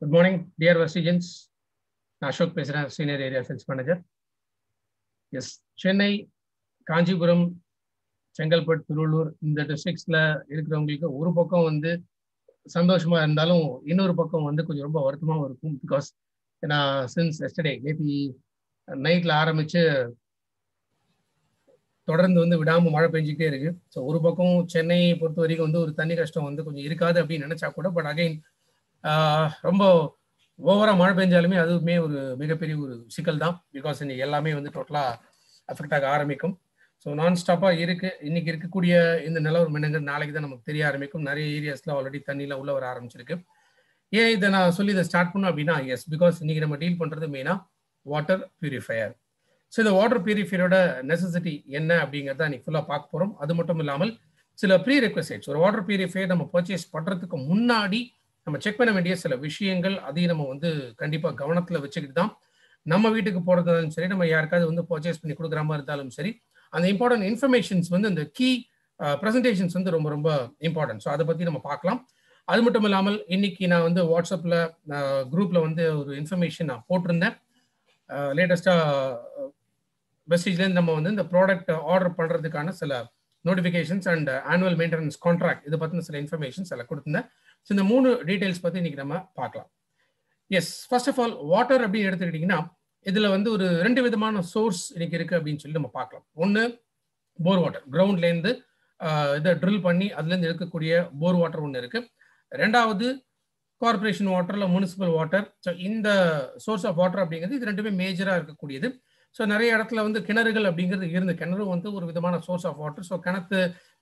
Good morning, dear Vestigents. Ashok Pesra, Senior Area Sales Manager. Yes, Chennai, Kanchipuram, Chengalpattu, Tiruvallur இந்த டிஸ்ட்ரிக்ட்ஸ்ல இருக்கிறவங்களுக்கு ஒரு பக்கம் வந்து சந்தோஷமா இருந்தாலும் இன்னொரு பக்கம் வந்து கொஞ்சம் ரொம்ப வருத்தமாகவும் இருக்கும். பிகாஸ் நான் சின்ஸ் எஸ்டர்டே நேற்று நைட்ல ஆரம்பிச்சு தொடர்ந்து வந்து விடாம மழை பெஞ்சிக்கிட்டே இருக்கு. ஸோ ஒரு பக்கம் சென்னையை பொறுத்த வரைக்கும் வந்து ஒரு தண்ணி கஷ்டம் வந்து கொஞ்சம் இருக்காது அப்படின்னு நினைச்சா கூட, பட் அகைன் ரொம்ப ஓவரா மழை பெஞ்சாலுமே அதுவுமே ஒரு மிகப்பெரிய ஒரு சிக்கல் தான். பிகாஸ் இன்னைக்கு எல்லாமே வந்து டோட்டலா அஃபெக்ட் ஆக ஆரம்பிக்கும். ஸோ நான் ஸ்டாப்பா இருக்கு. இன்னைக்கு இருக்கக்கூடிய இந்த நிலவரம் என்னங்க நாளைக்கு தான் நமக்கு தெரிய ஆரம்பிக்கும். நிறைய ஏரியாஸ்ல ஆல்ரெடி தண்ணியில உள்ள வர ஆரம்பிச்சிருக்கு. ஏன் இதை நான் சொல்லி இதை ஸ்டார்ட் பண்ணோம் அப்படின்னா, எஸ் பிகாஸ் இன்னைக்கு நம்ம டீல் பண்றது மெயினா வாட்டர் பியூரிஃபையர். ஸோ இந்த வாட்டர் பியூரிஃபையரோட நெசசிட்டி என்ன அப்படிங்கிறத இன்னைக்கு ஃபுல்லாக பார்க்க போகிறோம். அது மட்டும் இல்லாமல் சில ப்ரீ ரெக்வசைட்ஸ், ஒரு வாட்டர் பியூரிஃபையர் நம்ம பர்ச்சேஸ் பண்ணுறதுக்கு முன்னாடி நம்ம செக் பண்ண வேண்டிய சில விஷயங்கள், அதையும் நம்ம வந்து கண்டிப்பாக கவனத்தில் வச்சுக்கிட்டு தான் நம்ம வீட்டுக்கு போகிறதாலும் சரி, நம்ம யாருக்காவது வந்து பர்ச்சேஸ் பண்ணி கொடுக்குற மாதிரி இருந்தாலும் சரி, அந்த இம்பார்ட்டன்ட் இன்ஃபர்மேஷன்ஸ் வந்து இந்த கீ ப்ரெசன்டேஷன்ஸ் வந்து ரொம்ப ரொம்ப இம்பார்ட்டன்ட். ஸோ அதை பற்றி நம்ம பார்க்கலாம். அது மட்டும் இல்லாமல் இன்னைக்கு நான் வந்து வாட்ஸ்அப்பில் குரூப்பில் வந்து ஒரு இன்ஃபர்மேஷன் நான் போட்டிருந்தேன். லேட்டஸ்ட்டாக வெஸ்டேஜ்லேருந்து நம்ம வந்து இந்த ப்ராடக்ட் ஆர்டர் பண்ணுறதுக்கான சில notifications and annual maintenance contract இதை பற்றின சில இன்ஃபர்மேஷன்ஸ் எல்லாம் கொடுத்துருந்தேன். ஸோ இந்த 3 டீட்டெயில்ஸ் பற்றி இன்னைக்கு நம்ம பார்க்கலாம். Yes, first of all water அப்படின்னு எடுத்துக்கிட்டிங்கன்னா இதில் வந்து ஒரு 2 விதமான சோர்ஸ் இன்னைக்கு இருக்குது அப்படின்னு சொல்லி நம்ம பார்க்கலாம். ஒன்று போர் வாட்டர், கிரவுண்ட்லேருந்து இதை ட்ரில் பண்ணி அதுலேருந்து எடுக்கக்கூடிய போர் வாட்டர் ஒன்று இருக்குது. ரெண்டாவது கார்பரேஷன் வாட்டர் இல்லை முனிசிபல் வாட்டர். ஸோ இந்த சோர்ஸ் ஆஃப் வாட்டர் அப்படிங்கிறது இது ரெண்டுமே மேஜராக இருக்கக்கூடியது. ஸோ நிறைய இடத்துல வந்து கிணறுகள் அப்படிங்கிறது இருந்து, கிணறு வந்து ஒரு விதமான சோர்ஸ் ஆஃப் வாட்டர். ஸோ கிணத்து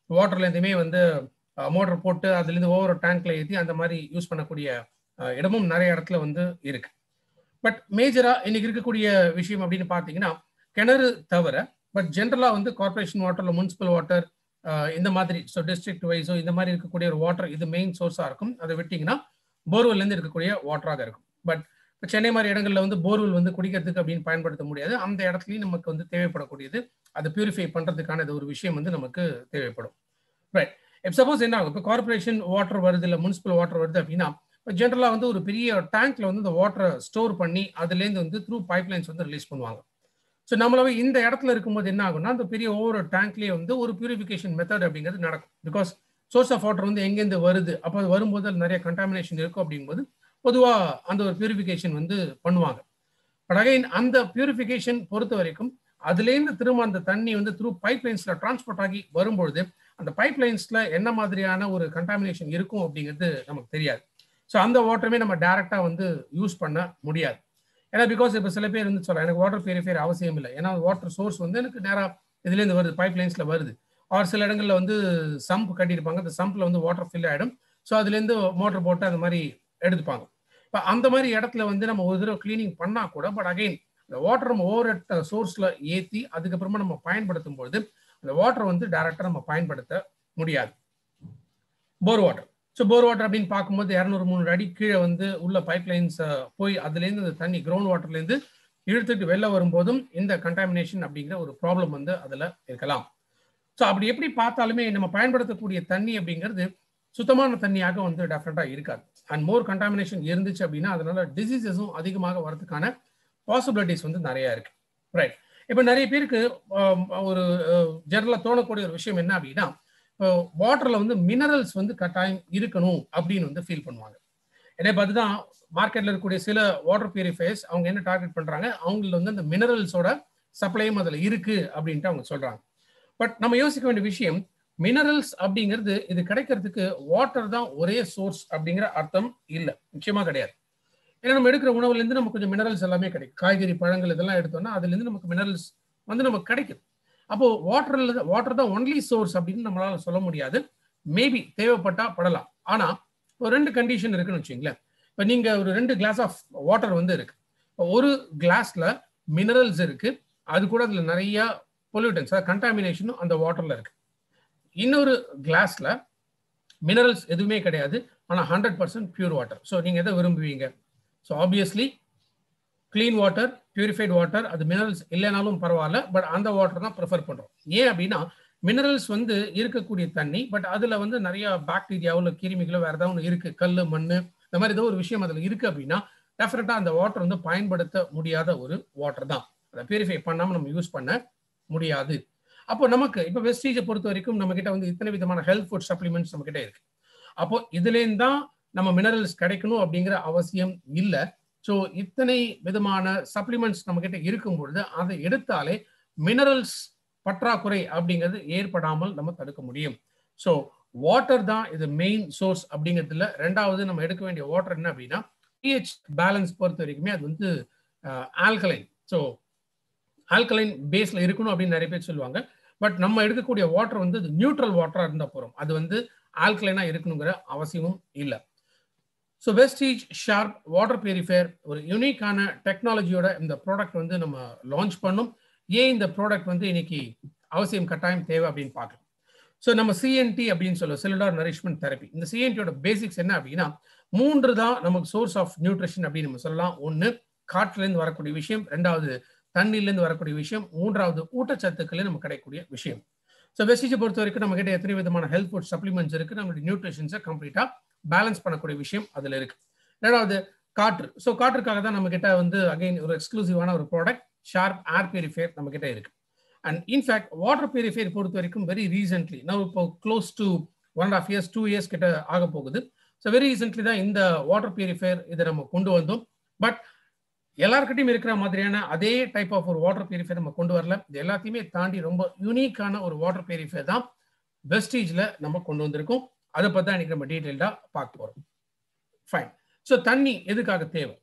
வாட்டர்லேருந்துமே வந்து மோட்டர் போட்டு அதுலேருந்து ஓவர் டேங்க்ல ஏற்றி அந்த மாதிரி யூஸ் பண்ணக்கூடிய இடமும் நிறைய இடத்துல வந்து இருக்கு. பட் மேஜரா இன்னைக்கு இருக்கக்கூடிய விஷயம் அப்படின்னு பார்த்தீங்கன்னா கிணறு தவிர, பட் ஜென்ரலாக வந்து கார்பரேஷன் வாட்டர்ல முனிசிபல் வாட்டர் இந்த மாதிரி, ஸோ டிஸ்ட்ரிக்ட் வைஸோ இந்த மாதிரி இருக்கக்கூடிய ஒரு வாட்டர் இது மெயின் சோர்ஸாக இருக்கும். அதை விட்டிங்கன்னா போர்வெல்லேருந்து இருக்கக்கூடிய வாட்டராக இருக்கும். பட் இப்போ சென்னை மாதிரி இடங்கள்ல வந்து போர்வெல் வந்து குடிக்கிறதுக்கு அப்படின்னு பயன்படுத்த முடியாது. அந்த இடத்துலையும் நமக்கு வந்து தேவைப்படக்கூடியது அதை பியூரிஃபை பண்ணுறதுக்கான ஒரு விஷயம் வந்து நமக்கு தேவைப்படும். ரைட், இப்போ சப்போஸ் என்ன ஆகும், இப்போ கார்பரேஷன் வாட்டர் வருது இல்லை முனிசிபல் வாட்டர் வருது அப்படின்னா இப்போ ஜென்ரலாக வந்து ஒரு பெரிய டேங்க்ல வந்து இந்த வாட்டரை ஸ்டோர் பண்ணி அதுலேருந்து வந்து த்ரூ பைப்லைன்ஸ் வந்து ரிலீஸ் பண்ணுவாங்க. ஸோ நம்மளாவே இந்த இடத்துல இருக்கும்போது என்ன ஆகும்னா அந்த பெரிய ஒவ்வொரு டேங்க்லேயே வந்து ஒரு பியூரிஃபிகேஷன் மெத்தட் அப்படிங்கிறது நடக்கும். பிகாஸ் சோர்ஸ் ஆஃப் வாட்டர் வந்து எங்கேருந்து வருது, அப்போ அது வரும்போது அது நிறைய கண்டாமினேஷன் இருக்கும். அப்படிங்கும்போது பொதுவாக அந்த ஒரு பியூரிஃபிகேஷன் வந்து பண்ணுவாங்க. பட் அகைன் அந்த பியூரிஃபிகேஷன் பொறுத்த வரைக்கும் அதுலேருந்து திரும்ப அந்த தண்ணி வந்து த்ரூ பைப்லைன்ஸில் டிரான்ஸ்போர்ட் ஆகி வரும்பொழுது அந்த பைப்லைன்ஸில் என்ன மாதிரியான ஒரு கண்டாமினேஷன் இருக்கும் அப்படிங்கிறது நமக்கு தெரியாது. ஸோ அந்த வாட்டருமே நம்ம டைரெக்டாக வந்து யூஸ் பண்ண முடியாது. ஏன்னா பிகாஸ் இப்போ சில பேர் வந்து சொல்லலாம் எனக்கு வாட்டர் பியூரிஃபையர் அவசியம் இல்லை, ஏன்னா வாட்டர் சோர்ஸ் வந்து எனக்கு நேராக இதுலேருந்து வருது, பைப்லைன்ஸில் வருது. ஒரு சில இடங்களில் வந்து சம்ப் கட்டியிருப்பாங்க, அந்த சம்பில் வந்து வாட்டர் ஃபில் ஆகிடும். ஸோ அதுலேருந்து மோட்டர் போட்டு அந்த மாதிரி எடுத்துப்பாங்க. இப்போ அந்த மாதிரி இடத்துல வந்து நம்ம ஒரு தடவை கிளீனிங் பண்ணால் கூட, பட் அகைன் இந்த வாட்டர் நம்ம ஓவர் ஹெட் சோர்ஸில் ஏற்றி அதுக்கப்புறமா நம்ம பயன்படுத்தும் பொழுது அந்த வாட்டர் வந்து டைரெக்டாக நம்ம பயன்படுத்த முடியாது. போர் வாட்டர், ஸோ போர் வாட்டர் அப்படின்னு பார்க்கும்போது 200-300 அடி கீழே வந்து உள்ள பைப்லைன்ஸ் போய் அதுலேருந்து அந்த தண்ணி கிரவுண்ட் வாட்டர்லேருந்து இழுத்துட்டு வெளில வரும்போதும் இந்த கண்டாமினேஷன் அப்படிங்கிற ஒரு ப்ராப்ளம் வந்து அதில் இருக்கலாம். ஸோ அப்படி எப்படி பார்த்தாலுமே நம்ம பயன்படுத்தக்கூடிய தண்ணி அப்படிங்கிறது சுத்தமான தண்ணியாக வந்து டெஃபினட்டாக இருக்காது. அண்ட் மோர் கண்டாமினேஷன் இருந்துச்சு அப்படின்னா அதனால டிசீசஸும் அதிகமாக வரதுக்கான பாசிபிலிட்டிஸ் வந்து நிறையா இருக்கு. ரைட், இப்போ நிறைய பேருக்கு ஒரு ஜெனரலாக தோணக்கூடிய ஒரு விஷயம் என்ன அப்படின்னா, வாட்டர்ல வந்து மினரல்ஸ் வந்து கட்டாயம் இருக்கணும் அப்படின்னு வந்து ஃபீல் பண்ணுவாங்க. ஏன்னா இப்போ அதுதான் மார்க்கெட்ல இருக்கக்கூடிய சில வாட்டர் பியூரிஃபையர்ஸ் அவங்க என்ன டார்கெட் பண்றாங்க, அவங்களுக்கு வந்து அந்த மினரல்ஸோட சப்ளையும் அதில் இருக்கு அப்படின்ட்டு அவங்க சொல்றாங்க. பட் நம்ம யோசிக்க வேண்டிய விஷயம், மினரல்ஸ் அப்படிங்கிறது இது கிடைக்கிறதுக்கு வாட்டர் தான் ஒரே சோர்ஸ் அப்படிங்கிற அர்த்தம் இல்லை, நிச்சயமா கிடையாது. ஏன்னா நம்ம எடுக்கிற உணவுலேருந்து நமக்கு கொஞ்சம் மினரல்ஸ் எல்லாமே கிடைக்கும். காய்கறி பழங்கள் இதெல்லாம் எடுத்தோம்னா அதுலேருந்து நமக்கு மினரல்ஸ் வந்து நமக்கு கிடைக்கும். அப்போ வாட்டர் தான் ஒன்லி சோர்ஸ் அப்படின்னு நம்மளால சொல்ல முடியாது. மேபி தேவைப்பட்டா படலாம். ஆனா ஒரு 2 கண்டிஷன் இருக்குன்னு வச்சுங்களேன். இப்போ நீங்க ஒரு 2 கிளாஸ் ஆஃப் வாட்டர் வந்து இருக்கு. இப்போ ஒரு கிளாஸ்ல மினரல்ஸ் இருக்கு, அது கூட அதுல நிறைய பொல்யூட்டன்ஸ் கண்டாமினேஷனும் அந்த வாட்டர்ல இருக்கு. இன்னொரு கிளாஸ்ல மினரல்ஸ் எதுவுமே கிடையாது, ஆனா 100% பியூர் வாட்டர். ஸோ நீங்க எதை விரும்புவீங்க? So obviously clean water, purified water, அது மினரல்ஸ் இல்லைனாலும் பரவாயில்ல, பட் அந்த வாட்டர் தான் ப்ரிஃபர் பண்ணுறோம். ஏன் அப்படின்னா மினரல்ஸ் வந்து இருக்கக்கூடிய தண்ணி, பட் அதில் வந்து நிறைய பாக்டீரியாவோ இல்லை கிருமிகளோ வேறு ஏதாவது ஒன்று இருக்குது, கல் மண் இந்த மாதிரி ஏதோ ஒரு விஷயம் அதில் இருக்கு அப்படின்னா டெஃபினட்டா அந்த வாட்டர் வந்து பயன்படுத்த முடியாத ஒரு வாட்டர் தான். அதை பியூரிஃபை பண்ணாமல் நம்ம யூஸ் பண்ண முடியாது. அப்போ நமக்கு இப்போ வெஸ்டீஜை பொறுத்த வரைக்கும் நம்ம கிட்ட வந்து இத்தனை விதமான ஹெல்த் ஃபுட் சப்ளிமெண்ட்ஸ் நம்ம கிட்ட இருக்கு. அப்போ இதுலேருந்து தான் நம்ம மினரல்ஸ் கிடைக்கணும் அப்படிங்கிற அவசியம் இல்லை. ஸோ இத்தனை விதமான சப்ளிமெண்ட்ஸ் நம்ம கிட்ட இருக்கும் பொழுது அதை எடுத்தாலே மினரல்ஸ் பற்றாக்குறை அப்படிங்கிறது ஏற்படாமல் நம்ம தடுக்க முடியும். ஸோ வாட்டர் தான் இது மெயின் சோர்ஸ் அப்படிங்கிறதுல. ரெண்டாவது நம்ம எடுக்க வேண்டிய வாட்டர் என்ன அப்படின்னா பிஹெச் பேலன்ஸ் பொறுத்த வரைக்குமே அது வந்து ஆல்கலைன். ஸோ ஆல்கலைன் பேஸ்ல இருக்கணும் அப்படின்னு நிறைய பேர் சொல்லுவாங்க. பட் நம்ம எடுக்கக்கூடிய வாட்டர் வந்து நியூட்ரல் வாட்டரா இருந்தா போறோம். அது வந்து ஆல்கலைனா இருக்கணுங்கிற அவசியமும் இல்லை. So Vestige sharp water purifier ஒரு யூனிக்கான டெக்னாலஜியோட இந்த ப்ராடக்ட் வந்து நம்ம லான்ச் பண்ணோம். ஏன் இந்த ப்ராடக்ட் வந்து இன்னைக்கு அவசியம் கட்டாயம் தேவை அப்படின்னு பார்க்கலாம். ஸோ நம்ம சிஎன்டி அப்படின்னு சொல்லுவோம், செல்லுலார் நரிஷ்மெண்ட் தெரப்பி. இந்த சிஎன்டியோட பேசிக்ஸ் என்ன அப்படின்னா 3 தான் நமக்கு சோர்ஸ் ஆஃப் நியூட்ரிஷன் அப்படின்னு நம்ம சொல்லலாம். ஒன்று காற்றுலேருந்து வரக்கூடிய விஷயம், ரெண்டாவது தண்ணிலேருந்து வரக்கூடிய விஷயம், மூன்றாவது ஊட்டச்சத்துக்களே நமக்கு கிடைக்கக்கூடிய விஷயம். ஸோ வெஸ்டீஜை பொறுத்த வரைக்கும் நம்ம கிட்ட எத்தனை விதமான ஹெல்த் ஃபுட் சப்ளிமெண்ட்ஸ் இருக்கு, நம்மளுடைய நியூட்ரிஷன்ஸை கம்ப்ளீட்டா பேலன்ஸ் பண்ணக்கூடிய விஷயம் அதுல இருக்கு. ரெண்டாவது காற்று. ஸோ காற்றுக்காக தான் நம்ம கிட்ட வந்து அகைன் ஒரு எக்ஸ்க்ளூசிவான ஒரு ப்ராடக்ட் ஷார்ப் ஏர் பியூரிஃபையர் நம்ம கிட்ட இருக்கு. அண்ட் இன்ஃபேக்ட் வாட்டர் பியூரிஃபையர் பொறுத்த வரைக்கும் வெரி ரீசென்ட்லி நான் இப்போ க்ளோஸ் டு 1.5 years 2 years கிட்ட ஆக போகுது. ஸோ வெரி ரீசென்ட்லி தான் இந்த வாட்டர் பியூரிஃபையர் இதை நம்ம கொண்டு வந்தோம். பட் எல்லாருக்கிட்டையும் இருக்கிற மாதிரியான அதே டைப் ஆஃப் ஒரு வாட்டர் பியூரிஃபையர் நம்ம கொண்டு வரல. இது எல்லாத்தையுமே தாண்டி ரொம்ப யூனிக்கான ஒரு வாட்டர் பியூரிஃபையர் தான் வெஸ்டீஜ்ல நம்ம கொண்டு வந்திருக்கோம். அதை பத்தி தான் இன்னைக்கு நம்ம டீடைல்டா பார்க்க போறோம். ஃபைன். ஸோ தண்ணி எதுக்காக தேவை?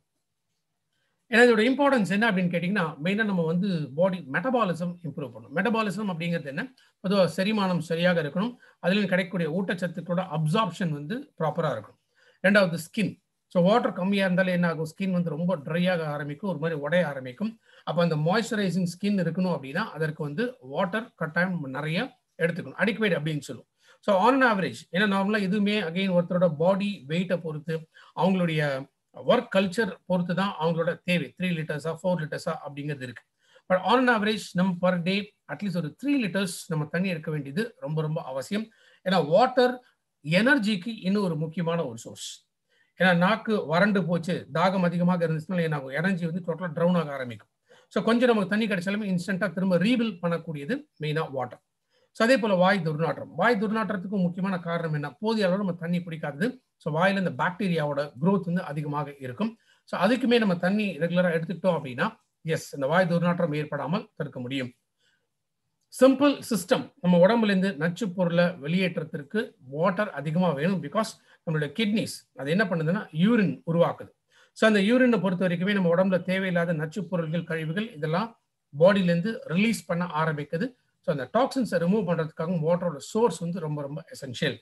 ஏன்னா இதோட இம்பார்ட்டன்ஸ் என்ன அப்படின்னு கேட்டீங்கன்னா மெயினா நம்ம வந்து பாடி மெட்டபாலிசம் இம்ப்ரூவ் பண்ணணும். மெட்டபாலிசம் அப்படிங்கிறது என்ன? பொதுவாக செரிமானம் சரியாக இருக்கணும், அதுலேயும் கிடைக்கக்கூடிய ஊட்டச்சத்துக்களோட அப்சார்ப்ஷன் வந்து ப்ராப்பரா இருக்கணும். ரெண்டாவது ஸ்கின். ஸோ வாட்டர் கம்மியாக இருந்தாலே என்ன ஆகும், ஸ்கின் வந்து ரொம்ப ட்ரையாக ஆரம்பிக்கும், ஒரு மாதிரி உடைய ஆரம்பிக்கும். அப்போ அந்த மாய்ஸ்சரைசிங் ஸ்கின் இருக்கணும் அப்படின்னா அதற்கு வந்து வாட்டர் கட்டாயம் நிறைய எடுத்துக்கணும், அடிக்குவேட் அப்படின்னு சொல்லுவோம். ஸோ ஆன் ஆவரேஜ், ஏன்னா நார்மலாக இதுவுமே அகைன் ஒருத்தரோட பாடி வெயிட்டை பொறுத்து அவங்களுடைய ஒர்க் கல்ச்சர் பொறுத்து தான் அவங்களோட தேவை 3 liters 4 liters அப்படிங்கிறது இருக்கு. பட் ஆன் ஆவரேஜ் நம்ம பர் டே அட்லீஸ்ட் ஒரு 3 liters நம்ம தண்ணி எடுக்க வேண்டியது ரொம்ப ரொம்ப அவசியம். ஏன்னா வாட்டர் எனர்ஜிக்கு இன்னும் ஒரு முக்கியமான ஒரு சோர்ஸ். ஏன்னா நாக்கு வறண்டு போச்சு, தாகம் அதிகமாக இருந்துச்சுனால என்ன ஆகும், எனர்ஜி வந்து டோட்டலாக ட்ரவுன் ஆக ஆரம்பிக்கும். ஸோ கொஞ்சம் நமக்கு தண்ணி கிடைச்சாலுமே இன்ஸ்டன்ட்டாக திரும்ப ரீபில் பண்ணக்கூடியது மெயினாக வாட்டர். ஸோ அதே போல் வாய் துர்நாற்றம். வாய் துர்நாற்றத்துக்கும் முக்கியமான காரணம் என்ன, போதிய அளவு நம்ம தண்ணி குடிக்காதது. ஸோ வாயில் இந்த பாக்டீரியாவோட க்ரோத் வந்து அதிகமாக இருக்கும். ஸோ அதுக்குமே நம்ம தண்ணி ரெகுலராக எடுத்துக்கிட்டோம் அப்படின்னா எஸ் இந்த வாய் துர்நாற்றம் ஏற்படாமல் தடுக்க முடியும். சிம்பிள் சிஸ்டம், நம்ம உடம்புல இருந்து நச்சு பொருளை வெளியேற்றத்திற்கு வாட்டர் அதிகமாக வேணும். பிகாஸ் நம்மளுடைய கிட்னிஸ் அது என்ன பண்ணுதுன்னா யூரின் உருவாக்குது. ஸோ அந்த யூரினை பொறுத்த வரைக்குமே நம்ம உடம்புல தேவையில்லாத நச்சு பொருட்கள், கழிவுகள் இதெல்லாம் பாடியிலேருந்து ரிலீஸ் பண்ண ஆரம்பிக்குது. ஸோ அந்த டாக்ஸின்ஸை ரிமூவ் பண்ணுறதுக்காகவும் வாட்டரோட சோர்ஸ் வந்து ரொம்ப ரொம்ப எசென்ஷியல்.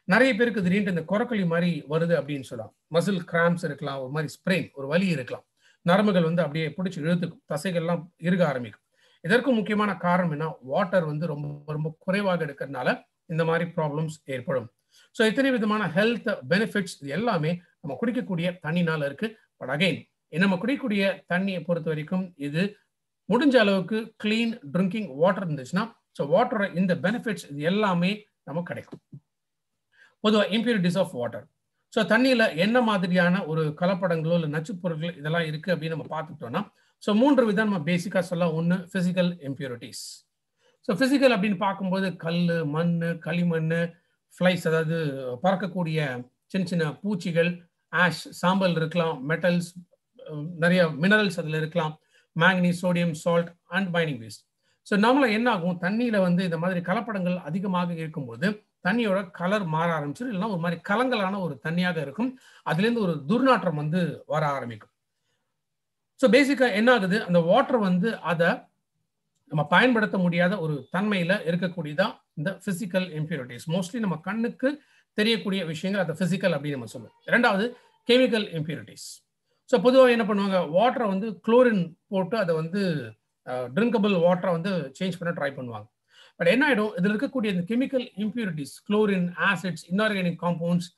நிறைய பேருக்கு திடீர்னு இந்த கொரக்கொலி மாதிரி வருது அப்படின்னு சொல்லலாம், மசில் கிராம்ஸ் இருக்கலாம், ஒரு மாதிரி ஸ்ப்ரெயின், ஒரு வலி இருக்கலாம், நரம்புகள் வந்து அப்படியே பிடிச்சி இழுத்துக்கும், தசைகள்லாம் இருக ஆரம்பிக்கும். இதற்கு முக்கியமான காரணம் என்ன, வாட்டர் வந்து ரொம்ப ரொம்ப குறைவாக எடுக்கிறதுனால இந்த மாதிரி ப்ராப்ளம்ஸ் ஏற்படும். ஸோ இத்தனை விதமான ஹெல்த் பெனிஃபிட்ஸ் இது எல்லாமே நம்ம குடிக்கக்கூடிய தண்ணினால இருக்கு. பட் அகைன் நம்ம குடிக்கக்கூடிய தண்ணியை பொறுத்த வரைக்கும் இது முடிஞ்ச அளவுக்கு கிளீன் ட்ரிங்கிங் வாட்டர் இருந்துச்சுன்னா ஸோ வாட்டரோட இந்த பெனிஃபிட்ஸ் இது எல்லாமே நமக்கு கிடைக்கும். பொதுவாக இம்பியூரிட்டிஸ் ஆஃப் வாட்டர். ஸோ தண்ணியில் என்ன மாதிரியான ஒரு கலப்படங்களோ இல்லை நச்சு பொருட்கள் இதெல்லாம் இருக்கு அப்படின்னு நம்ம பார்த்துக்கிட்டோம்னா ஸோ 3 விதம் நம்ம பேசிக்காக சொல்லலாம். ஒன்று ஃபிசிக்கல் இம்பியூரிட்டிஸ். ஸோ ஃபிசிக்கல் அப்படின்னு பார்க்கும்போது கல், மண், களிமண், ஃப்ளைஸ் அதாவது பறக்கக்கூடிய சின்ன சின்ன பூச்சிகள், ஆஷ், சாம்பல் இருக்கலாம், மெட்டல்ஸ், நிறைய மினரல்ஸ் அதில் இருக்கலாம், manganese, sodium, salt and binding waste. So நம்மள என்ன ஆகும், தண்ணியில் வந்து இந்த மாதிரி கலப்படங்கள் அதிகமாக இருக்கும்போது தண்ணியோட கலர் மாற ஆரம்பிச்சிடும், இல்லைன்னா ஒரு மாதிரி கலங்கலான ஒரு தண்ணியாக இருக்கும், அதுலேருந்து ஒரு துர்நாற்றம் வந்து வர ஆரம்பிக்கும். ஸோ பேசிக்காக என்ன ஆகுது, அந்த வாட்டர் வந்து அதை நம்ம பயன்படுத்த முடியாத ஒரு தன்மையில் இருக்கக்கூடியதான் இந்த பிசிக்கல் இம்பியூரிட்டிஸ். மோஸ்ட்லி நம்ம கண்ணுக்கு தெரியக்கூடிய விஷயங்கள் அதை பிசிக்கல் அப்படின்னு நம்ம சொல்லுவோம். ரெண்டாவது கெமிக்கல் இம்பியூரிட்டிஸ். ஸோ பொதுவாக என்ன பண்ணுவாங்க, வாட்டரை வந்து குளோரின் போட்டு அதை வந்து ட்ரிங்கபிள் வாட்டரை வந்து சேஞ்ச் பண்ண ட்ரை பண்ணுவாங்க. பட் என்ன ஆகிடும், இதில் இருக்கக்கூடிய இந்த chemical impurities, chlorine, acids, inorganic compounds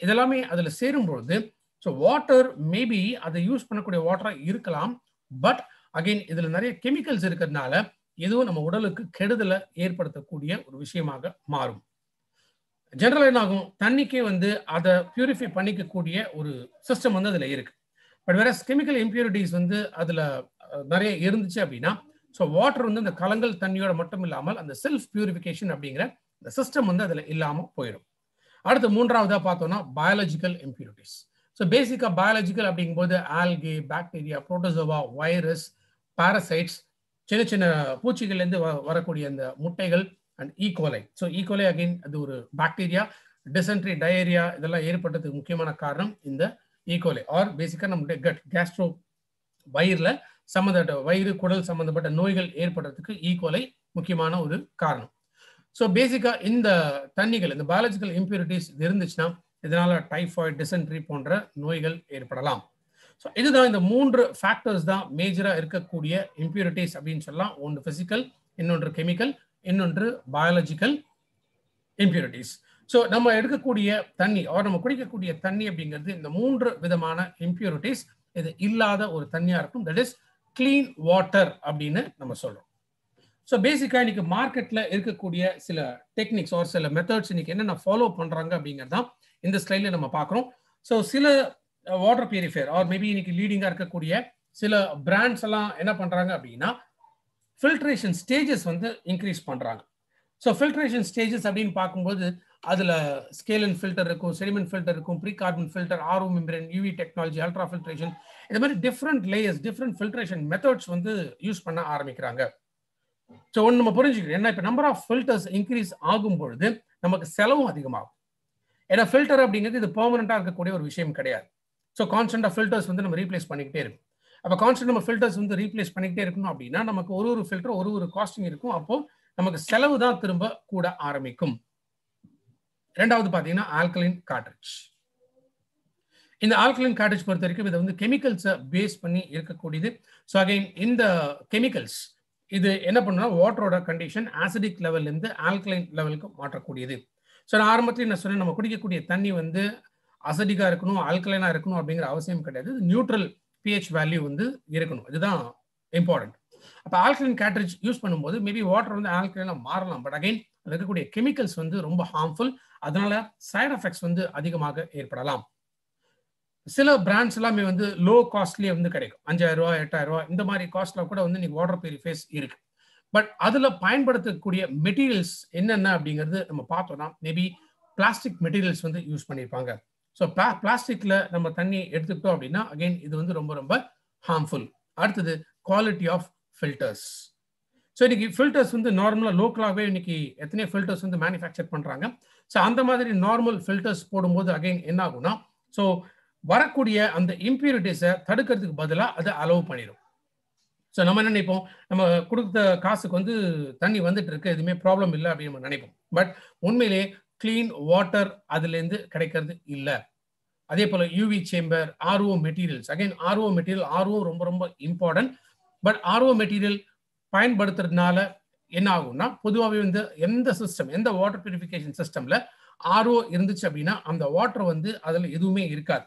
இதெல்லாமே அதில் சேரும்பொழுது ஸோ வாட்டர் மேபி அதை யூஸ் பண்ணக்கூடிய வாட்டராக இருக்கலாம். பட் அகெயின் இதில் நிறைய கெமிக்கல்ஸ் இருக்கிறதுனால இதுவும் நம்ம உடலுக்கு கெடுதலை ஏற்படுத்தக்கூடிய ஒரு விஷயமாக மாறும். ஜெனரல் என்ன ஆகும், தண்ணிக்கே வந்து அதை பியூரிஃபை பண்ணிக்கக்கூடிய ஒரு சிஸ்டம் வந்து அதில் இருக்கு. பட் வேற கெமிக்கல் இம்பியூரிட்டிஸ் வந்து அதில் நிறைய இருந்துச்சு அப்படின்னா, ஸோ வாட்டர் வந்து அந்த கலங்கல் தண்ணியோட மட்டும் இல்லாமல் அந்த செல்ஃப் பியூரிஃபிகேஷன் அப்படிங்கிற இந்த சிஸ்டம் வந்து அதில் இல்லாமல் போயிடும். அடுத்து மூன்றாவதாக பார்த்தோம்னா பயாலஜிக்கல் இம்பியூரிட்டிஸ். ஸோ பேசிக்காக பயாலஜிக்கல் அப்படிங்கும்போது algae, bacteria, protozoa, virus, parasites, சின்ன சின்ன பூச்சிகள்லேருந்து வரக்கூடிய அந்த முட்டைகள் and E coli. So E coli again அது ஒரு பாக்டீரியா. டிசென்ட்ரி, டயரியா இதெல்லாம் ஏற்பட்டதுக்கு முக்கியமான காரணம் இந்த ஈகோலை. ஆர் பேசிக்காக நம்மளுடைய கட் கேஸ்ட்ரோ வயிறில் சம்மந்தப்பட்ட வயிறு குடல் சம்மந்தப்பட்ட நோய்கள் ஏற்படுறதுக்கு ஈகோலை முக்கியமான ஒரு காரணம். ஸோ பேசிக்காக இந்த தண்ணிகள், இந்த பயாலஜிக்கல் இம்பியூரிட்டிஸ் இருந்துச்சுன்னா இதனால டைஃபாய்டு, டிசென்ட்ரி போன்ற நோய்கள் ஏற்படலாம். ஸோ இதுதான் இந்த 3 ஃபேக்டர்ஸ் தான் மேஜராக இருக்கக்கூடிய இம்பியூரிட்டிஸ் அப்படின்னு சொல்லலாம். ஒன்று பிசிக்கல், இன்னொன்று கெமிக்கல், இன்னொன்று பயாலஜிக்கல் இம்பியூரிட்டிஸ். ஸோ நம்ம எடுக்கக்கூடிய தண்ணி நம்ம குடிக்கக்கூடிய தண்ணி அப்படிங்கிறது இந்த 3 விதமான இம்பியூரிட்டிஸ் இது இல்லாத ஒரு தண்ணியா இருக்கும். தட் இஸ் கிளீன் வாட்டர் அப்படின்னு நம்ம சொல்றோம். ஸோ பேசிக்காக இன்னைக்கு மார்க்கெட்ல இருக்கக்கூடிய சில டெக்னிக்ஸ் ஆர் சில மெத்தட்ஸ் இன்னைக்கு என்னென்ன ஃபாலோ பண்றாங்க அப்படிங்கிறதான் இந்த ஸ்லைட்ல நம்ம பார்க்குறோம். ஸோ சில வாட்டர் பியூரிஃபையர் ஆர் மேபி இன்னைக்கு லீடிங்காக இருக்கக்கூடிய சில பிராண்ட்ஸ் எல்லாம் என்ன பண்றாங்க அப்படின்னா ஃபில்ட்ரேஷன் ஸ்டேஜஸ் வந்து இன்க்ரீஸ் பண்றாங்க. ஸோ ஃபில்ட்ரேஷன் ஸ்டேஜஸ் அப்படின்னு பார்க்கும்போது அதில் ஸ்கேலன் ஃபில்டர் இருக்கும், செடிமெண்ட் ஃபில்டர் இருக்கும், pre carbon filter, RO membrane, UV technology, ultra filtration, இந்த மாதிரி different layers, different filtration methods வந்து யூஸ் பண்ண ஆரம்பிக்கிறாங்க. ஸோ ஒன்று நம்ம புரிஞ்சுக்கணும், ஏன்னா இப்போ நம்பர் ஆஃப் ஃபில்டர்ஸ் இன்க்ரீஸ் ஆகும் பொழுது நமக்கு செலவும் அதிகமாகும். ஏன்னா ஃபில்டர் அப்படிங்கிறது இது பெர்மனண்டாக இருக்கக்கூடிய ஒரு விஷயம் கிடையாது. ஸோ கான்ஸ்டன்டாக ஃபில்டர்ஸ் வந்து நம்ம ரீப்ளேஸ் பண்ணிக்கிட்டே இருக்கும். அப்போ கான்ஸ்டன்ட் நம்ம ஃபில்டர்ஸ் வந்து ரீப்ளேஸ் பண்ணிக்கிட்டே இருக்கணும் அப்படின்னா நமக்கு ஒரு ஃபில்டர் ஒரு காஸ்டிங் இருக்கும். அப்போ நமக்கு செலவு தான் திரும்ப கூட ஆரம்பிக்கும். ரெண்டாவது பார்த்தீங்கன்னா ஆல்கலைன் கார்ட்ரிட்ஜ். இந்த ஆல்கலைன் கார்ட்ரிட்ஜ் பொறுத்த வரைக்கும் இதை வந்து கெமிக்கல்ஸை பேஸ் பண்ணி இருக்கக்கூடியது. ஸோ அகைன் இந்த கெமிக்கல்ஸ் இது என்ன பண்ணுன்னா வாட்டரோட கண்டிஷன் ஆசிடிக் லெவல்லேருந்து ஆல்கலைன் லெவலுக்கு மாற்றக்கூடியது. ஸோ நான் ஆரம்பத்தில் என்ன சொன்னேன், நம்ம குடிக்கக்கூடிய தண்ணி வந்து அசிடிக்காக இருக்கணும், ஆல்கலைனாக இருக்கணும் அப்படிங்கிற அவசியம் கிடையாது. நியூட்ரல் பிஹெச் வேல்யூ வந்து இருக்கணும். இதுதான் இம்பார்ட்டன்ட். அப்போ ஆல்கலைன் கார்ட்ரிட்ஜ் யூஸ் பண்ணும்போது மேபி வாட்டர் வந்து ஆல்கலைனாக மாறலாம். பட் அகைன் அதில் இருக்கக்கூடிய கெமிக்கல்ஸ் வந்து ரொம்ப ஹார்ம்ஃபுல். அதனால சைட் எஃபெக்ட்ஸ் வந்து அதிகமாக ஏற்படலாம். சில பிராண்ட்ஸ் எல்லாமே வந்து லோ காஸ்ட்லேயே வந்து கிடைக்கும். 5000 ரூபா, 8000 ரூபா இந்த மாதிரி காஸ்ட்ல கூட வந்து இன்னைக்கு வாட்டர் பியூரிஃபையர்ஸ் இருக்கு. பட் அதில் பயன்படுத்தக்கூடிய மெட்டீரியல்ஸ் என்னென்ன அப்படிங்கிறது நம்ம பார்த்தோம்னா மேபி பிளாஸ்டிக் மெட்டீரியல்ஸ் வந்து யூஸ் பண்ணியிருப்பாங்க. ஸோ பிளாஸ்டிக்ல நம்ம தண்ணி எடுத்துக்கிட்டோம் அப்படின்னா அகைன் இது வந்து ரொம்ப ரொம்ப ஹார்ம்ஃபுல். அடுத்தது குவாலிட்டி ஆஃப் ஃபில்டர்ஸ். ஸோ இன்னைக்கு ஃபில்டர்ஸ் வந்து நார்மலாக லோக்கலாகவே இன்னைக்கு எத்தனையோ ஃபில்டர்ஸ் வந்து மேனுஃபேக்சர் பண்ணுறாங்க. ஸோ அந்த மாதிரி நார்மல் ஃபில்டர்ஸ் போடும்போது அகைன் என்ன ஆகும்னா ஸோ வரக்கூடிய அந்த இம்பியூரிட்டிஸை தடுக்கிறதுக்கு பதிலாக அதை அலோவ் பண்ணிடும். ஸோ நம்ம என்ன நினைப்போம், நம்ம கொடுத்த காசுக்கு வந்து தண்ணி வந்துட்டு இருக்கு, எதுவுமே ப்ராப்ளம் இல்லை அப்படின்னு நம்ம நினைப்போம். பட் உண்மையிலே கிளீன் வாட்டர் அதுலேருந்து கிடைக்கிறது இல்லை. அதே போல் UV chamber, RO materials, again RO material, RO ரொம்ப ரொம்ப இம்பார்ட்டன்ட். பட் ஆர்ஓ மெட்டீரியல் பயன்படுத்துறதுனால என்ன ஆகும்னா பொதுவாகவே வந்து எந்த சிஸ்டம், எந்த வாட்டர் பியூரிஃபிகேஷன் சிஸ்டம்ல ஆர்ஓ இருந்துச்சு அப்படின்னா அந்த வாட்டர் வந்து அதில் எதுவுமே இருக்காது.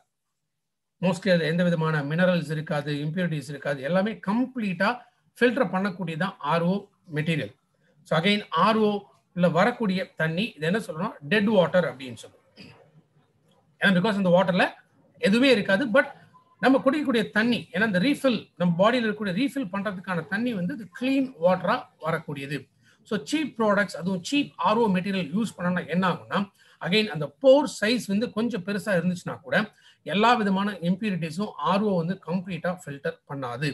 மோஸ்ட்லி அது எந்த விதமான மினரல்ஸ் இருக்காது, இம்பியூரிட்டிஸ் இருக்காது, எல்லாமே கம்ப்ளீட்டாக ஃபில்டர் பண்ணக்கூடியதான் ஆர்ஓ மெட்டீரியல். ஸோ அகைன் ஆர்ஓல வரக்கூடிய தண்ணி இது என்ன சொல்லணும், டெட் வாட்டர் அப்படின்னு சொல்லுவோம். ஏன்னா பிகாஸ் அந்த வாட்டர்ல எதுவுமே இருக்காது. பட் நம்ம குடிக்கக்கூடிய தண்ணி ஏன்னா இந்த ரீஃபில் நம்ம பாடியில் இருக்கக்கூடிய ரீஃபில் பண்றதுக்கான தண்ணி வந்து இது கிளீன் வாட்டரா வரக்கூடியது. ஸோ சீப் ப்ராடக்ட்ஸ், அதுவும் சீப் ஆர்ஓ மெட்டீரியல் யூஸ் பண்ணோம்னா என்ன ஆகும்னா அகைன் அந்த போர் சைஸ் வந்து கொஞ்சம் பெருசா இருந்துச்சுன்னா கூட எல்லா விதமான இம்பியூரிட்டிஸும் ஆர்ஓ வந்து கம்ப்ளீட்டா ஃபில்டர் பண்ணாது.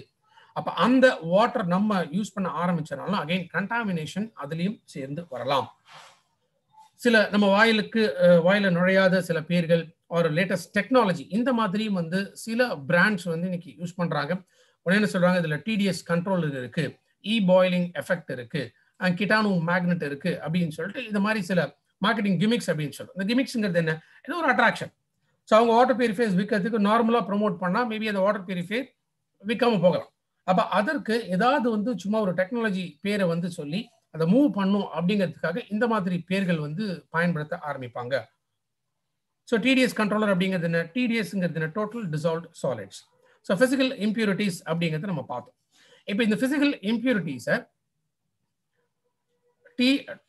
அப்ப அந்த வாட்டர் நம்ம யூஸ் பண்ண ஆரம்பிச்சனாலும் அகைன் கண்டாமினேஷன் அதுலயும் சேர்ந்து வரலாம். சில நம்ம வாயில நுழையாத சில பேர்கள் ஒரு லேட்டஸ்ட் டெக்னாலஜி இந்த மாதிரியும் வந்து சில பிராண்ட்ஸ் வந்து இன்னைக்கு யூஸ் பண்றாங்க. உடனே என்ன சொல்றாங்க, இதுல டிடிஎஸ் கண்ட்ரோல் இருக்கு, பாயிலிங் எஃபெக்ட் இருக்கு, கிட்டானு மேக்னெட் இருக்கு அப்படின்னு சொல்லிட்டு இந்த மாதிரி சில மார்க்கெட்டிங் கிமிக்ஸ் அப்படின்னு சொல்றோம். இந்த கிமிக்ஸ்ங்கிறது என்ன, இது ஒரு அட்ராக்ஷன். ஸோ அவங்க வாட்டர் பியூரிஃபையர்ஸ் விற்கிறதுக்கு நார்மலா ப்ரொமோட் பண்ணா மேபி அந்த வாட்டர் பியூரிஃபையர் விற்காம போகலாம். அப்ப அதற்கு ஏதாவது வந்து சும்மா ஒரு டெக்னாலஜி பேரை வந்து சொல்லி அதை மூவ் பண்ணும் அப்படிங்கிறதுக்காக இந்த மாதிரி பேர்கள் வந்து பயன்படுத்த ஆரம்பிப்பாங்க. ஸோ டிடிஎஸ் கண்ட்ரோலர் அப்படிங்கிறது என்ன, டிடிஎஸ்ங்கிறது என்ன, total dissolved solids. So physical impurities அப்படிங்கிறத நம்ம பார்த்தோம். இப்போ இந்த பிசிக்கல் இம்பியூரிட்டிஸை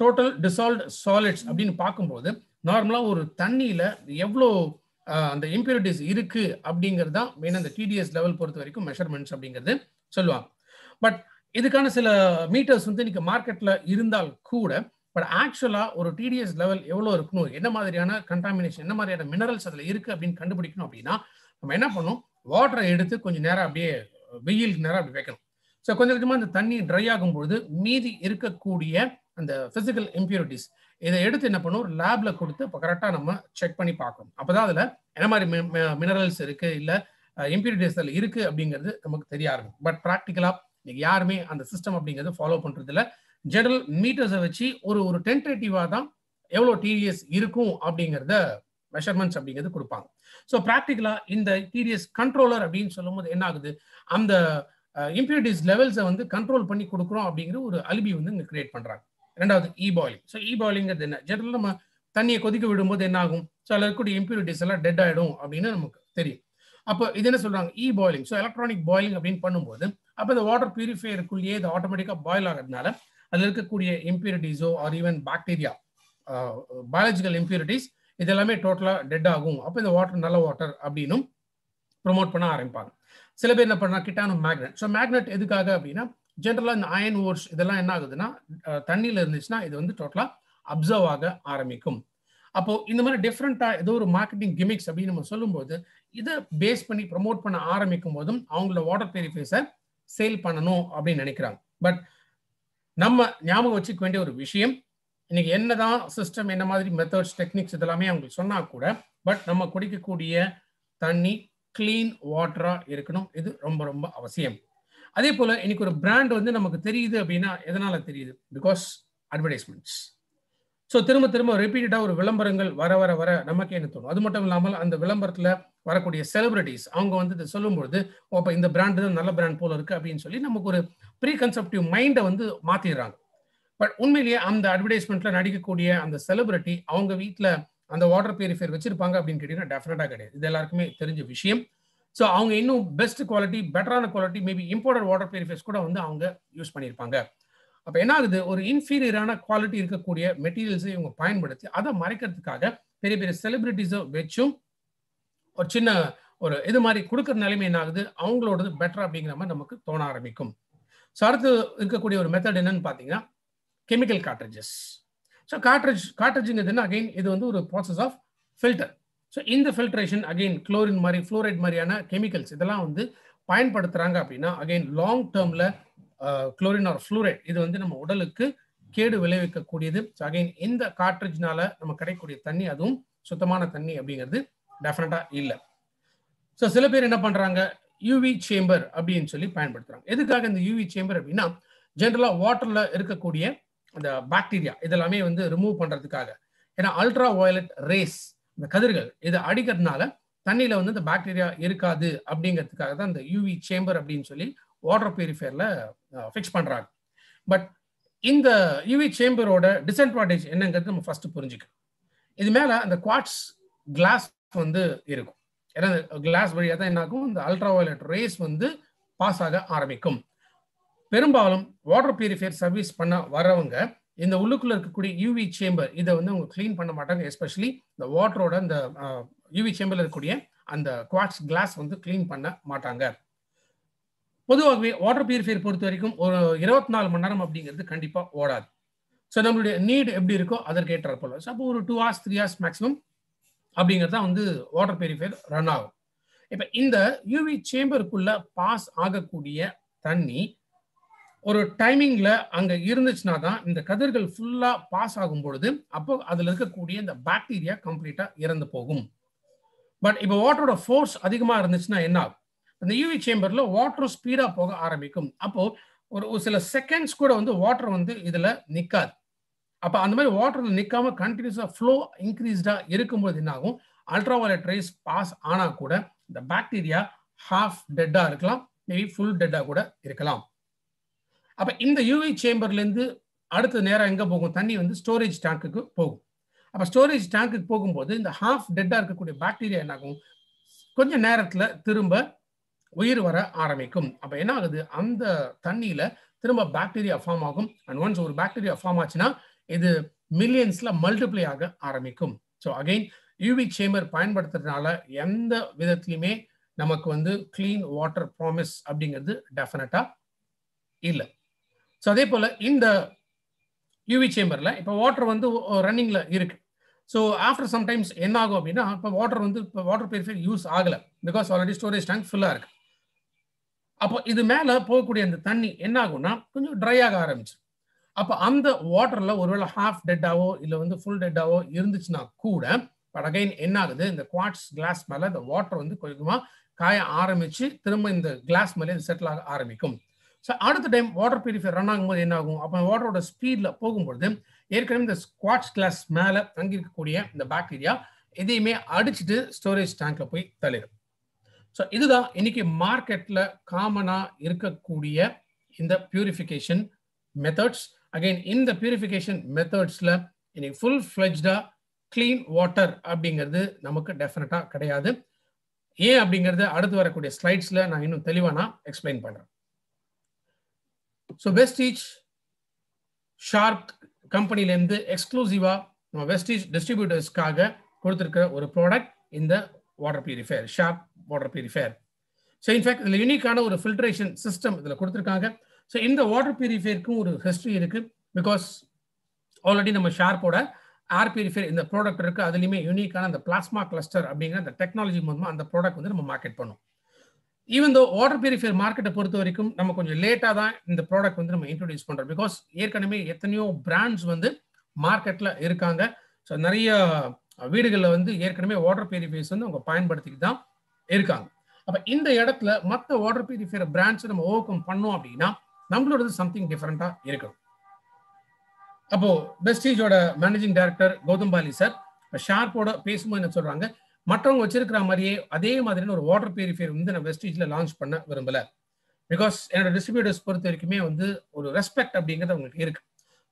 டோட்டல் டிசால்வ்ட் சாலிட்ஸ் அப்படின்னு பார்க்கும்போது நார்மலா ஒரு தண்ணியில எவ்வளோ அந்த இம்பியூரிட்டிஸ் இருக்கு அப்படிங்கிறது தான் மெயின் அந்த டிடிஎஸ் லெவல் பொறுத்த வரைக்கும் மெஷர்மெண்ட்ஸ் அப்படிங்கிறது சொல்லுவாங்க. பட் இதுக்கான சில மீட்டர்ஸ் வந்து இன்னைக்கு மார்க்கெட்ல இருந்தால் கூட பட் ஆக்சுவலா ஒரு டிடிஎஸ் லெவல் எவ்வளோ இருக்கணும், என்ன மாதிரியான கண்டாமினேஷன், என்ன மாதிரியான மினரல்ஸ் அதில் இருக்கு அப்படின்னு கண்டுபிடிக்கணும் அப்படின்னா நம்ம என்ன பண்ணணும், வாட்டரை எடுத்து கொஞ்சம் நேரம் அப்படியே வெயிலுக்கு நேரம் அப்படி வைக்கணும். ஸோ கொஞ்சம் கொஞ்சமாக அந்த தண்ணி ட்ரை ஆகும்பொழுது மீதி இருக்கக்கூடிய அந்த பிசிக்கல் இம்பியூரிட்டிஸ் இதை எடுத்து என்ன பண்ணும், லேப்ல கொடுத்து இப்போ கரெக்டாக நம்ம செக் பண்ணி பார்க்கணும். அப்போதான் அதில் என்ன மாதிரி மினரல்ஸ் இருக்கு இல்லை இம்பியூரிட்டிஸ் அதில் இருக்கு அப்படிங்கிறது நமக்கு தெரிய ஆரம்பிக்கும். பட் ப்ராக்டிக்கலா இன்னைக்கு யாருமே அந்த சிஸ்டம் அப்படிங்கிறது ஃபாலோ பண்றது இல்லை. ஜெனரல் மீட்டர்ஸை வச்சு ஒரு டென்டேட்டிவா தான் எவ்வளோ டிடிஎஸ் இருக்கும் அப்படிங்கிறத மெஷர்மெண்ட்ஸ் அப்படிங்கிறது கொடுப்பாங்க. ஸோ ப்ராக்டிக்கலா இந்த டிடிஎஸ் கண்ட்ரோலர் அப்படின்னு சொல்லும் போது என்ன ஆகுது, அந்த இம்பியூரிட்டிஸ் லெவல்ஸை வந்து கண்ட்ரோல் பண்ணி கொடுக்குறோம் அப்படிங்கிற ஒரு அலிபி வந்து இங்கே கிரியேட் பண்றாங்க. ரெண்டாவது பாயிலிங். ஸோ பாயிலிங்கிறது என்ன, ஜெனரல் நம்ம தண்ணியை கொதிக்க விடும்போது என்ன ஆகும், ஸோ அதில் இருக்கக்கூடிய இம்பியூரிட்டிஸ் எல்லாம் டெட் ஆயிடும் அப்படின்னு நமக்கு தெரியும். அப்போ இது என்ன சொல்றாங்க, பாயிலிங். ஸோ எலக்ட்ரானிக் பாயிலிங் அப்படின்னு பண்ணும்போது அப்போ இந்த வாட்டர் பியூரிஃபையருக்குள்ளேயே இது ஆட்டோமேட்டிக்காக பாயில் ஆகிறதுனால அதில் இருக்கக்கூடிய இம்பியூரிட்டிஸோ or even bacteria biological impurities இது எல்லாமே டோட்டலாக டெட் ஆகும். அப்போ இந்த வாட்டர் நல்ல வாட்டர் அப்படின்னும் ப்ரொமோட் பண்ண ஆரம்பிப்பாங்க. சில பேர் என்ன பண்ணா கிட்டானோ மேக்னெட். ஸோ மேக்னெட் எதுக்காக அப்படின்னா ஜென்ரலாக இந்த அயன் ஓர்ஸ் இதெல்லாம் என்ன ஆகுதுன்னா தண்ணியில் இருந்துச்சுன்னா இது வந்து டோட்டலாக அப்சர்வ் ஆக ஆரம்பிக்கும். அப்போ இந்த மாதிரி டிஃப்ரெண்டா ஏதோ ஒரு மார்க்கெட்டிங் கிமிக்ஸ் அப்படின்னு நம்ம சொல்லும்போது இதை பேஸ் பண்ணி ப்ரமோட் பண்ண ஆரம்பிக்கும் போதும் அவங்களோட வாட்டர் பியூரிஃபையர்ஸை சேல் பண்ணணும் அப்படின்னு நினைக்கிறாங்க. பட் நம்ம ஞாபகம் வச்சுக்க வேண்டிய ஒரு விஷயம், இன்னைக்கு என்னதான் சிஸ்டம் என்ன மாதிரி மெத்தட்ஸ் டெக்னிக்ஸ் இதெல்லாமே அவங்களுக்கு சொன்னா கூட பட் நம்ம குடிக்கக்கூடிய தண்ணி கிளீன் வாட்டரா இருக்கணும். இது ரொம்ப ரொம்ப அவசியம். அதே போல இன்னைக்கு ஒரு பிராண்ட் வந்து நமக்கு தெரியுது அப்படின்னா எதனால தெரியுது, பிகாஸ் அட்வர்டைஸ்மெண்ட்ஸ். ஸோ திரும்ப திரும்ப ரிப்பீட்டடா ஒரு விளம்பரங்கள் வர வர வர நமக்கு என்ன தோணும். அது மட்டும் இல்லாமல் அந்த விளம்பரத்துல வரக்கூடிய செலிபிரிட்டிஸ் அவங்க வந்து இதை சொல்லும்பொழுது அப்போ இந்த பிராண்டு தான் நல்ல பிராண்ட் போல இருக்கு அப்படின்னு சொல்லி நமக்கு ஒரு ப்ரீ கன்செப்டிவ் மைண்டை வந்து மாத்திடுறாங்க. பட் உண்மையிலேயே அந்த அட்வர்டைஸ்மெண்ட்ல நடிக்கக்கூடிய அந்த செலிபிரிட்டி அவங்க வீட்டில் அந்த வாட்டர் பியூரிஃபையர் வச்சிருப்பாங்க அப்படின்னு கேட்டீங்கன்னா டெஃபினட்டா கிடையாது. இது எல்லாருக்குமே தெரிஞ்ச விஷயம். ஸோ அவங்க இன்னும் பெஸ்ட் குவாலிட்டி, பெட்டரான quality, maybe imported water purifiers கூட வந்து அவங்க யூஸ் பண்ணியிருப்பாங்க. அப்போ என்ன ஆகுது, ஒரு இன்ஃபீரியரான குவாலிட்டி இருக்கக்கூடிய மெட்டீரியல்ஸை இவங்க பயன்படுத்தி அதை மறைக்கிறதுக்காக பெரிய பெரிய செலிபிரிட்டிஸை வச்சும் ஒரு சின்ன ஒரு இது மாதிரி கொடுக்குற நிலைமை என்ன ஆகுது, அவங்களோடது பெட்டர் அப்படிங்கிற மாதிரி நமக்கு தோண ஆரம்பிக்கும். ஸோ அடுத்து இருக்கக்கூடிய ஒரு மெத்தட் என்னன்னு பார்த்தீங்கன்னா கெமிக்கல் கார்ட்ரிட்ஜஸ். ஸோ கார்ட்ரிட்ஜுங்கிறது அகைன் இது வந்து ஒரு ப்ராசஸ் ஆஃப் ஃபில்டர். ஸோ இந்த ஃபில்ட்ரேஷன் அகைன் குளோரின் மாதிரி ஃப்ளோரைட் மாதிரியான கெமிக்கல்ஸ் இதெல்லாம் வந்து பயன்படுத்துறாங்க அப்படின்னா அகைன் லாங் டேர்ம்ல குளோரின் ஆர் ஃப்ளூரைட் இது வந்து நம்ம உடலுக்கு கேடு விளைவிக்கக்கூடியது. ஸோ அகைன் இந்த கார்ட்ரிட்ஜ்னால நம்ம கிடைக்கக்கூடிய தண்ணி அதுவும் சுத்தமான தண்ணி அப்படிங்கிறது டெஃபினட்டா இல்லை. ஸோ சில பேர் என்ன பண்றாங்க, யூவி சேம்பர் அப்படின்னு சொல்லி பயன்படுத்துறாங்க. எதுக்காக இந்த யூவி சேம்பர் அப்படின்னா ஜென்ரலா வாட்டர்ல இருக்கக்கூடிய அந்த பாக்டீரியா இதெல்லாமே வந்து ரிமூவ் பண்றதுக்காக. ஏன்னா அல்ட்ரா வயலட் ரேஸ் இந்த கதிர்கள் இதை அடிக்கிறதுனால தண்ணியில வந்து இந்த பாக்டீரியா இருக்காது அப்படிங்கிறதுக்காக தான் இந்த யூவி சேம்பர் அப்படின்னு சொல்லி வாட்டர் பியூரிஃபையர்ல ஃபிக்ஸ் பண்றாங்க. பட் இந்த யூவி சேம்பரோட டிஸ்அட்வான்டேஜ் என்னங்கிறது நம்ம ஃபர்ஸ்ட் புரிஞ்சுக்கணும். இது மேல அந்த குவார்ட்ஸ் கிளாஸ் வந்து இருக்கும். ஏன்னா கிளாஸ் வழியாக தான் என்ன ஆகும், இந்த அல்ட்ரா வயலட் ரேஸ் வந்து பாஸ் ஆக ஆரம்பிக்கும். பெரும்பாலும் வாட்டர் பியூரிஃபையர் சர்வீஸ் பண்ண வரவங்க இந்த உள்ளுக்குள்ள இருக்கக்கூடிய யூவி சேம்பர் இதை வந்து அவங்க கிளீன் பண்ண மாட்டாங்க. எஸ்பெஷலி இந்த வாட்டரோட இந்த யூவி சேம்பர்ல இருக்கக்கூடிய அந்த குவார்ட்ஸ் கிளாஸ் வந்து கிளீன் பண்ண மாட்டாங்க. பொதுவாகவே வாட்டர் பியூரிஃபையர் பொறுத்த வரைக்கும் ஒரு 24 மணி நேரம் அப்படிங்கிறது கண்டிப்பா ஓடாது. ஸோ நம்மளுடைய நீட் எப்படி இருக்கோ அதற்கு ஏற்ற போல. ஸோ அப்போ ஒரு 2 hours 3 hours மேக்ஸிமம் அப்படிங்கிறது தான் வந்து வாட்டர் பியூரிஃபையர் ரன் ஆகும். இப்போ இந்த யூவி சேம்பருக்குள்ள பாஸ் ஆகக்கூடிய தண்ணி ஒரு டைமிங்ல அங்க இருந்துச்சுன்னா தான் இந்த கதிர்கள் ஃபுல்லா பாஸ் ஆகும் பொழுது அப்போ அதுல இருக்கக்கூடிய இந்த பாக்டீரியா கம்ப்ளீட்டா இறந்து போகும். பட் இப்போ வாட்டரோட ஃபோர்ஸ் அதிகமா இருந்துச்சுன்னா என்ன ஆகும், இந்த யூவி சேம்பர்ல வாட்டர் ஸ்பீடா போக ஆரம்பிக்கும். அப்போ ஒரு சில செகண்ட்ஸ் கூட வந்து வாட்டர் வந்து இதுல நிக்காது. அப்ப அந்த மாதிரி வாட்டர்ல நிக்காம கண்டினியூஸா ஃப்ளோ இன்க்ரீஸ்டா இருக்கும்போது என்ன ஆகும், அல்ட்ரா வயலட் ரேஸ் பாஸ் ஆனா கூட இந்த பாக்டீரியா ஹாஃப் டெட்டா இருக்கலாம், மேபி ஃபுல் டெட்டா கூட இருக்கலாம். அப்ப இந்த யூவி சேம்பர்ல இருந்து அடுத்த நேரம் எங்க போகும், தண்ணி வந்து ஸ்டோரேஜ் டேங்குக்கு போகும். அப்ப ஸ்டோரேஜ் டேங்குக்கு போகும்போது இந்த ஹாஃப் டெட்டா இருக்கக்கூடிய பாக்டீரியா என்ன ஆகும், கொஞ்ச நேரத்துல திரும்ப உயிர் வர ஆரம்பிக்கும். அப்ப என்ன ஆகுது, அந்த தண்ணியில திரும்ப பாக்டீரியா ஃபார்ம் ஆகும். அண்ட் ஒன்ஸ் ஒரு பாக்டீரியா ஃபார்ம் ஆச்சுன்னா இது மில்லியன்ஸ்ல மல்டிப்ளை ஆக ஆரம்பிக்கும். ஸோ அகைன் யூவி சேம்பர் பயன்படுத்துறதுனால எந்த விதத்துலையுமே நமக்கு வந்து கிளீன் வாட்டர் ப்ராமிஸ் அப்படிங்கிறது டெஃபினட்டா இல்லை. ஸோ அதே போல இந்த யூவி சேம்பர்ல இப்போ வாட்டர் வந்து ரன்னிங்ல இருக்கு. ஸோ ஆஃப்டர் சம்டைம்ஸ் என்ன ஆகும் அப்படின்னா, இப்போ வாட்டர் பியூரிஃபையர் யூஸ் ஆகலை, பிகாஸ் ஆல்ரெடி ஸ்டோரேஜ் டேங்க் ஃபுல்லாக இருக்கு. அப்போ இது மேலே போகக்கூடிய அந்த தண்ணி என்ன ஆகும்னா கொஞ்சம் ட்ரை ஆக ஆரம்பிச்சு. அப்போ அந்த வாட்டர்ல ஒருவேளை ஹாஃப் டெட்டாவோ இல்லை வந்து ஃபுல் டெட்டாவோ இருந்துச்சுன்னா கூட, பட் அகைன் என்ன ஆகுது, இந்த குவார்ட்ஸ் கிளாஸ் மேலே இந்த வாட்டர் வந்து கொஞ்சமாக காய ஆரம்பிச்சு திரும்ப இந்த கிளாஸ் மேலே செட்டில் ஆக ஆரம்பிக்கும். ஸோ அடுத்த டைம் வாட்டர் பியூரிஃபையர் ரன் ஆகும்போது என்ன ஆகும், அப்போ வாட்டரோட ஸ்பீடில் போகும்பொழுது ஏற்கனவே இந்த குவார்ட்ஸ் கிளாஸ் மேலே தங்கியிருக்கக்கூடிய இந்த பாக்டீரியா எதையுமே அடிச்சுட்டு ஸ்டோரேஜ் டேங்க்ல போய் தள்ளிடும். ஸோ இதுதான் இன்னைக்கு மார்க்கெட்ல காமனா இருக்கக்கூடிய இந்த பியூரிஃபிகேஷன் மெத்தட்ஸ். அகைன் இந்த பியூரிஃபிகேஷன் மெத்தட்ஸ்ல இன்னைக்கு ஃபுல் ஃபிளெஜ்டா கிளீன் வாட்டர் அப்படிங்கிறது நமக்கு டெஃபினட்டா கிடையாது. ஏன் அப்படிங்கிறது அடுத்து வரக்கூடிய ஸ்லைட்ஸ்ல நான் இன்னும் தெளிவா நான் எக்ஸ்பிளைன் பண்றேன். ஸோ வெஸ்டீஜ் ஷார்ப் கம்பெனிலேருந்து எக்ஸ்க்ளூசிவா நம்ம வெஸ்டீஜ் டிஸ்ட்ரிபியூட்டர்ஸ்க்காக கொடுத்துருக்கிற ஒரு ப்ராடக்ட் இந்த water purifier, sharp water purifier. So in fact இதில் யூனிக்கான ஒரு ஃபில்ட்ரேஷன் சிஸ்டம் இதில் கொடுத்துருக்காங்க. ஸோ இந்த வாட்டர் பியூரிஃபையருக்கும் ஒரு ஹிஸ்ட்ரி இருக்கு, பிகாஸ் ஆல்ரெடி நம்ம ஷார்ப்போட ஏர் பியூரிஃபையர் இந்த ப்ராடக்ட் இருக்கு. அதுலேயுமே யூனிக்கான அந்த பிளாஸ்மா கிளஸ்டர் அப்படிங்கிற அந்த டெக்னாலஜி மூலமாக அந்த ப்ராடக்ட் வந்து நம்ம மார்க்கெட் பண்ணோம். ஈவன் தோ வாட்டர் பியூரிஃபையர் மார்க்கெட்டை பொறுத்த வரைக்கும் நம்ம கொஞ்சம் லேட்டாக தான் இந்த ப்ராடக்ட் வந்து நம்ம இன்ட்ரோடியூஸ் பண்ணுறோம், பிகாஸ் ஏற்கனவே எத்தனையோ பிராண்ட்ஸ் வந்து மார்க்கெட்டில் இருக்காங்க. ஸோ நிறைய வீடுகளில் வந்து ஏற்கனவே வாட்டர் பியூரிஃபையர்ஸ் வந்து அவங்க பயன்படுத்திட்டு தான் இருக்காங்க. அப்போ இந்த இடத்துல மற்ற வாட்டர் பியூரிஃபையர் பிராண்ட்ஸ் நம்ம ஓவர் கம் பண்ணோம் அப்படின்னா நம்மளோடது சம்திங் டிஃப்ரெண்டா இருக்கணும். அப்போ வெஸ்டீஜோட managing director Gautam Bali sir ஷார்ப்போட பேசும்போது என்ன சொல்றாங்க, மற்றவங்க வச்சிருக்கிற மாதிரியே அதே மாதிரியான ஒரு வாட்டர் பியூரிஃபையர் வந்து நான் வெஸ்டீஜ்ல லான்ச் பண்ண விரும்பல, பிகாஸ் என்னோட டிஸ்ட்ரிபியூட்டர்ஸ் பொறுத்த வரைக்குமே வந்து ஒரு ரெஸ்பெக்ட் அப்படிங்கிறது அவங்களுக்கு இருக்கு.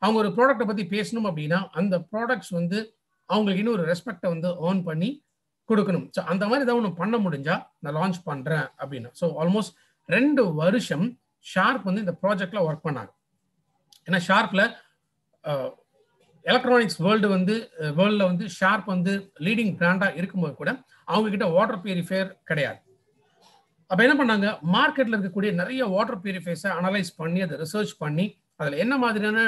அவங்க ஒரு ப்ராடக்ட்டை பத்தி பேசணும் அப்படின்னா அந்த ப்ராடக்ட்ஸ் வந்து அவங்களுக்கு இன்னும் ஒரு ரெஸ்பெக்டை வந்து ஏர்ன் பண்ணி கொடுக்கணும். ஸோ அந்த மாதிரி ஏதாவது ஒன்று பண்ண முடிஞ்சா நான் லான்ச் பண்றேன் அப்படின்னா. ஸோ ஆல்மோஸ்ட் 2 வருஷம் ஷார்ப் வந்து இந்த ப்ராஜெக்ட்ல ஒர்க் பண்ணாங்க. ஏன்னா ஷார்ப்ல எலக்ட்ரானிக்ஸ் வேர்ல்டில் வந்து ஷார்ப் வந்து லீடிங் பிராண்டா இருக்கும்போது கூட அவங்க கிட்ட வாட்டர் பியூரிஃபையர் கிடையாது. அப்ப என்ன பண்ணாங்க, மார்க்கெட்ல இருக்கக்கூடிய நிறைய வாட்டர் பியூரிஃபையர்ஸை அனலைஸ் பண்ணி அதை ரிசர்ச் பண்ணி அதில் என்ன மாதிரியான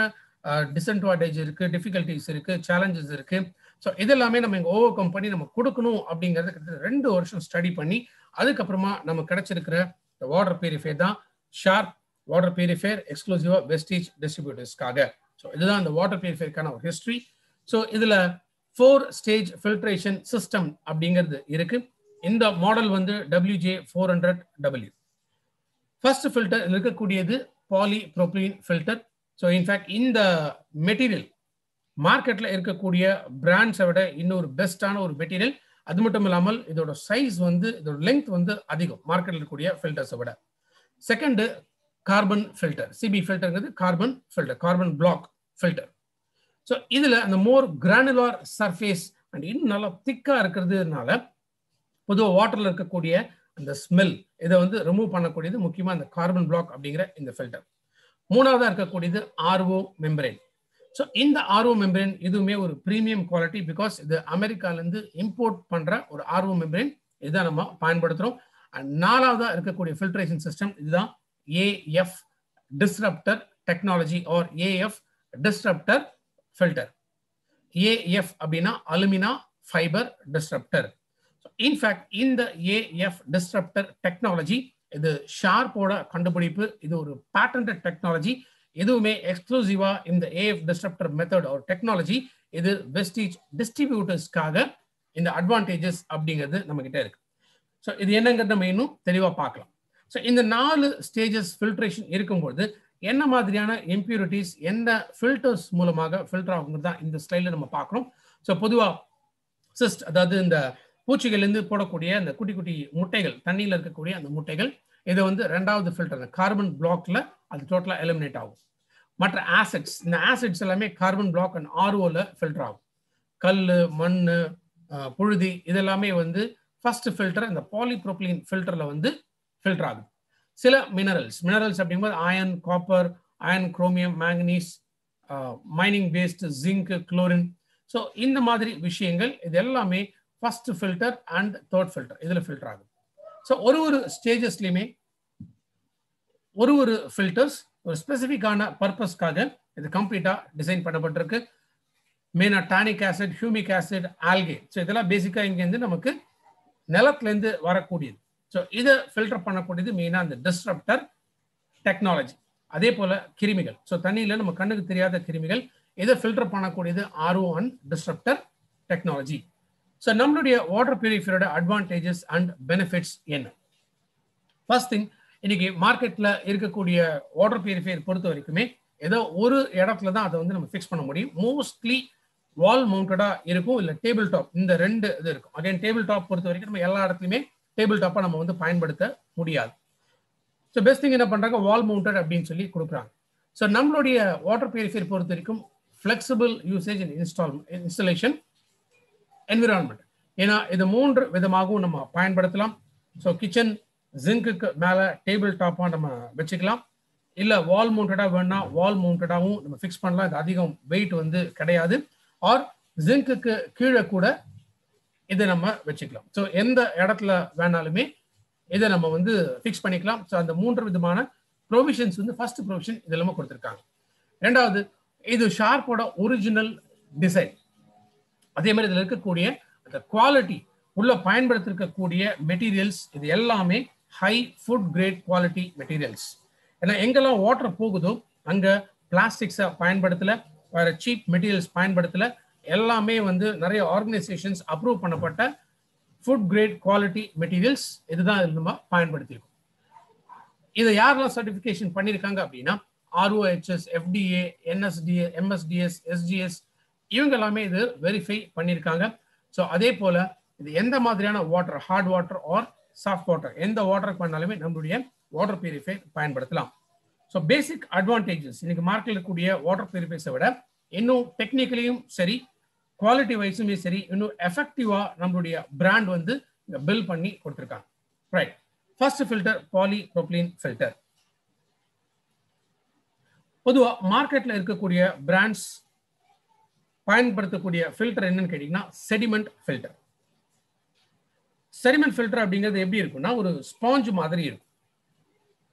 டிஸ்அட்வான்டேஜ் இருக்கு, டிஃபிகல்டிஸ் இருக்கு, சேலஞ்சஸ் இருக்கு, ஸோ இதெல்லாமே நம்ம இங்கே ஓவர் கம் பண்ணி நம்ம கொடுக்கணும் அப்படிங்கிறத கிட்டத்தட்ட 2 வருஷம் ஸ்டடி பண்ணி அதுக்கப்புறமா நம்ம கிடைச்சிருக்கிற வாட்டர் பியூரிஃபையர் தான் ஷார்ப் வாட்டர் பியூரிஃபையர் எக்ஸ்க்ளூசிவா வெஸ்டீஜ் டிஸ்ட்ரிபியூட்டர்ஸ்க்காக. ஸோ இதுதான் இந்த வாட்டர் பியூரிஃபையருக்கான ஒரு ஹிஸ்டரி. ஸோ இதுல 4 ஸ்டேஜ் ஃபில்ட்ரேஷன் சிஸ்டம் அப்படிங்கிறது இருக்கு. இந்த மாடல் வந்து WJ400W. ஃபர்ஸ்ட் ஃபில்டர் இருக்கக்கூடியது பாலிப்ரோபிலீன் ஃபில்டர். ஸோ இன்ஃபேக்ட் இந்த மெட்டீரியல் மார்க்கெட்ல இருக்கக்கூடிய பிராண்ட்ஸை விட இன்னொரு பெஸ்டான ஒரு மெட்டீரியல். அது மட்டும் இல்லாமல் இதோட சைஸ் வந்து இதோட லெங்த் வந்து அதிகம் மார்க்கெட்ல இருக்கக்கூடிய ஃபில்டர்ஸை விட. செகண்ட் கார்பன் ஃபில்டர், சிபி ஃபில்டர்ங்கிறது carbon filter, carbon block filter. So இதுல அந்த மோர் கிரானுலார் சர்ஃபேஸ் அண்ட் இன்னும் நல்லா திக்கா இருக்கிறதுனால பொதுவாக வாட்டர்ல இருக்கக்கூடிய அந்த ஸ்மெல் இதை வந்து ரிமூவ் பண்ணக்கூடியது முக்கியமா இந்த கார்பன் பிளாக் அப்படிங்கிற இந்த ஃபில்டர். மூணாவதா இருக்கக்கூடியது ஆர்ஓ மெம்பரேன். ஸோ இந்த ஆர்ஓ மெம்பரேன் இதுவுமே ஒரு ப்ரீமியம் குவாலிட்டி, பிகாஸ் இது அமெரிக்காலேருந்து இம்போர்ட் பண்ற ஒரு ஆர்ஓ மெம்பரேன் இதுதான் நம்ம பயன்படுத்துறோம். அண்ட் நாலாவதா இருக்கக்கூடிய ஃபில்ட்ரேஷன் சிஸ்டம் இதுதான் AF disruptor technology R AF disruptor filter. AF அப்படின்னா அலுமினா ஃபைபர் டிஸ்ரப்டர். இன்ஃபேக்ட் இந்த AF டிஸ்ரப்டர் டெக்னாலஜி இது ஷார்ப்போட கண்டுபிடிப்பு. இது ஒரு பேட்டன்டட் டெக்னாலஜி. எதுவுமே எக்ஸ்க்ளூசிவா இந்த AF டிஸ்ரப்டர் மெத்தட் ஒரு டெக்னாலஜி இது வெஸ்டீஜ் டிஸ்ட்ரிபியூட்டர்ஸ்க்காக இந்த அட்வான்டேஜஸ் அப்படிங்கிறது நம்ம கிட்ட இருக்கு. ஸோ இது என்னங்கிறது நம்ம இன்னும் தெளிவா பார்க்கலாம். ஸோ இந்த 4 ஸ்டேஜஸ் ஃபில்ட்ரேஷன் இருக்கும்போது என்ன மாதிரியான இம்பியூரிட்டிஸ் எந்த ஃபில்டர்ஸ் மூலமாக ஃபில்டர் ஆகுங்கிறது தான் இந்த ஸ்லைட்ல நம்ம பார்க்குறோம். ஸோ பொதுவாக சிஸ்ட், அதாவது இந்த பூச்சிகள்லேருந்து போடக்கூடிய அந்த குட்டி குட்டி முட்டைகள், தண்ணியில் இருக்கக்கூடிய அந்த முட்டைகள், இதை வந்து 2வது ஃபில்டர் கார்பன் பிளாக்ல அது டோட்டலாக எலிமினேட் ஆகும். மற்ற ஆசிட்ஸ், இந்த ஆசிட்ஸ் எல்லாமே கார்பன் பிளாக் அண்ட் ஆர்ஓல ஃபில்டர் ஆகும். கல், மண், புழுதி இதெல்லாமே வந்து ஃபர்ஸ்ட் ஃபில்டர் இந்த பாலிப்ரோபிலீன் ஃபில்டர்ல வந்து ஃபில்டர் ஆகும். சில மினரல்ஸ் அப்படிங்கும்போது iron, copper, iron, chromium, manganese, mining waste, zinc, chlorine, so இந்த மாதிரி விஷயங்கள் இது எல்லாமே first filter and third filter இதில் ஃபில்டர் ஆகும். ஸோ ஒரு ஸ்டேஜஸ்லையுமே ஒரு ஃபில்டர்ஸ் ஒரு ஸ்பெசிஃபிக்கான பர்பஸ்க்காக இது கம்ப்ளீட்டாக டிசைன் பண்ணப்பட்டிருக்கு. மெயினாக tonic acid, humic acid, algae. So இதெல்லாம் பேசிக்காக இங்கேருந்து நமக்கு நிலத்துலேருந்து வரக்கூடியது. ஸோ இதை ஃபில்டர் பண்ணக்கூடியது மெயினாக அந்த டிஸ்ரப்டர் டெக்னாலஜி. அதே போல் கிருமிகள். ஸோ தண்ணியில் நம்ம கண்ணுக்கு தெரியாத கிருமிகள் இதை ஃபில்டர் பண்ணக்கூடியது RO and disruptor technology. So நம்மளுடைய வாட்டர் பியூரிஃபையரோட அட்வான்டேஜஸ் அண்ட் பெனிஃபிட்ஸ் என்ன? ஃபர்ஸ்ட் திங், இன்னைக்கு மார்க்கெட்டில் இருக்கக்கூடிய வாட்டர் பியூரிஃபையர் பொறுத்த வரைக்குமே ஏதோ ஒரு இடத்துல தான் அதை வந்து நம்ம ஃபிக்ஸ் பண்ண முடியும். மோஸ்ட்லி வால் மவுண்டடாக இருக்கும், இல்லை டேபிள் டாப். இந்த ரெண்டு இது இருக்கும். அகைன் டேபிள் டாப் பொறுத்த வரைக்கும் நம்ம எல்லா இடத்துலையுமே டேபிள் டாப்பை நம்ம வந்து பயன்படுத்த முடியாது. ஸோ பெஸ்ட் திங் என்ன பண்ணுறாங்க, வால் மவுண்டட் அப்படின்னு சொல்லி கொடுக்குறாங்க. ஸோ நம்மளுடைய வாட்டர் பியூரிஃபையர் பொறுத்த வரைக்கும் flexible usage and installation environment. ஏன்னா இது 3 விதமாகவும் நம்ம பயன்படுத்தலாம். ஸோ கிச்சன் ஜிங்க்குக்கு மேலே டேபிள் டாப்பாக நம்ம வச்சுக்கலாம், இல்லை வால் மவுண்டடாக வேணா வால் மவுண்டடாகவும் நம்ம ஃபிக்ஸ் பண்ணலாம். இது அதிகம் வெயிட் வந்து கிடையாது. ஆர் ஜிங்க்குக்கு கீழே கூட இதை நம்ம வச்சுக்கலாம். ஸோ எந்த இடத்துல வேணாலுமே இதை நம்ம வந்து ஃபிக்ஸ் பண்ணிக்கலாம். ஸோ அந்த 3 விதமான ப்ரொவிஷன்ஸ் வந்து ஃபர்ஸ்ட் ப்ரொவிஷன் இது எல்லாமே கொடுத்துருக்காங்க. ரெண்டாவது, இது ஷார்ப்போட ஒரிஜினல் டிசைன். அதே மாதிரி இதில் இருக்கக்கூடிய அந்த குவாலிட்டி, உள்ள பயன்படுத்திருக்கக்கூடிய மெட்டீரியல்ஸ் இது எல்லாமே high food grade quality materials. ஏன்னா எங்கெல்லாம் வாட்டர் போகுதோ அங்கே பிளாஸ்டிக்ஸை பயன்படுத்தல, வேற சீப் மெட்டீரியல்ஸ் பயன்படுத்தல. எல்லாமே வந்து நிறைய ஆர்கனைசேஷன்ஸ் அப்ரூவ் பண்ணப்பட்ட ஃபுட் கிரேட் குவாலிட்டி மெட்டீரியல்ஸ் இதுதான் நம்ம பயன்படுத்தியிருக்கோம். இதை யாரெல்லாம் சர்டிஃபிகேஷன் பண்ணியிருக்காங்க அப்படின்னா ROHS, FDA, NSDA, MSDS, SGS இவங்க எல்லாமே இது வெரிஃபை பண்ணியிருக்காங்க. ஸோ அதே போல இது எந்த மாதிரியான water, hard water or soft water, எந்த வாட்டருக்கு பண்ணாலுமே நம்மளுடைய வாட்டர் பியூரிஃபை பயன்படுத்தலாம். ஸோ பேசிக் அட்வான்டேஜஸ் இன்னைக்கு மார்க்கெட்டில் இருக்கக்கூடிய வாட்டர் பியூரிஃபைஸை விட இன்னும் டெக்னிக்கலியும் சரி, குவாலிட்டி வைஸுமே சரி, இன்னும் எஃபெக்டிவா நம்மளுடைய பிராண்ட் வந்து பில் பண்ணி கொடுத்துருக்காங்க. Right. First filter polypropylene filter. பொதுவாக மார்க்கெட்டில் இருக்கக்கூடிய பிராண்ட்ஸ் பயன்படுத்தக்கூடிய ஃபில்டர் என்னன்னு கேட்டீங்கன்னா செடிமெண்ட் ஃபில்டர். செடிமெண்ட் ஃபில்டர் அப்படிங்கிறது எப்படி இருக்குன்னா ஒரு ஸ்பாஞ்ச் மாதிரி இருக்கும்.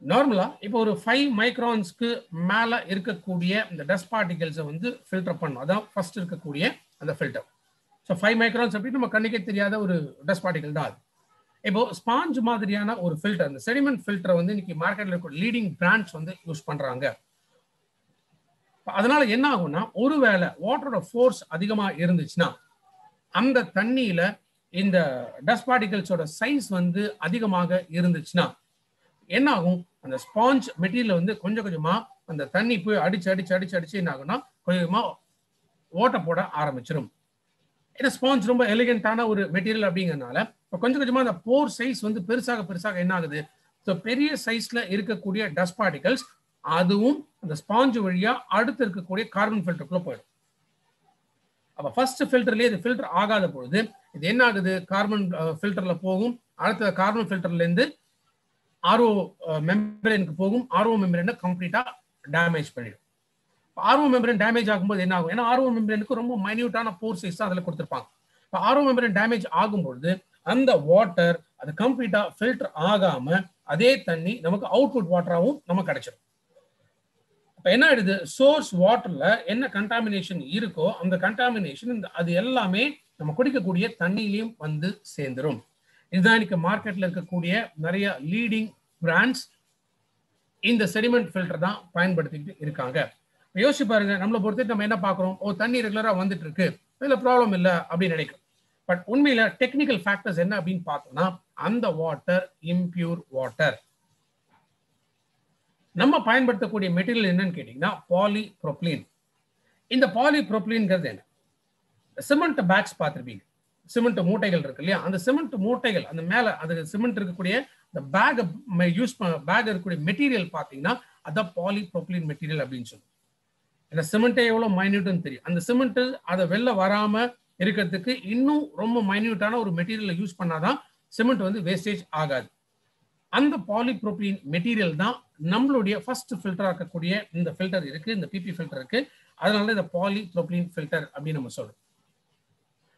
நார்மலா இப்போ ஒரு 5 மைக்ரான்ஸ்க்கு மேல இருக்கக்கூடிய இந்த டஸ்ட் பார்ட்டிகல்ஸை வந்து ஃபில்டர் பண்ணும். அதான் ஃபர்ஸ்ட் இருக்கக்கூடிய அந்த ஃபில்டர். ஸோ 5 மைக்ரான்ஸ் அப்படி நம்ம கண்ணுக்கே தெரியாத ஒரு டஸ்ட் பார்ட்டிகல் தான் அது. இப்போ ஸ்பாஞ்ச் மாதிரியான ஒரு ஃபில்டர், இந்த செடிமெண்ட் ஃபில்டரை வந்து இன்னைக்கு மார்க்கெட்ல இருக்க லீடிங் பிராண்ட்ஸ் வந்து யூஸ் பண்றாங்க. அதனால என்ன ஆகும்னா, ஒருவேளை வாட்டரோட ஃபோர்ஸ் அதிகமா இருந்துச்சுன்னா அந்த தண்ணியில இந்த டஸ்ட் பார்ட்டிகல்ஸோட சைஸ் வந்து அதிகமாக இருந்துச்சுன்னா என்ன ஆகும், அந்த ஸ்பாஞ்ச் மெட்டீரியல் வந்து கொஞ்சம் கொஞ்சமா அந்த தண்ணி போய் அடிச்சு என்ன ஆகும்னா கொஞ்சமா ஓட்ட போட ஆரம்பிச்சிடும். ஏன்னா ஸ்பாஞ்ச் ரொம்ப எலிகென்ட்டான ஒரு மெட்டீரியல் அப்படிங்கிறதுனால கொஞ்சம் கொஞ்சமா அந்த போர் சைஸ் வந்து பெருசாக என்ன ஆகுது, ஸோ பெரிய சைஸ்ல இருக்கக்கூடிய டஸ்ட் பார்ட்டிகல்ஸ் அதுவும் அந்த ஸ்பாஞ்ச் வழியா அடுத்து இருக்கக்கூடிய கார்பன் ஃபில்டருக்குள்ள போயிடும். அப்ப ஃபர்ஸ்ட் ஃபில்டர்லயே இது ஃபில்டர் ஆகாத பொழுது இது என்ன ஆகுது, கார்பன் ஃபில்டர்ல போகும், அடுத்த கார்பன் ஃபில்டர்ல இருந்து RO மெம்பரேனுக்கு போகும். RO மெம்பரேனை கம்ப்ளீட்டா டேமேஜ் பண்ணிடும். RO மெம்பரேன் டேமேஜ் ஆகும்போது என்ன ஆகும், ஏன்னா RO மெம்பரேனுக்கு ரொம்ப மைன்யூட்டான போர் சைஸ் தான் அதில் கொடுத்துருப்பாங்க. இப்போ RO மெம்பரேன் டேமேஜ் ஆகும்பொழுது அந்த வாட்டர் அது கம்ப்ளீட்டா ஃபில்டர் ஆகாம அதே தண்ணி நமக்கு அவுட்புட் வாட்டராகவும் நமக்கு கிடைச்சிடும். இப்போ என்ன ஆயிடுது, சோர்ஸ் வாட்டர்ல என்ன கண்டாமினேஷன் இருக்கோ அந்த கண்டாமினேஷன் அது எல்லாமே நம்ம குடிக்கக்கூடிய தண்ணியிலையும் வந்து சேர்ந்துரும். இதுதான் இன்னைக்கு மார்க்கெட்ல இருக்கக்கூடிய நிறைய லீடிங் பிராண்ட்ஸ் இந்த செடிமெண்ட் ஃபில்டர் தான் பயன்படுத்திட்டு இருக்காங்க. யோசிச்சு பாருங்க, நம்மளை பொறுத்து நம்ம என்ன பார்க்குறோம், ஓ தண்ணி ரெகுலரா வந்துட்டு இருக்கு, இதுல ப்ராப்ளம் இல்லை அப்படின்னு நினைக்கிறோம். பட் உண்மையில டெக்னிக்கல் ஃபேக்டர்ஸ் என்ன அப்படின்னு பார்த்தோம்னா அந்த வாட்டர் இம்பியூர் வாட்டர். நம்ம பயன்படுத்தக்கூடிய மெட்டீரியல் என்னன்னு கேட்டீங்கன்னா பாலிப்ரோபிலீன். இந்த பாலிப்ரோபிலீன்ங்கிறது என்ன, சிமெண்ட் பேக்ஸ் பார்த்துருப்பீங்க, சிமெண்ட் மூட்டைகள் இருக்கு இல்லையா, அந்த சிமெண்ட் மூட்டைகள் அந்த மேல அது சிமெண்ட் இருக்கக்கூடிய இந்த பேக் யூஸ் பேக் இருக்கக்கூடிய மெட்டீரியல் பார்த்தீங்கன்னா அதான் பாலிப்ரோபிலீன் மெட்டீரியல் அப்படின்னு சொல்லுவோம். ஏன்னா சிமெண்ட்டே எவ்வளோ மைன்யூட்னு தெரியும். அந்த சிமெண்ட் அதை வெளில வராம இருக்கிறதுக்கு இன்னும் ரொம்ப மைன்யூட்டான ஒரு மெட்டீரியலை யூஸ் பண்ணாதான் சிமெண்ட் வந்து வேஸ்டேஜ் ஆகாது. அந்த பாலிப்ரோபிலீன் மெட்டீரியல் தான் நம்மளுடைய ஃபர்ஸ்ட் ஃபில்டரா இருக்கக்கூடிய இந்த ஃபில்டர் இருக்கு, இந்த பிபி ஃபில்டர் இருக்கு. அதனால இந்த பாலிப்ரோபிலீன் ஃபில்டர் அப்படின்னு நம்ம சொல்றோம்.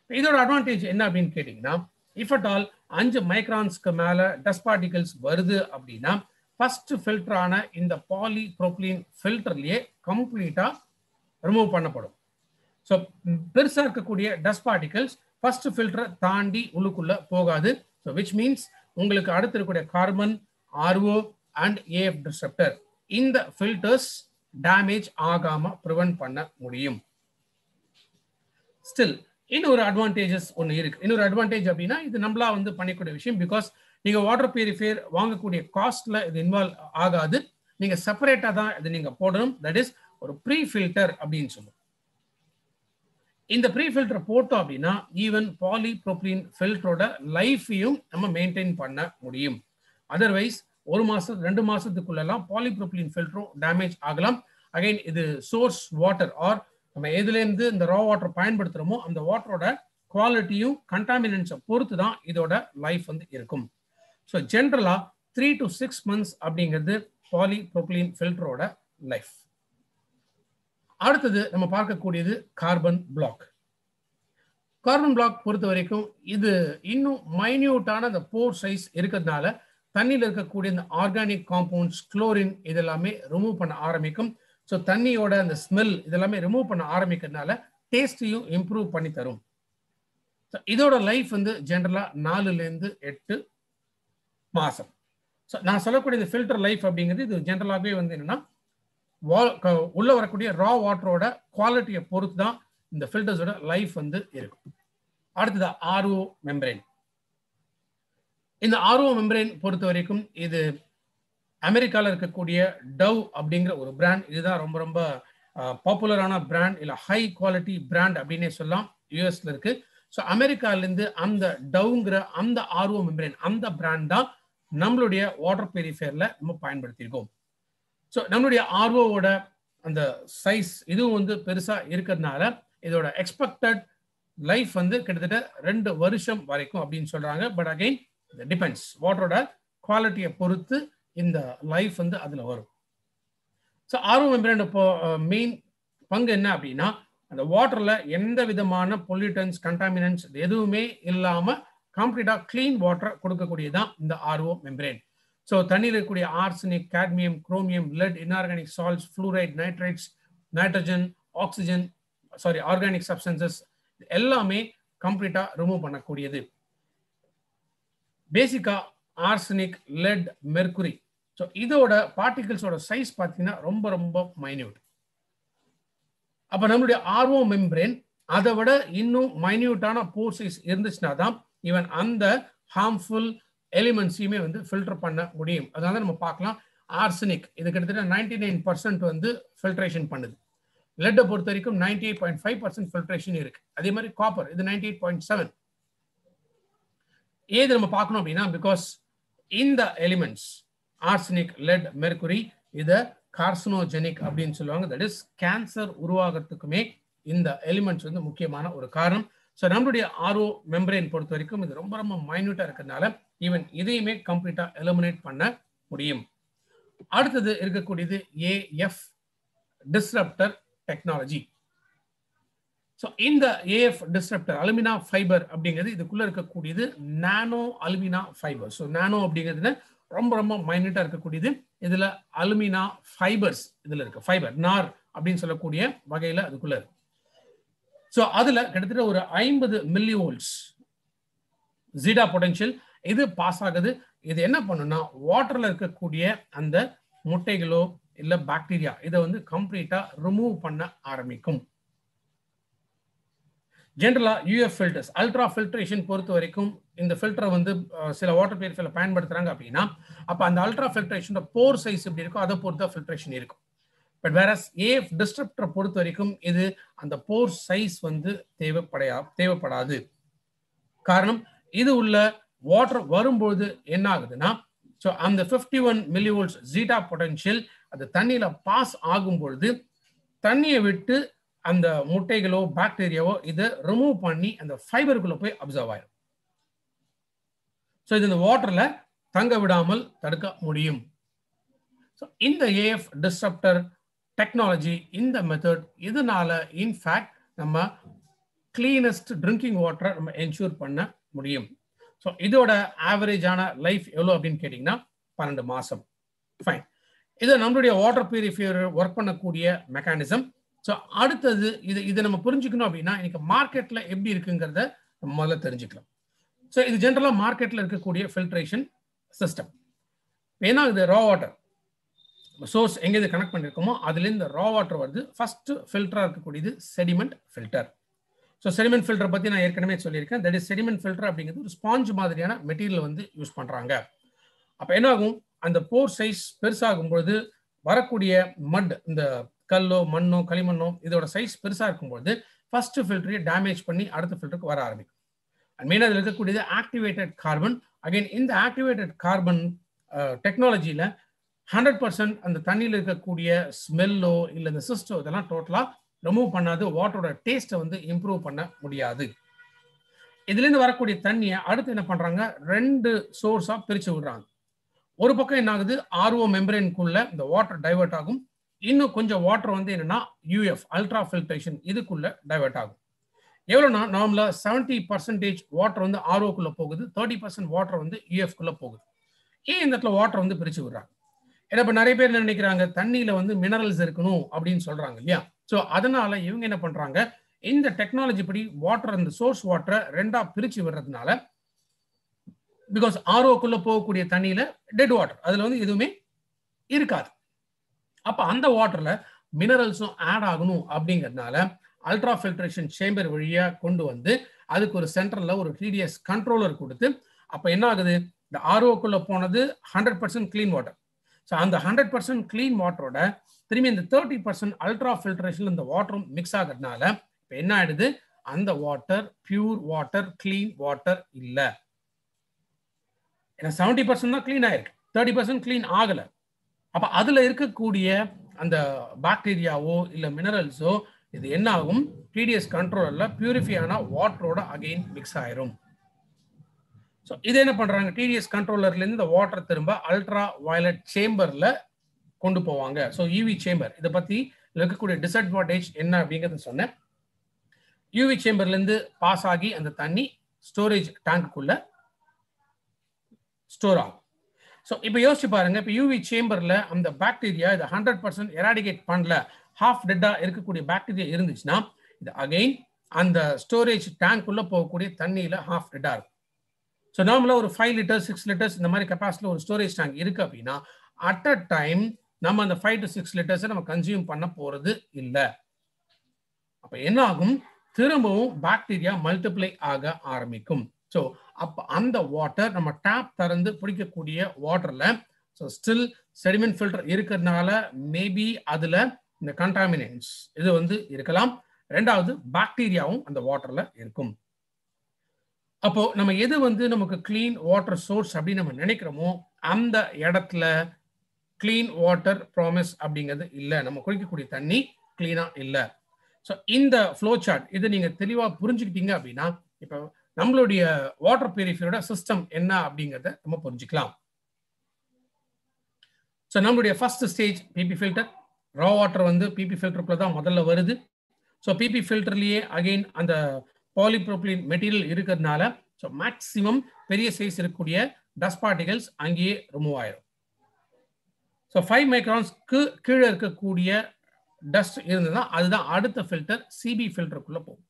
இதோட அட்வான்டேஜ் என்ன அப்படின்னு கேட்டீங்கன்னா, இஃப் அட் ஆல் 5 மைக்ரான்ஸ்க்கு மேல டஸ்ட் பார்ட்டிகல்ஸ் வருது அப்படின்னா ஃபர்ஸ்ட் ஃபில்டரான இந்த பாலிப்ரோபிலீன் ஃபில்டர்லயே கம்ப்ளீட்டா ரிமூவ் பண்ணப்படும். ஸோ பெருசா இருக்கக்கூடிய டஸ்ட் பார்ட்டிகல்ஸ் ஃபர்ஸ்ட் ஃபில்டரை தாண்டி உள்ளுக்குள்ள போகாது. ஸோ விச் மீன்ஸ் உங்களுக்கு அடுத்து இருக்கக்கூடிய carbon, RO and AF disruptor இந்த ஃபில்டர்ஸ் டேமேஜ் ஆகாம ப்ரிவென்ட் பண்ண முடியும். ஸ்டில் இன்னொரு அட்வான்டேஜஸ் ஒன்று இருக்கு. இன்னொரு அட்வான்டேஜ் அப்படின்னா இது நம்மளா வந்து பண்ணிக்கூடிய விஷயம். பிகாஸ் நீங்க வாட்டர் பியூரிஃபையர் வாங்கக்கூடிய காஸ்ட்ல இது இன்வால்வ் ஆகாது. நீங்க செப்பரேட்டா தான் இது நீங்க போடணும். தட் இஸ் ஒரு ப்ரீ ஃபில்டர் அப்படின்னு சொல்லுவோம். இந்த ப்ரீ ஃபில்டர் போட்டோம் அப்படின்னா ஈவன் பாலிப்ரோபிலீன் ஃபில்டரோட லைஃபையும் நம்ம மெயின்டைன் பண்ண முடியும். அதர்வைஸ் 1 மாசம் 2 மாசத்துக்குள்ளெல்லாம் பாலிப்ரோபிலீன் ஃபில்டரும் டேமேஜ் ஆகலாம். அகைன் இது சோர்ஸ் வாட்டர் ஆர் நம்ம எதுலேருந்து இந்த ரா வாட்டர் பயன்படுத்துகிறோமோ அந்த வாட்டரோட குவாலிட்டியும் கண்டாமினன்ஸை பொறுத்து தான் இதோட லைஃப் வந்து இருக்கும். ஸோ ஜென்ரலாக 3 to 6 months அப்படிங்கிறது பாலிப்ரோபிலீன் ஃபில்டரோட லைஃப். அடுத்தது நம்ம பார்க்கக்கூடியது கார்பன் பிளாக். கார்பன் பிளாக் பொறுத்த வரைக்கும் இது இன்னும் மைன்யூட்டான அந்த போர் சைஸ் இருக்கிறதுனால தண்ணியில் இருக்கக்கூடிய இந்த ஆர்கானிக் காம்பவுண்ட்ஸ், குளோரின் இதெல்லாமே ரிமூவ் பண்ண ஆரம்பிக்கும். ஸோ தண்ணியோட அந்த ஸ்மெல் இதெல்லாமே ரிமூவ் பண்ண ஆரம்பிக்கிறதுனால டேஸ்டையும் இம்ப்ரூவ் பண்ணி தரும். இதோட லைஃப் வந்து ஜென்ரலாக 4 to 8 மாசம். ஸோ நான் சொல்லக்கூடிய இந்த ஃபில்டர் லைஃப் அப்படிங்கிறது இது ஜென்ரலாகவே வந்து என்னன்னா உள்ள வரக்கூடிய ரா வாட்டரோட குவாலிட்டியை பொறுத்து தான் இந்த ஃபில்டர்ஸோட லைஃப் வந்து இருக்கும். அடுத்தது ஆர்ஓ மெம்பரேன். இந்த ஆர்ஓ மெம்பரேன் பொறுத்த வரைக்கும் இது அமெரிக்காவில் இருக்கக்கூடிய டவ் அப்படிங்கிற ஒரு பிராண்ட். இதுதான் ரொம்ப ரொம்ப பாப்புலரான பிராண்ட், இல்லை ஹை குவாலிட்டி பிராண்ட் அப்படின்னே சொல்லலாம். யூஎஸ்ல இருக்கு. ஸோ அமெரிக்காலேருந்து அந்த டவ்ங்கிற அந்த ஆர்ஓ மெம்பரேன் அந்த பிராண்ட் தான் நம்மளுடைய வாட்டர் பியூரிஃபையர்ல நம்ம பயன்படுத்தியிருக்கோம். ஸோ நம்மளுடைய ஆர்ஓவோட அந்த சைஸ் இதுவும் வந்து பெருசா இருக்கிறதுனால இதோட எக்ஸ்பெக்டட் லைஃப் வந்து கிட்டத்தட்ட 2 வருஷம் வரைக்கும் அப்படின்னு சொல்றாங்க. பட் அகைன் டிபெண்ட்ஸ் வாட்டரோட குவாலிட்டியை பொறுத்து இந்த லைஃப் வந்து அதுல வரும். ஸோ ஆர்ஓ மெம்பரேன் இப்போ மெயின் பங்கு என்ன அப்படின்னா அந்த வாட்டர்ல எந்த விதமான பொல்யூட்டன்ஸ், கண்டாமினன்ஸ் எதுவுமே இல்லாம கம்ப்ளீட்டா கிளீன் வாட்டர் கொடுக்கக்கூடியதான் இந்த ஆர்ஓ மெம்பரேன். ஸோ தண்ணியில் இருக்கக்கூடிய arsenic, cadmium, chromium, let, inorganic salts, fluoride, nitrates, nitrogen, oxygen, organic substances எல்லாமே கம்ப்ளீட்டா ரிமூவ் பண்ணக்கூடியது. பேசிக்கா ஆர்சனிக், லெட், மெர்குரி. ஸோ இதோட பார்ட்டிகிள்ஸோட சைஸ் பார்த்தீங்கன்னா ரொம்ப ரொம்ப மைன்யூட். அப்ப நம்மளுடைய ஆர்ஓ மெம்பரேன் அதை விட இன்னும் மைன்யூட்டான போர் சைஸ் இருந்துச்சுன்னா தான் ஈவன் அந்த ஹார்ம்ஃபுல் எலிமெண்ட்ஸையுமே வந்து ஃபில்டர் பண்ண முடியும். அதனால நம்ம பார்க்கலாம் ஆர்சனிக் இது கிட்டத்தட்ட 99% வந்து ஃபில்ட்ரேஷன் பண்ணுது. லெட்டை பொறுத்த வரைக்கும் 98.5% ஃபில்ட்ரேஷன் இருக்கு. அதே மாதிரி காப்பர் இது 98.7. ஏது நம்ம பார்க்கணும் அப்படின்னா பிகாஸ் இந்த எலிமெண்ட்ஸ் ஆர்சனிக், லெட், மெர்குரி இதை கார்சினோஜெனிக் அப்படின்னு சொல்லுவாங்க. தட் இஸ் கேன்சர் உருவாகிறதுக்குமே இந்த எலிமெண்ட்ஸ் வந்து முக்கியமான ஒரு காரணம். ஸோ நம்மளுடைய ஆர்ஓ மெம்பரேன் பொறுத்த வரைக்கும் இது ரொம்ப ரொம்ப மைன்யூட்டா இருக்கிறதுனால ஈவன் இதையுமே கம்ப்ளீட்டா எலிமினேட் பண்ண முடியும். அடுத்தது இருக்கக்கூடியது ஏஎஃப் டிஸ்ரப்டர் டெக்னாலஜி. ஸோ இந்த ஏஎஃப் டிஸ்ரப்டர் அலுமினா ஃபைபர் அப்படிங்கிறது இதுக்குள்ள இருக்கக்கூடியது நானோ அலுமினா ஃபைபர். ஸோ நானோ அப்படிங்கிறது ரொம்ப ரொம்ப மைன்யூட்டா இருக்கக்கூடியது. இதுல அலுமினா ஃபைபர்ஸ் இதுல இருக்கு. ஃபைபர் நார் அப்படின்னு சொல்லக்கூடிய வகையில அதுக்குள்ள இருக்கு. ஸோ அதுல கிட்டத்தட்ட ஒரு 50 மில்லிவோல்ட்ஸ் ஜீடா பொட்டன்ஷியல் இது பாஸ் ஆகுது. இது என்ன பண்ணுன்னா வாட்டர்ல இருக்கக்கூடிய அந்த முட்டைகளோ இல்ல பாக்டீரியா இதை வந்து கம்ப்ளீட்டா ரிமூவ் பண்ண ஆரம்பிக்கும். ஜென்ரலா யூஎஃப் ஃபில்டர்ஸ் அல்ட்ரா ஃபில்ட்ரேஷன் பொறுத்த வரைக்கும் இந்த ஃபில்டரை வந்து சில வாட்டர் பியூரிஃபையர்ல பயன்படுத்துறாங்க அப்படின்னா அப்ப அந்த அல்ட்ரா ஃபில்ட்ரேஷன் போர் சைஸ் எப்படி இருக்கோ அதை பொறுத்த ஃபில்ட்ரேஷன் இருக்கும். பட் வேற ஏஎஃப் டிஸ்ரப்டரை பொறுத்த வரைக்கும் இது அந்த போர் சைஸ் வந்து தேவைப்படாது. காரணம் இது உள்ள வாட்டர் வரும்போது என்ன ஆகுதுன்னா ஸோ அந்த 51 மில்லிவோல்ட்ஸ் ஜீட்டா பொட்டன்ஷியல் அது தண்ணியில பாஸ் ஆகும் பொழுது தண்ணியை விட்டு அந்த முட்டைகளோ பாக்டீரியாவோ இதை ரிமூவ் பண்ணி அந்த ஃபைபருக்குள்ள போய் அப்சர்வ் ஆயிடும். ஸோ இது இந்த வாட்டர்ல தங்க விடாமல் தடுக்க முடியும். ஸோ இந்த ஏஎஃப் டிஸ்ரப்டர் டெக்னாலஜி இந்த மெத்தட் இதனால இன்ஃபேக்ட் நம்ம கிளீனஸ்ட் ட்ரிங்கிங் வாட்டரை நம்ம என்ஷூர் பண்ண முடியும். ஸோ இதோட ஆவரேஜான லைஃப் எவ்வளோ அப்படின்னு கேட்டிங்கன்னா 12 மாதம். ஃபைன். இது நம்மளுடைய வாட்டர் பியூரிஃபையர் ஒர்க் பண்ணக்கூடிய மெக்கானிசம். ஸோ அடுத்தது இதை நம்ம புரிஞ்சுக்கணும் அப்படின்னா இன்னைக்கு மார்க்கெட்டில் எப்படி இருக்குங்கிறத நம்ம முதல்ல தெரிஞ்சுக்கலாம். ஸோ இது ஜென்ரலாக மார்க்கெட்டில் இருக்கக்கூடிய ஃபில்ட்ரேஷன் சிஸ்டம். ஏன்னா இது ரா வாட்டர் சோர்ஸ் எங்கே இது கனெக்ட் பண்ணியிருக்கோமோ அதுலேருந்து ரா வாட்டர் வருது. ஃபர்ஸ்ட் ஃபில்டராக இருக்கக்கூடியது sediment filter. So sediment filter பற்றி நான் ஏற்கனவே சொல்லியிருக்கேன். தட் இஸ் செடிமெண்ட் ஃபில்டர் அப்படிங்கிறது ஒரு ஸ்பாஞ்ச் மாதிரியான மெட்டீரியல் வந்து யூஸ் பண்ணுறாங்க. அப்போ என்ன ஆகும், அந்த போர் சைஸ் பெருசாகும் பொழுது வரக்கூடிய மட், இந்த கல்லோ மண்ணோ களிமண்ணோ இதோட சைஸ் பெருசாக இருக்கும்பொழுது ஃபர்ஸ்ட் ஃபில்டரையே டேமேஜ் பண்ணி அடுத்த ஃபில்டருக்கு வர ஆரம்பிக்கும். அண்ட் மெயினாக அதில் இருக்கக்கூடியது ஆக்டிவேட்டட் கார்பன். அகைன் இந்த ஆக்டிவேட்டட் கார்பன் டெக்னாலஜியில் 100% அந்த தண்ணியில் இருக்கக்கூடிய ஸ்மெல்லோ இல்லை இந்த சிஸ்டோ இதெல்லாம் டோட்டலாக ரிமூவ் பண்ணாது. வாட்டரோட டேஸ்ட்டை வந்து இம்ப்ரூவ் பண்ண முடியாது. இதுலேருந்து வரக்கூடிய தண்ணியை அடுத்து என்ன பண்ணுறாங்க, 2 சோர்ஸாக பிரித்து விடுறாங்க. ஒரு பக்கம் என்ன ஆகுது, ஆர்ஓ மெம்பரேனுக்குள்ள இந்த வாட்டர் டைவர்ட் ஆகும். இன்னும் கொஞ்சம் வாட்டர் வந்து என்னன்னா யூஎஃப் அல்ட்ரா ஃபில்ட்ரேஷன் இதுக்குள்ள டைவர்ட் ஆகும். எவ்வளோனா நார்மலாக 70% வாட்டர் வந்து ஆர்ஓக்குள்ளே போகுது, 30% வாட்டர் வந்து யூஎஃப்குள்ளே போகுது. ஏன் இந்த இடத்துல வாட்டர் வந்து பிரித்து விடுறாங்க? ஏன்னா இப்போ நிறைய பேர் நினைக்கிறாங்க தண்ணியில் வந்து மினரல்ஸ் இருக்கணும் அப்படின்னு சொல்கிறாங்க இல்லையா. ஸோ அதனால இவங்க என்ன பண்ணுறாங்க, இந்த டெக்னாலஜி படி வாட்டர், அந்த சோர்ஸ் வாட்டரை 2ஆ பிரித்து விடுறதுனால, பிகாஸ் ஆர்ஓக்குள்ளே போகக்கூடிய தண்ணியில் டெட் வாட்டர் அதில் வந்து எதுவுமே இருக்காது. அப்போ அந்த வாட்டரில் மினரல்ஸும் ஆட் ஆகணும் அப்படிங்கிறதுனால அல்ட்ரா ஃபில்ட்ரேஷன் சேம்பர் வழியாக கொண்டு வந்து அதுக்கு ஒரு சென்டரில் ஒரு டிடிஎஸ் கண்ட்ரோலர் கொடுத்து, அப்போ என்ன ஆகுது, இந்த ஆர்ஓக்குள்ளே போனது 100% க்ளீன் வாட்டர். ஸோ அந்த 100% க்ளீன் வாட்டரோட திரும்பி இந்த 30% அல்ட்ரா ஃபில்ட்ரேஷன் இந்த வாட்டரும் மிக்ஸ் ஆகிறதுனால இப்போ என்ன ஆயிடுது, அந்த water pure water, clean water இல்லை. ஏன்னா 70% தான் க்ளீன் ஆயிருக்கு, 30% க்ளீன் ஆகலை. அப்போ அதில் இருக்கக்கூடிய அந்த பாக்டீரியாவோ இல்லை மினரல்ஸோ இது என்ன ஆகும், டிடிஎஸ் கண்ட்ரோலரில் பியூரிஃபை ஆன வாட்டரோட அகெயின் மிக்ஸ் ஆயிரும். ஸோ இது என்ன பண்ணுறாங்க, டிடிஎஸ் கண்ட்ரோலர்லேருந்து இந்த வாட்டர் திரும்ப அல்ட்ரா வயலட் சேம்பரில் கொண்டு போவாங்க. ஸோ யூவி சேம்பர், இதை பற்றி இருக்கக்கூடிய டிஸ்அட்வான்டேஜ் என்ன அப்படிங்கிறத சொன்னேன். யூவி சேம்பர்லேருந்து பாஸ் ஆகி அந்த தண்ணி ஸ்டோரேஜ் டேங்க்குள்ளே ஸ்டோர் ஆகும். ஸோ இப்போ யோசிச்சு பாருங்க, இப்போ யூவி சேம்பரில் அந்த பாக்டீரியா இதை 100% எராடிகேட் பண்ணல, ஹாஃப் டெட்டாக இருக்கக்கூடிய பாக்டீரியா இருந்துச்சுன்னா இது அகெயின் அந்த ஸ்டோரேஜ் டேங்க்குள்ளே போகக்கூடிய தண்ணியில் ஹாஃப் டெட்டாக இருக்கும். ஸோ நார்மலாக ஒரு 5 லிட்டர்ஸ் 6 லிட்டர்ஸ் இந்த மாதிரி கெப்பாசிட்டியில் ஒரு ஸ்டோரேஜ் டேங்க் இருக்குது அப்படின்னா அட் அ டைம் நம்ம அந்த 5 to 6 லிட்டர்ஸை நம்ம கன்சியூம் பண்ண போகிறது இல்லை. அப்போ என்ன ஆகும், திரும்பவும் பாக்டீரியா மல்டிப்ளை ஆக ஆரம்பிக்கும். ஸோ அப்போ அந்த வாட்டர் நம்ம டேப் திறந்து பிடிக்கக்கூடிய வாட்டரில் ஸோ ஸ்டில் செடிமெண்ட் ஃபில்டர் இருக்கிறதுனால மேபி அதில் இந்த கண்டாமினன்ஸ் இது வந்து இருக்கலாம். 2வது பாக்டீரியாவும் அந்த வாட்டரில் இருக்கும். அப்போ நம்ம எது வந்து நமக்கு கிளீன் வாட்டர் சோர்ஸ் அப்படின்னு நம்ம நினைக்கிறோமோ அந்த இடத்துல கிளீன் வாட்டர் ப்ராமிஸ் அப்படிங்கிறது இல்லை, நம்ம குடிக்கக்கூடிய தண்ணி கிளீனாக இல்லை. ஸோ இந்த ஃப்ளோ சார்ட் இது நீங்கள் தெளிவாக புரிஞ்சுக்கிட்டீங்க அப்படின்னா இப்போ நம்மளுடைய வாட்டர் பியூரிஃபையரோட சிஸ்டம் என்ன அப்படிங்கிறத நம்ம புரிஞ்சுக்கலாம். ஸோ நம்மளுடைய ஃபர்ஸ்ட் ஸ்டேஜ் பிபி ஃபில்டர். ரா வாட்டர் வந்து பிபி ஃபில்டருக்குள்ள தான் முதல்ல வருது. ஸோ பிபி ஃபில்டர்லேயே அகெயின் அந்த பாலிப்ரோபிலின் மெட்டீரியல் இருக்கிறதுனால ஸோ மேக்சிமம் பெரிய சைஸ் இருக்கக்கூடிய டஸ்ட் பார்ட்டிகல்ஸ் அங்கேயே ரிமூவ் ஆயிடும். ஸோ 5 மைக்ரான்ஸ்க்கு கீழே இருக்கக்கூடிய டஸ்ட் இருந்ததுன்னா அதுதான் அடுத்த ஃபில்டர் சிபி ஃபில்டருக்குள்ளே போகும்.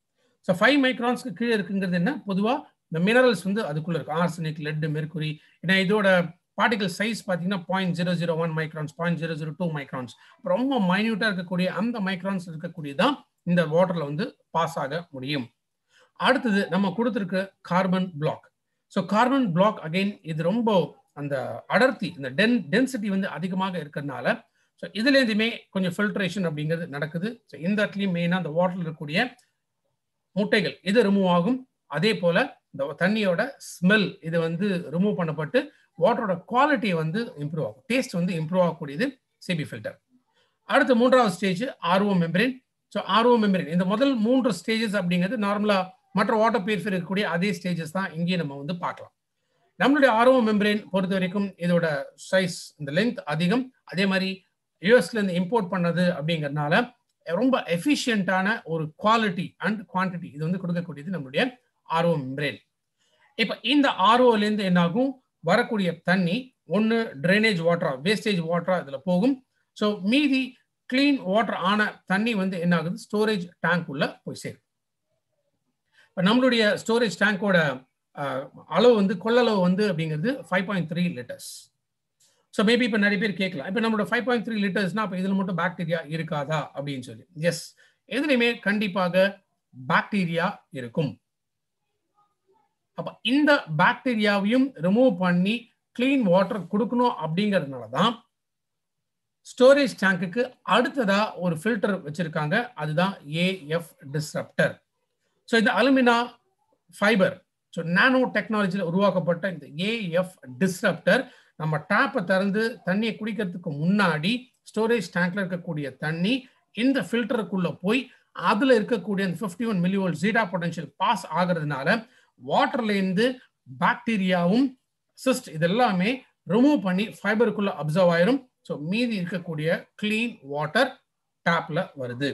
ஸோ 5 மைக்ரான்ஸ்க்கு கீழே இருக்குங்கிறது என்ன, பொதுவாக இந்த மினரல்ஸ் வந்து அதுக்குள்ளே இருக்கும், ஆர்சனிக், லெட், மெர்குரி. ஏன்னா இதோட பார்ட்டிகல் சைஸ் பார்த்தீங்கன்னா 0.001 மைக்ரான்ஸ், 0.002 மைக்ரான்ஸ், ரொம்ப மைன்யூட்டாக இருக்கக்கூடிய அந்த மைக்ரான்ஸ் இருக்கக்கூடியதான் இந்த வாட்டரில் வந்து பாஸ் ஆக முடியும். அடுத்தது நம்ம கொடுத்துருக்க carbon block. So carbon block again இது ரொம்ப அந்த அடர்த்தி, இந்த டென்சிட்டி வந்து அதிகமாக இருக்கிறதுனால ஸோ இதுலேருந்துமே கொஞ்சம் ஃபில்ட்ரேஷன் அப்படிங்கிறது நடக்குது. ஸோ இந்த இடத்துலையும் மெயினாக அந்த வாட்டரில் இருக்கக்கூடிய முட்டைகள் இது ரிமூவ் ஆகும். அதே போல் இந்த தண்ணியோட ஸ்மெல் இது வந்து ரிமூவ் பண்ணப்பட்டு வாட்டரோட குவாலிட்டி வந்து இம்ப்ரூவ் ஆகும், டேஸ்ட் வந்து இம்ப்ரூவ் ஆகக்கூடியது சிபி ஃபில்டர். அடுத்து 3வது stage RO membrane. So RO membrane இந்த முதல் 3 ஸ்டேஜஸ் அப்படிங்கிறது நார்மலாக மற்ற வாட்டர் பியூரிஃபையர் இருக்கக்கூடிய அதே ஸ்டேஜஸ் தான் இங்கேயும் நம்ம வந்து பார்க்கலாம். நம்மளுடைய ஆர்ஓ மெம்பரேன் பொறுத்த வரைக்கும் இதோட சைஸ், இந்த லென்த் அதிகம். அதே மாதிரி யூஎஸ்ல இருந்து இம்போர்ட் பண்ணது அப்படிங்கிறதுனால ரொம்ப எஃபிஷியன்டான ஒரு குவாலிட்டி அண்ட் குவான்டிட்டி இது வந்து கொடுக்கக்கூடியது நம்மளுடைய ஆர்ஓ மெம்பரேன். இப்போ இந்த ஆர்ஓலேருந்து என்னாகும், வரக்கூடிய தண்ணி ஒன்று ட்ரைனேஜ் வாட்டரா வேஸ்டேஜ் வாட்டரா இதில் போகும். ஸோ மீதி கிளீன் வாட்டர் ஆன தண்ணி வந்து என்ன ஆகுது, ஸ்டோரேஜ் டேங்க் உள்ள போய் சேரும். இப்போ நம்மளுடைய ஸ்டோரேஜ் டேங்கோட அளவு வந்து கொள்ளளவு வந்து அப்படிங்கிறது 5.3 லிட்டர்ஸ். ஸோ மேபி இப்போ நிறைய பேர் கேட்கலாம், இப்போ நம்மளோட 5.3 லிட்டர்ஸ்னா இப்போ இதில் மட்டும் பாக்டீரியா இருக்காதா அப்படின்னு சொல்லி. எஸ், எதுலையுமே கண்டிப்பாக பாக்டீரியா இருக்கும். அப்போ இந்த பாக்டீரியாவையும் ரிமூவ் பண்ணி கிளீன் வாட்டர் கொடுக்கணும் அப்படிங்கிறதுனால தான் ஸ்டோரேஜ் டேங்குக்கு அடுத்ததா ஒரு ஃபில்டர் வச்சிருக்காங்க, அதுதான் ஏஎஃப் டிஸ்ரப்டர். ஸோ இந்த அலுமினா ஃபைபர், ஸோ நானோ டெக்னாலஜியில் உருவாக்கப்பட்ட இந்த ஏஎஃப் டிஸ்ரப்டர் நம்ம டேப்பை திறந்து தண்ணியை குடிக்கிறதுக்கு முன்னாடி ஸ்டோரேஜ் டேங்க்ல இருக்கக்கூடிய தண்ணி இந்த ஃபில்டருக்குள்ள போய் அதுல இருக்கக்கூடிய 51 மில்லிவோல்ட் ஜீரோ பொட்டன்ஷியல் பாஸ் ஆகிறதுனால வாட்டர்லேருந்து பாக்டீரியாவும் சிஸ்ட் இதெல்லாமே ரிமூவ் பண்ணி ஃபைபருக்குள்ள அப்சர்வ் ஆயிரும். ஸோ மீதி இருக்கக்கூடிய கிளீன் வாட்டர் டேப்ல வருது.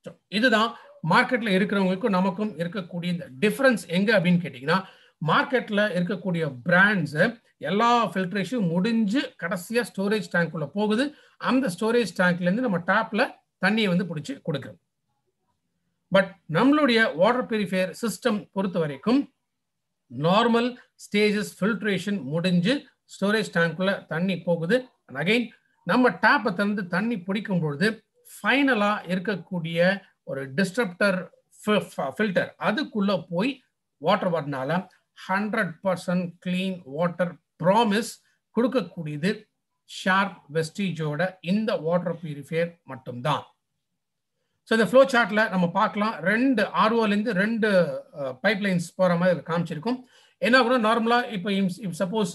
ஸோ இதுதான் மார்க்கெட்ல இருக்கிறவங்களுக்கும் நமக்கும் இருக்கக்கூடிய இந்த டிஃபரன்ஸ் எங்க அப்படின்னு கேட்டீங்கன்னா, மார்க்கெட்ல இருக்கக்கூடிய பிராண்ட்ஸ் எல்லா ஃபில்ட்ரேஷனும் முடிஞ்சு கடைசியா ஸ்டோரேஜ் டேங்க்குள்ள போகுது. அந்த ஸ்டோரேஜ் டேங்க்ல இருந்து நம்ம டேப்ல தண்ணியை வந்து பிடிச்சி கொடுக்குறோம். பட் நம்மளுடைய வாட்டர் பியூரிஃபையர் சிஸ்டம் பொறுத்த வரைக்கும் நார்மல் ஸ்டேஜஸ் ஃபில்ட்ரேஷன் முடிஞ்சு ஸ்டோரேஜ் டேங்க்குள்ள தண்ணி போகுது. அகைன் நம்ம டேப்பை திறந்து தண்ணி பிடிக்கும் பொழுது ஃபைனலா இருக்கக்கூடிய ஒரு டிஸ்ட்ரப்டர் ஃபில்டர் அதுக்குள்ள போய் வாட்டர் வரனால 100% கிளீன் வாட்டர் ப்ராமிஸ் கொடுக்கக்கூடியது ஷார்ப் வெஸ்டீஜோட இந்த வாட்டர் பியூரிஃபையர் மட்டும்தான். ஸோ இந்த ஃப்ளோ சார்ட்ல நம்ம பார்க்கலாம், ரெண்டு ஆர்ஓலேருந்து ரெண்டு பைப் லைன்ஸ் போகிற மாதிரி காமிச்சிருக்கும். என்ன ஆகும், நார்மலா இப்போ சப்போஸ்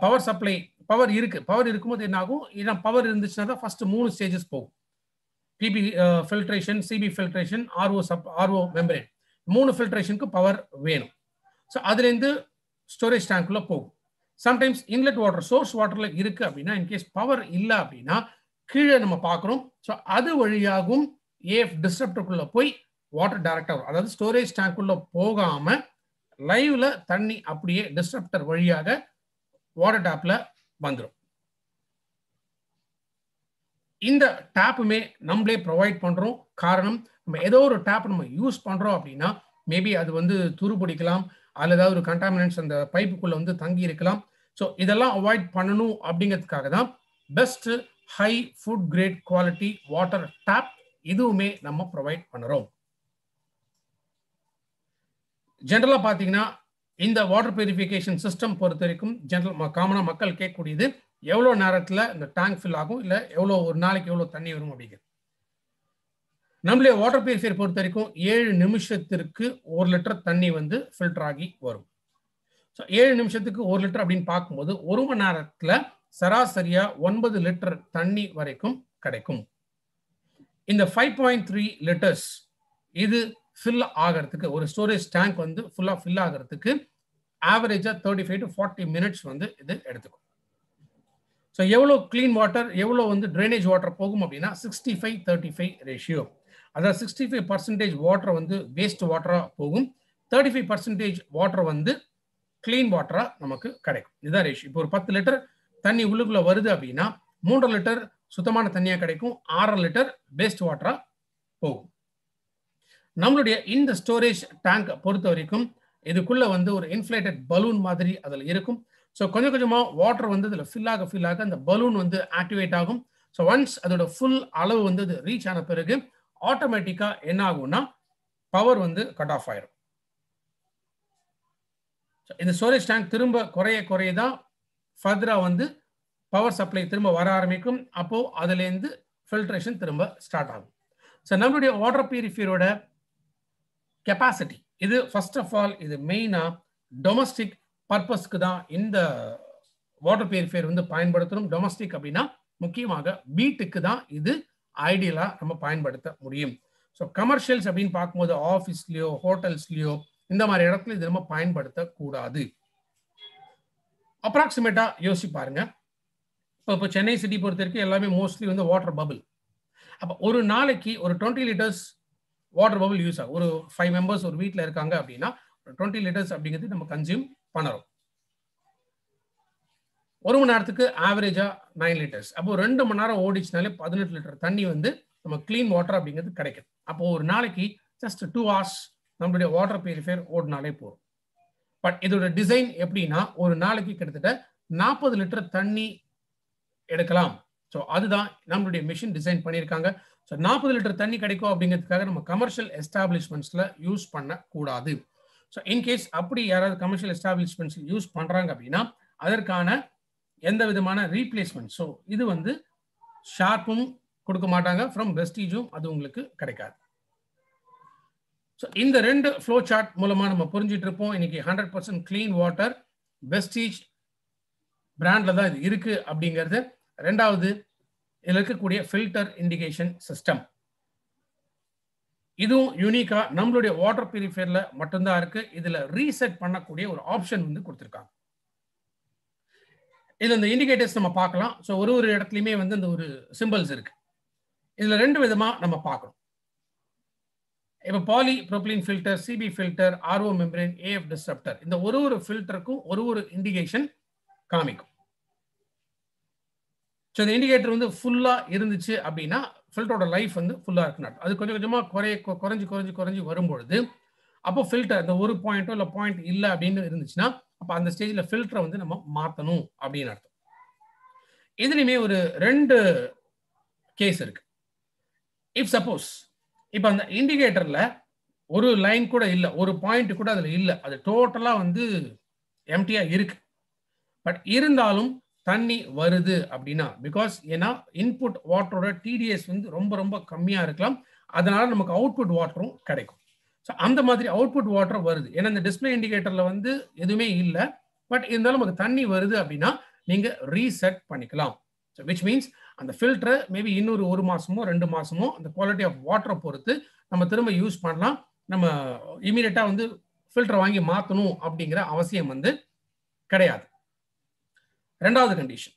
பவர் சப்ளை பவர் இருக்கும்போது என்ன ஆகும், பவர் இருந்துச்சுன்னா தான் ஃபர்ஸ்ட் 3 ஸ்டேஜஸ் போகும். PP filtration, CB filtration, RO membrane, 3 ஃபில்ட்ரேஷனுக்கு பவர் வேணும். ஸோ அதுலேருந்து ஸ்டோரேஜ் டேங்க்குள்ள போகும். சம்டைம்ஸ் இன்லெட் வாட்டர் சோர்ஸ் வாட்டர்ல இருக்கு அப்படின்னா, இன்கேஸ் பவர் இல்லை அப்படின்னா கீழே நம்ம பார்க்குறோம். ஸோ அது வழியாகவும் ஏஎஃப் டிஸ்ட்ரப்டருக்குள்ள போய் வாட்டர் டைரக்டா வரும். அதாவது ஸ்டோரேஜ் டேங்க்குள்ள போகாம லைவ்ல தண்ணி அப்படியே டிஸ்ட்ரப்டர் வழியாக வாட்டர் டேப்ல வந்துடும். இந்த டேப்புமே நம்மளே ப்ரொவைட் பண்றோம். காரணம், நம்ம ஏதோ ஒரு டேப் நம்ம யூஸ் பண்றோம் அப்படின்னா மேபி அது வந்து துரு பிடிக்கலாம், அல்லது ஏதாவது ஒரு கண்டாமினன்ட்ஸ் அந்த பைப்புக்குள்ள வந்து தங்கி இருக்கலாம். ஸோ இதெல்லாம் அவாய்ட் பண்ணணும் அப்படிங்கிறதுக்காக தான் best high food grade quality water tape இதுவுமே நம்ம ப்ரொவைட் பண்ணுறோம். ஜென்ரலாக பார்த்தீங்கன்னா இந்த வாட்டர் பியூரிஃபிகேஷன் சிஸ்டம் பொறுத்த வரைக்கும் காமனாக மக்கள் கேட்கக்கூடியது எவ்வளோ நேரத்தில் இந்த டேங்க் ஃபில் ஆகும், இல்லை எவ்வளோ ஒரு நாளைக்கு எவ்வளோ தண்ணி வரும் அப்படிங்கிறது. நம்மளுடைய வாட்டர் பியூரிஃபையர் பொறுத்த வரைக்கும் 7 நிமிஷத்திற்கு 1 லிட்டர் தண்ணி வந்து ஃபில்டர் ஆகி வரும். ஸோ 7 நிமிஷத்துக்கு 1 லிட்டர் அப்படின்னு பார்க்கும்போது 1 மணி நேரத்தில் சராசரியா 9 லிட்டர் தண்ணி வரைக்கும் கிடைக்கும். இந்த 5.3 லிட்டர்ஸ் இது ஃபில் ஆகிறதுக்கு, ஒரு ஸ்டோரேஜ் டேங்க் வந்து ஃபுல்லா ஃபில் ஆகிறதுக்கு ஆவரேஜா 35 to 40 மினிட்ஸ் வந்து இது எடுத்துக்கும். ஸோ எவ்வளோ கிளீன் வாட்டர் எவ்வளோ வந்து ட்ரைனேஜ் வாட்டர் போகும் அப்படின்னா 65-35 ரேஷியோ. அதாவது 65% வாட்டர் வந்து வேஸ்ட் வாட்டரா போகும், 35% வாட்டர் வந்து கிளீன் வாட்டரா நமக்கு கிடைக்கும். இதுதான் ரேஷியோ. இப்போ ஒரு 10 லிட்டர் தண்ணி உள்ளுக்குள்ள வருது அப்படின்னா 3 லிட்டர் சுத்தமான தண்ணியா கிடைக்கும், 6 லிட்டர் வேஸ்ட் வாட்டரா போகும். நம்மளுடைய இந்த ஸ்டோரேஜ் டேங்க் பொறுத்த வரைக்கும் இதுக்குள்ள வந்து ஒரு இன்ஃப்ளேட்டட் பலூன் மாதிரி அதில் இருக்கும். ஸோ கொஞ்சம் கொஞ்சமா வாட்டர் வந்து இதில் ஃபில் ஆக அந்த பலூன் வந்து ஆக்டிவேட் ஆகும். ஸோ ஒன்ஸ் அதோட ஃபுல் அளவு வந்து அது ரீச் ஆன பிறகு ஆட்டோமேட்டிக்கா என்ன ஆகும்னா பவர் வந்து கட் ஆஃப் ஆயிரும். இந்த ஸ்டோரேஜ் டேங்க் திரும்ப குறையதான் ஃபர்தரா வந்து பவர் சப்ளை திரும்ப வர ஆரம்பிக்கும். அப்போ அதுலேருந்து ஃபில்ட்ரேஷன் திரும்ப ஸ்டார்ட் ஆகும். ஸோ நம்மளுடைய வாட்டர் பியூரிஃபையரோட கெப்பாசிட்டி இது ஃபர்ஸ்ட் ஆஃப் ஆல் இது மெயினா டொமஸ்டிக் பர்பஸ்க்கு தான் இந்த வாட்டர் பியூரிஃபையர் வந்து பயன்படுத்தணும். டொமஸ்டிக் அப்படின்னா முக்கியமாக வீட்டுக்கு தான் இது ஐடியலா நம்ம பயன்படுத்த முடியும். ஸோ கமர்ஷியல்ஸ் அப்படின்னு பார்க்கும்போது ஆஃபீஸ்லயோ ஹோட்டல்ஸ்லயோ இந்த மாதிரி இடத்துல இது நம்ம பயன்படுத்தக்கூடாது. அப்ராக்சிமேட்டா யோசிச்சு பாருங்க. இப்போ சென்னை சிட்டி பொறுத்த வரைக்கும் எல்லாமே மோஸ்ட்லி வந்து வாட்டர் பபிள். அப்போ ஒரு நாளைக்கு ஒரு 20 லிட்டர்ஸ் வாட்டர் பபிள் யூஸ் ஆகும். ஒரு 5 மெம்பர்ஸ் ஒரு வீட்டில் இருக்காங்க அப்படின்னா 20 லிட்டர்ஸ் அப்படிங்கிறது நம்ம கன்சியூம் பண்ணுறோம். ஒரு மணி நேரத்துக்கு ஆவரேஜா 9 லிட்டர்ஸ். அப்போ 2 மணி நேரம் ஓடிச்சுனாலே 18 லிட்டர் தண்ணி வந்து நம்ம கிளீன் வாட்டர் அப்படிங்கிறது கிடைக்கும். அப்போ ஒரு நாளைக்கு ஜஸ்ட் 2 hours நம்மளுடைய வாட்டர் பியூரிஃபையர் ஓடினாலே போதும். பட் இதோட டிசைன் எப்படின்னா ஒரு நாளைக்கு கிட்டத்தட்ட 40 லிட்டர் தண்ணி எடுக்கலாம். ஸோ அதுதான் நம்மளுடைய மிஷின் டிசைன் பண்ணியிருக்காங்க. ஸோ 40 லிட்டர் தண்ணி கிடைக்கும் அப்படிங்கிறதுக்காக நம்ம கமர்ஷியல் எஸ்டாப்ளிஷ்மெண்ட்ஸ்ல யூஸ் பண்ணக்கூடாது. ஸோ இன்கேஸ் அப்படி யாராவது கமர்ஷியல் எஸ்டாப்ளிஷ்மெண்ட்ஸ் யூஸ் பண்றாங்க அப்படின்னா அதற்கான எந்த விதமான ரீப்ளேஸ்மெண்ட், ஸோ இது வந்து ஷார்ப்பும் கொடுக்க மாட்டாங்க, ஃப்ரம் வெஸ்டீஜும் அது உங்களுக்கு கிடைக்காது. ஸோ இந்த 2 ஃப்ளோ சார்ட் மூலமா நம்ம புரிஞ்சிட்டு இருப்போம் இன்னைக்கு 100% கிளீன் வாட்டர் வெஸ்டீஜ் பிராண்ட்ல தான் இது இருக்கு அப்படிங்கிறது. ரெண்டாவது, இதில் இருக்கக்கூடிய ஃபில்டர் இண்டிகேஷன் சிஸ்டம், இதுவும் யூனிக்கா நம்மளுடைய வாட்டர் பியூரிஃபையர்ல மட்டும்தான் இருக்கு. இதுல ரீசெட் பண்ணக்கூடிய ஒரு ஆப்ஷன் வந்து கொடுத்துருக்காங்க. இதுல இந்த இண்டிகேட்டர்ஸ் நம்ம பார்க்கலாம். ஸோ ஒரு இடத்துலையுமே வந்து இந்த ஒரு சிம்பிள்ஸ் இருக்கு. இதுல 2 விதமா நம்ம பார்க்கணும். இப்போ polypropylene filter, CB filter, RO membrane, AF disruptor, இந்த ஒரு ஃபில்டருக்கும் ஒரு இண்டிகேஷன் காமிக்கும். ஸோ இந்த இண்டிகேட்டர் வந்து ஃபுல்லா இருந்துச்சு அப்படின்னா ஃபில்டரோட லைஃப் வந்து ஃபுல்லா இருக்குன்னு. அது கொஞ்சம் கொஞ்சமா குறைஞ்சு வரும்பொழுது அப்போ ஃபில்டர் இந்த ஒரு பாயிண்டோ இல்லை பாயிண்ட் இல்லை அப்படின்னு இருந்துச்சுன்னா அப்போ அந்த ஸ்டேஜில் ஃபில்டரை வந்து நம்ம மாற்றணும் அப்படின்னு அர்த்தம். இதுலையுமே ஒரு 2 கேஸ் இருக்கு. இஃப் சப்போஸ் இப்போ அந்த இண்டிகேட்டர்ல ஒரு லைன் கூட இல்லை, ஒரு பாயிண்ட் கூட அதில் இல்லை, அது டோட்டலா வந்து எம்டியா இருக்கு, பட் இருந்தாலும் தண்ணி வருது அப்படின்னா பிகாஸ் ஏன்னா இன்புட் வாட்டரோட டிடிஎஸ் வந்து ரொம்ப கம்மியா இருக்கலாம், அதனால நமக்கு அவுட்புட் வாட்டரும் கிடைக்கும். ஸோ அந்த மாதிரி அவுட்புட் வாட்டர் வருது. ஏன்னா இந்த டிஸ்பிளே இண்டிகேட்டர்ல வந்து எதுவுமே இல்லை, பட் இருந்தாலும் நமக்கு தண்ணி வருது அப்படின்னா நீங்க ரீசெட் பண்ணிக்கலாம். ஸோ விச் மீன்ஸ் அந்த ஃபில்டரை மேபி இன்னொரு 1 மாசமோ 2 மாசமோ அந்த குவாலிட்டி ஆஃப் வாட்டரை பொறுத்து நம்ம திரும்ப யூஸ் பண்ணலாம். நம்ம இமீடியட்டா வந்து ஃபில்டரை வாங்கி மாற்றணும் அப்படிங்கிற அவசியம் வந்து கிடையாது. ரெண்டாவது கண்டிஷன்,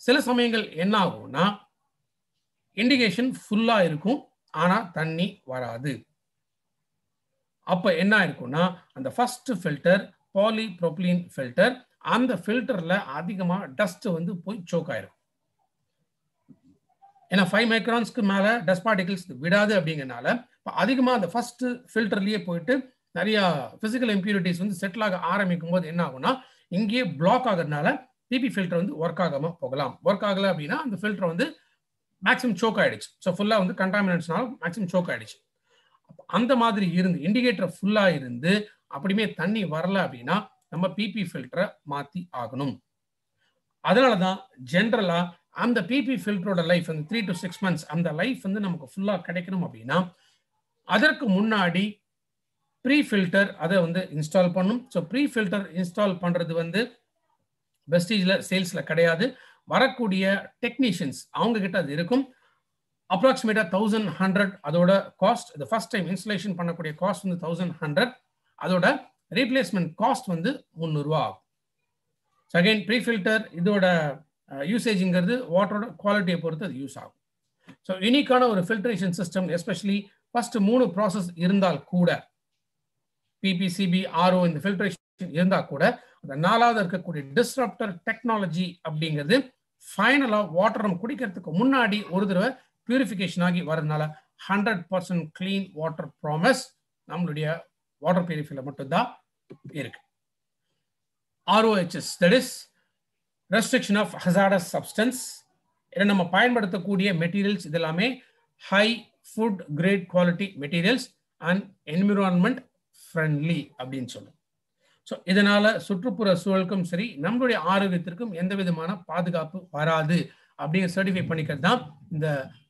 சில சமயங்கள் என்ன ஆகும்னா இண்டிகேஷன் ஃபுல்லா இருக்கும் ஆனா தண்ணி வராது. அப்ப என்ன இருக்கும்னா அந்த first filter polypropylene filter, அந்த ஃபில்டர்ல அதிகமா டஸ்ட் வந்து போய் சோக் ஆயிரும். ஏன்னா 5 மைக்ரான்ஸ்க்கு மேல டஸ்ட் பார்ட்டிகல்ஸ் விடாது அப்படிங்கிறனால அதிகமா அந்த ஃபர்ஸ்ட் ஃபில்டர்லயே போயிட்டு நிறைய பிசிக்கல் இம்பியூரிட்டிஸ் வந்து செட்டில் ஆக ஆரம்பிக்கும் போது என்ன ஆகும்னா இங்கேயே பிளாக் ஆகுறதுனால பிபி ஃபில்டர் வந்து ஒர்க் ஆகாம போகலாம். ஒர்க் ஆகல அப்படின்னா அந்த ஃபில்டர் வந்து மேக்ஸிமம் சோக் ஆயிடுச்சு. ஸோ ஃபுல்லா வந்து கண்டாமினன்ட்ஸ்னால மேக்ஸிமம் சோக் ஆயிடுச்சு. அந்த மாதிரி இருந்து இண்டிகேட்டர் ஃபுல்லா இருந்து அப்படியுமே தண்ணி வரல அப்படின்னா நம்ம பிபி ஃபில்டரை மாத்தி ஆகணும். அதனாலதான் ஜென்ரலா அந்த பிபி ஃபில்டரோட லைஃப் வந்து 3 to 6 months அந்த லைஃப் வந்து நமக்கு ஃபுல்லா கிடைக்கணும் அப்படின்னா அதற்கு முன்னாடி ப்ரீ ஃபில்டர் அதை வந்து இன்ஸ்டால் பண்ணும். ஸோ ப்ரீ ஃபில்டர் இன்ஸ்டால் பண்றது வந்து வெஸ்டீஜ்ல சேல்ஸ்ல கிடையாது. வரக்கூடிய டெக்னீஷியன்ஸ் அவங்க கிட்ட அது இருக்கும். அப்ராக்சிமேட்டா 1100 அதோட காஸ்ட். இது ஃபர்ஸ்ட் டைம் இன்ஸ்டலேஷன் பண்ணக்கூடிய காஸ்ட் வந்து 1100. அதோட ரீப்ளேஸ்மெண்ட் காஸ்ட் வந்து 300 ரூபா ஆகும். அகைன் ப்ரீ ஃபில்டர் இதோட யூசேஜ்ங்கிறது வாட்டரோட குவாலிட்டியை பொறுத்து அது யூஸ் ஆகும். ஸோ யூனிக்கான ஒரு filtration system, especially first 3 process இருந்தால் கூட பிபிசிபி ஆர்ஓ இந்த ஃபில்ட்ரேஷன் இருந்தால் கூட அந்த 4வது இருக்கக்கூடிய டிஸ்ரப்டர் டெக்னாலஜி அப்படிங்கிறது ஃபைனலா வாட்டர் நம்ம குடிக்கிறதுக்கு முன்னாடி ஒரு தடவை பியூரிஃபிகேஷன் ஆகி வரதுனால 100% கிளீன் வாட்டர் ப்ராமிஸ் நம்மளுடைய வாட்டர் பியூரிஃபைல மட்டும்தான் இருக்கு. ROHS, that is restriction of hazardous substance. இதை நம்ம பயன்படுத்தக்கூடிய மெட்டீரியல்ஸ் இதெல்லாமே high food grade quality materials and environment friendly அப்படின்னு சொல்லுவோம். ஸோ இதனால சுற்றுப்புற சூழலுக்கும் சரி நம்மளுடைய ஆரோக்கியத்திற்கும் எந்த விதமான பாதுகாப்பு வராது அப்படிங்கிற சர்டிஃபை பண்ணிக்கிறது தான் இந்த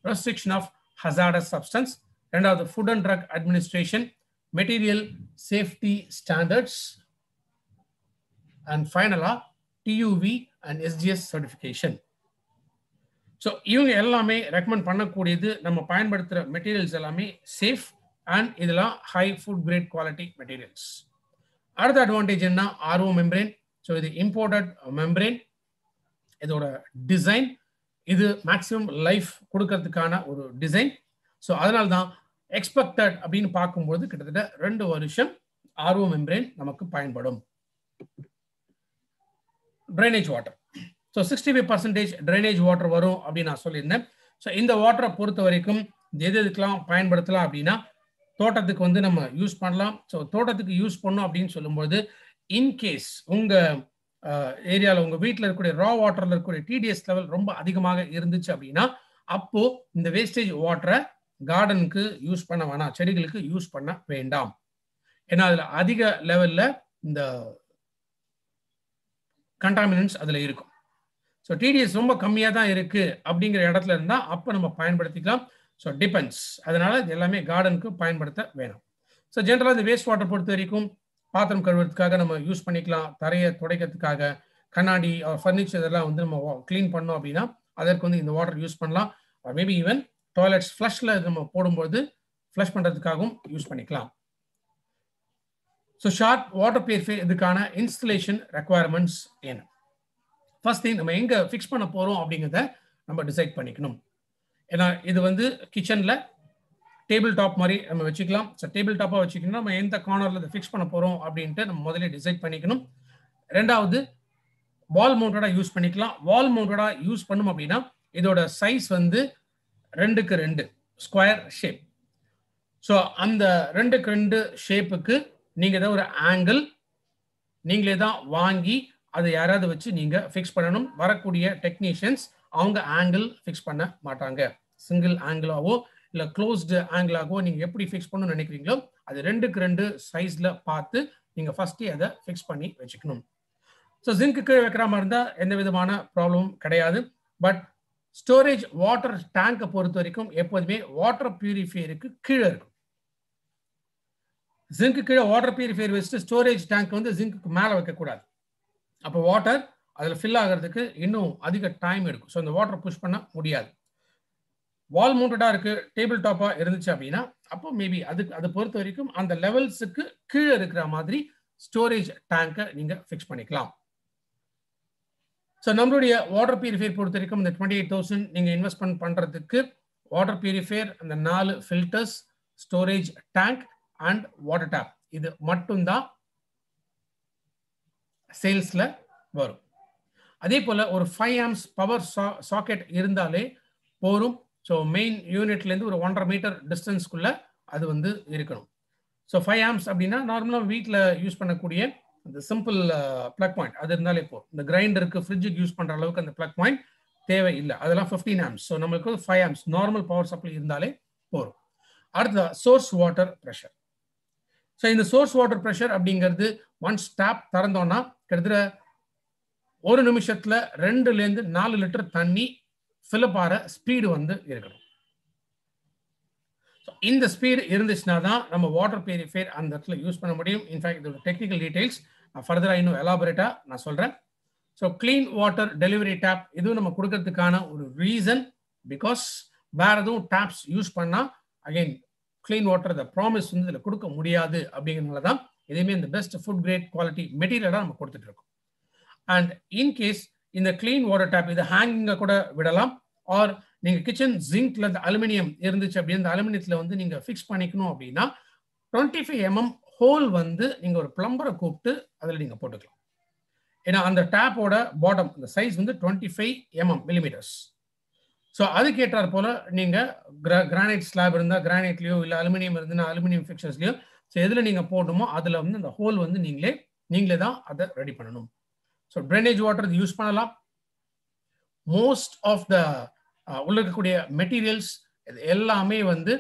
ரெஸ்ட்ரிக்ஷன் ஆஃப் ஹசார்டஸ் சப்ஸ்டன்ஸ். ரெண்டாவது food and drug administration, material safety standards, and ஃபைனலா TUV and SGS certification. So இவங்க எல்லாமே ரெக்கமெண்ட் பண்ணக்கூடியது நம்ம பயன்படுத்துகிற மெட்டீரியல்ஸ் எல்லாமே சேஃப் அண்ட் இதெல்லாம் high food grade quality materials. அடுத்த அட்வான்டேஜ் என்ன, RO மெம்பரேன். ஸோ இது இம்போர்ட்டட் மெம்பரேன். இதோட டிசைன் இது மேக்ஸிமம் லைஃப் கொடுக்கறதுக்கான ஒரு டிசைன். ஸோ அதனால தான் எக்ஸ்பெக்டட் அப்படின்னு பார்க்கும்போது கிட்டத்தட்ட 2 வருஷம் ஆர்ஓ மெம்பரேன் நமக்கு பயன்படும். Drainage water. So 65% drainage water வரும் அப்படின்னு நான் சொல்லியிருந்தேன். ஸோ இந்த வாட்டரை பொறுத்த வரைக்கும் எதுக்கெல்லாம் பயன்படுத்தலாம் அப்படின்னா, தோட்டத்துக்கு வந்து நம்ம யூஸ் பண்ணலாம். ஸோ தோட்டத்துக்கு யூஸ் பண்ணோம் அப்படின்னு சொல்லும்போது, இன்கேஸ் உங்க ஏரியாவில் உங்க வீட்டில் இருக்கக்கூடிய ரா வாட்டர்ல இருக்கக்கூடிய டிடிஎஸ் லெவல் ரொம்ப அதிகமாக இருந்துச்சு அப்படின்னா, அப்போ இந்த வேஸ்டேஜ் வாட்டரை கார்டனுக்கு யூஸ் பண்ண வேணாம், செடிகளுக்கு யூஸ் பண்ண வேண்டாம். ஏன்னா அதுல அதிக லெவல்ல இந்த கண்டாமினன்ட்ஸ் அதுல இருக்கும். ஸோ டிடிஎஸ் ரொம்ப கம்மியாக தான் இருக்கு அப்படிங்கிற இடத்துல இருந்தால் அப்போ நம்ம பயன்படுத்திக்கலாம். So depends. அதனால இது எல்லாமே கார்டனுக்கு பயன்படுத்த வேணாம். ஸோ ஜென்ரலாக இந்த வேஸ்ட் வாட்டர் பொறுத்த வரைக்கும் பாத்திரம் கழுவுறதுக்காக நம்ம யூஸ் பண்ணிக்கலாம், தரையை துடைக்கிறதுக்காக, கண்ணாடி ஃபர்னிச்சர் இதெல்லாம் வந்து நம்ம கிளீன் பண்ணோம் அப்படின்னா அதற்கு வந்து இந்த வாட்டர் யூஸ் பண்ணலாம். மேபி ஈவன் டாய்லெட்ஸ் ஃப்ளஷ்ல நம்ம போடும்போது ஃப்ளஷ் பண்ணுறதுக்காகவும் யூஸ் பண்ணிக்கலாம். ஸோ ஷார்ட் வாட்டர் பியூரிஃபை இதுக்கான இன்ஸ்டலேஷன் ரெக்குவயர்மெண்ட்ஸ் என்ன? ஃபர்ஸ்ட் திங் நம்ம எங்கே ஃபிக்ஸ் பண்ண போகிறோம் அப்படிங்கிறத நம்ம டிசைட் பண்ணிக்கணும். ஏன்னா இது வந்து கிச்சனில் டேபிள் டாப் மாதிரி நம்ம வச்சுக்கலாம். ஸோ டேபிள் டாப்பாக வச்சுக்கணும், நம்ம எந்த கார்னரில் இதை ஃபிக்ஸ் பண்ண போகிறோம் அப்படின்ட்டு நம்ம முதல்ல டிசைட் பண்ணிக்கணும். ரெண்டாவது வால் மவுண்டடாக யூஸ் பண்ணிக்கலாம். வால் மவுண்டடாக யூஸ் பண்ணோம் அப்படின்னா இதோட சைஸ் வந்து 2x2 ஸ்கொயர் ஷேப். ஸோ அந்த 2x2 ஷேப்புக்கு நீங்கள் ஏதாவது ஒரு ஆங்கிள் நீங்களே தான் வாங்கி அதை யாராவது வச்சு நீங்கள் ஃபிக்ஸ் பண்ணணும். வரக்கூடிய டெக்னீஷியன்ஸ் அவங்க ஆங்கிள் ஃபிக்ஸ் பண்ண மாட்டாங்க. சிங்கிள் ஆங்கிளாவோ இல்லை க்ளோஸ்டு ஆங்கிளாகவோ நீங்கள் எப்படி ஃபிக்ஸ் பண்ணணும்னு நினைக்கிறீங்களோ அது 2x2 சைஸில் பார்த்து நீங்கள் ஃபஸ்ட்டே அதை ஃபிக்ஸ் பண்ணி வச்சுக்கணும். ஸோ ஜிங்க்கு வைக்கிற மாதிரி இருந்தால் எந்த விதமான ப்ராப்ளமும் கிடையாது. பட் ஸ்டோரேஜ் வாட்டர் டேங்கை பொறுத்த வரைக்கும் எப்போதுமே வாட்டர் பியூரிஃபையருக்கு கீழே இருக்கும். ஜிங்க்கு கீழே வாட்டர் பியூரிஃபையர் வச்சுட்டு ஸ்டோரேஜ் டேங்க் வந்து ஜிங்க்கு மேலே வைக்கக்கூடாது. அப்போ வாட்டர் அதில் ஃபில் ஆகிறதுக்கு இன்னும் அதிக டைம் எடுக்கும். ஸோ அந்த வாட்டர் புஷ் பண்ண முடியாது. வால் மவுண்டடாக இருக்கு, டேபிள் டாப்பாக இருந்துச்சு அப்படின்னா அப்போ மேபி அதை பொறுத்த வரைக்கும் அந்த லெவல்ஸுக்கு கீழே இருக்கிற மாதிரி ஸ்டோரேஜ் டேங்கை நீங்கள் ஃபிக்ஸ் பண்ணிக்கலாம். ஸோ நம்மளுடைய வாட்டர் பியூரிஃபையர் பொறுத்த வரைக்கும் இந்த 28,000 நீங்கள் இன்வெஸ்ட்மெண்ட் பண்ணுறதுக்கு வாட்டர் பியூரிஃபையர், அந்த 4 filters, storage tank and water tape இது மட்டும்தான் சேல்ஸ்ல வரும். அதே போல ஒரு 5 amps பவர் சாக்கெட் இருந்தாலே போரும். ஸோ மெயின் யூனிட்ல இருந்து ஒரு 1.5 மீட்டர் டிஸ்டன்ஸ்க்குள்ள அது வந்து இருக்கணும். ஸோ 5 amps அப்படின்னா நார்மலாக வீட்டில் யூஸ் பண்ணக்கூடிய அந்த சிம்பிள் பிளக் பாயிண்ட் அது இருந்தாலே போதும். இந்த கிரைண்டருக்கு ஃப்ரிட்ஜுக்கு யூஸ் பண்ற அளவுக்கு அந்த பிளக் பாயிண்ட் தேவை இல்லை. அதெல்லாம் 15 amps. ஸோ நம்மளுக்கு 5 amps நார்மல் பவர் சப்ளை இருந்தாலே போரும். அடுத்த சோர்ஸ் வாட்டர் ப்ரெஷர். ஸோ இந்த சோர்ஸ் வாட்டர் ப்ரெஷர் அப்படிங்கிறது ஒன்ஸ் டேப் திறந்தோம்னா கிட்டத்தட்ட ஒரு நிமிஷத்துல 2 to 4 லிட்டர் தண்ணி ஃபில்அப் ஆகிற ஸ்பீடு வந்து இருக்கணும். இந்த ஸ்பீடு இருந்துச்சுன்னா தான் நம்ம வாட்டர் பியூரிஃபையர் அந்த இடத்துல யூஸ் பண்ண முடியும். இன்ஃபேக்ட் இதோட டெக்னிக்கல் டீடைல்ஸ் ஃபர்தராக இன்னும் எலாபரேட்டா நான் சொல்றேன். So clean water delivery tap இதுவும் நம்ம கொடுக்கறதுக்கான ஒரு ரீசன். பிகாஸ் வேற எதுவும் டேப்ஸ் யூஸ் பண்ணா again clean water the promise வந்து இதில் கொடுக்க முடியாது. அப்படிங்கிறதுனால தான் எதுவுமே இந்த பெஸ்ட் ஃபுட் கிரேட் குவாலிட்டி மெட்டீரியலாக நம்ம கொடுத்துட்டு இருக்கோம். அண்ட் இன்கேஸ் இந்த கிளீன் வாட்டர் டேப் இதை ஹேங்கிங்க கூட விடலாம். ஆர் நீங்க கிச்சன் ஜிங்க்ல இந்த அலுமினியம் இருந்துச்சு அப்படின்னு இந்த அலுமினியத்தில் வந்து நீங்க ஃபிக்ஸ் பண்ணிக்கணும் அப்படின்னா 25 mm ஹோல் வந்து நீங்க ஒரு பிளம்பரை கூப்பிட்டு அதில் நீங்க போட்டுக்கலாம். ஏன்னா அந்த டேப்போட பாட்டம் இந்த சைஸ் வந்து 25 mm. ஸோ அதுக்கு ஏற்றார் போல நீங்க கிரானைட் ஸ்லாப் இருந்தால் கிரானைட்லயோ இல்லை அலுமினியம் இருந்துன்னா அலுமினியம் ஃபிக்சர்ஸ்லயோ ஸோ எதில் நீங்க போடணுமோ அதில் வந்து அந்த ஹோல் வந்து நீங்களே தான் அதை ரெடி பண்ணணும். ஸோ ட்ரைனேஜ் வாட்டர் யூஸ் பண்ணலாம். மோஸ்ட் ஆஃப் த உள்ள இருக்கக்கூடிய மெட்டீரியல்ஸ் இது எல்லாமே வந்து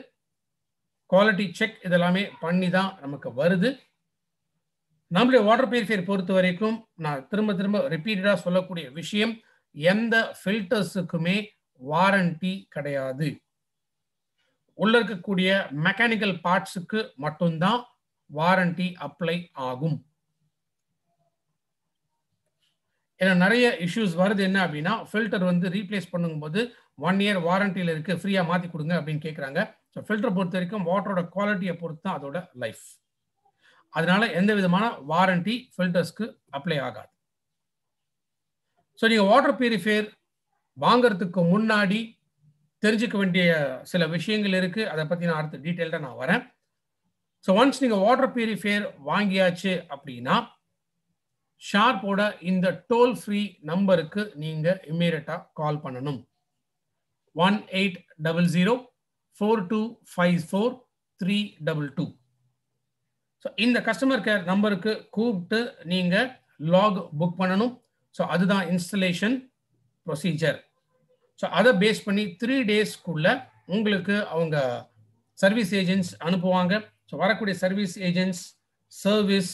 குவாலிட்டி செக் இதெல்லாமே பண்ணி தான் நமக்கு வருது. நம்மளுடைய வாட்டர் பியூரிஃபையர் பொறுத்த வரைக்கும் நான் திரும்ப ரிப்பீட்டடா சொல்லக்கூடிய விஷயம், எந்த ஃபில்டர்ஸுக்குமே வாரண்டி கிடையாது. உள்ள இருக்கக்கூடிய மெக்கானிக்கல் பார்ட்ஸுக்கு மட்டும்தான் வாரண்டி அப்ளை ஆகும். ஏன்னா நிறைய இஷ்யூஸ் வருது என்ன அப்படின்னா ஃபில்டர் வந்து ரீப்ளேஸ் பண்ணும்போது 1 year வாரண்டியில் இருக்கு, ஃப்ரீயா மாத்தி கொடுங்க அப்படின்னு கேட்குறாங்க. ஸோ ஃபில்டர் பொறுத்த வரைக்கும் வாட்டரோட குவாலிட்டியை பொறுத்து தான் அதோட லைஃப். அதனால எந்த விதமான வாரண்டி ஃபில்டர்ஸ்க்கு அப்ளை ஆகாது. ஸோ நீங்க வாட்டர் பியூரிஃபையர் வாங்குறதுக்கு முன்னாடி தெரிஞ்சுக்க வேண்டிய சில விஷயங்கள் இருக்கு. அதை பத்தி நான் அடுத்த டீட்டெயில்டா நான் வரேன். ஸோ ஒன்ஸ் நீங்க வாட்டர் பியூரிஃபையர் வாங்கியாச்சு அப்படின்னா ஷார்ப்போட இந்த டோல் ஃப்ரீ நம்பருக்கு நீங்க இம்மீடியட்டா கால் பண்ணணும். 1800-4254-322. ஸோ இந்த கஸ்டமர் கேர் நம்பருக்கு கூப்பிட்டு நீங்க லாக் புக் பண்ணணும். ஸோ அதுதான் இன்ஸ்டலேஷன் ப்ரொசீஜர். ஸோ அதை பேஸ் பண்ணி 3 டேஸ்க்குள்ள உங்களுக்கு அவங்க சர்வீஸ் ஏஜென்ட்ஸ் அனுப்புவாங்க. ஸோ வரக்கூடிய service agents service,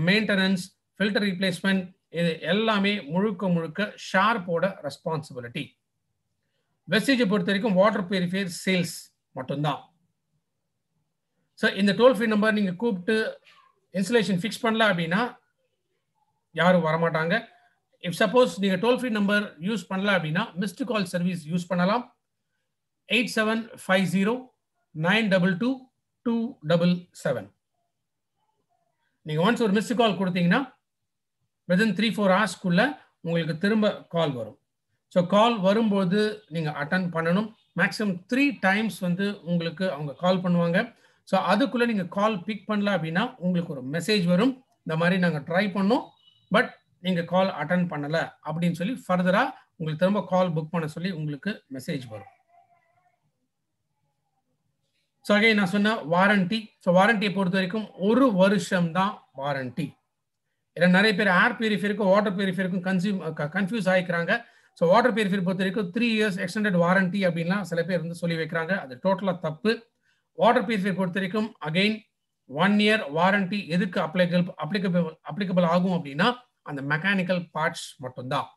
maintenance, filter replacement இது எல்லாமே முழுக்க ஷார்ப்போட ரெஸ்பான்சிபிலிட்டி. வெஸ்டேஜை பொறுத்த வரைக்கும் வாட்டர் பியூரிஃபையர் சேல்ஸ் மட்டும்தான். ஸோ இந்த டோல் ஃப்ரீ நம்பர் நீங்க கூப்பிட்டு இன்ஸ்டலேஷன் ஃபிக்ஸ் பண்ணல அப்படின்னா யாரும் வரமாட்டாங்க. இஃப் சப்போஸ் நீங்க டோல் ஃப்ரீ நம்பர் யூஸ் பண்ணல அப்படின்னா மிஸ்டு கால் சர்வீஸ் யூஸ் பண்ணலாம். 8750-922-277. நீங்க ஒன்ஸ் ஒரு மிஸ்டு கால் கொடுத்தீங்கன்னா வித்தின் 3-4 ஹவர்ஸ்க்குள்ள உங்களுக்கு திரும்ப கால் வரும். ஸோ கால் வரும்போது நீங்க அட்டன் பண்ணணும். மேக்ஸிமம் 3 டைம்ஸ் வந்து உங்களுக்கு அவங்க கால் பண்ணுவாங்க. ஸோ அதுக்குள்ள நீங்க கால் பிக் பண்ணல அப்படின்னா உங்களுக்கு ஒரு மெசேஜ் வரும், இந்த மாதிரி நாங்க ட்ரை பண்ணோம் பட் நீங்க கால் அட்டன் பண்ணல அப்படின்னு சொல்லி ஃபர்தரா உங்களுக்கு திரும்ப கால் புக் பண்ண சொல்லி உங்களுக்கு மெசேஜ் வரும். ஸோ அகைன் நான் சொன்ன வாரண்டி. ஸோ வாரண்டியை பொறுத்த வரைக்கும் 1 வருஷம் தான் வாரண்டி. ஏன்னா நிறைய பேர் ஏர் பியூரிஃபையருக்கும் வாட்டர் பியூரிஃபையருக்கும் கன்ஃபியூஸ் ஆகிக்கிறாங்க. ஸோ வாட்டர் பியூரிஃபையர் பொறுத்த வரைக்கும் 3 இயர்ஸ் எக்ஸ்டெண்டட் வாரண்டி அப்படின்லாம் சில பேர் வந்து சொல்லி வைக்கிறாங்க. அது டோட்டலாக தப்பு. வாட்டர் பியூரிஃபையர் பொறுத்த வரைக்கும் அகைன் 1 இயர் வாரண்டி எதுக்கு அப்ளிகபிள் ஆகும் அப்படின்னா அந்த மெக்கானிக்கல் பார்ட்ஸ் மட்டும்தான்.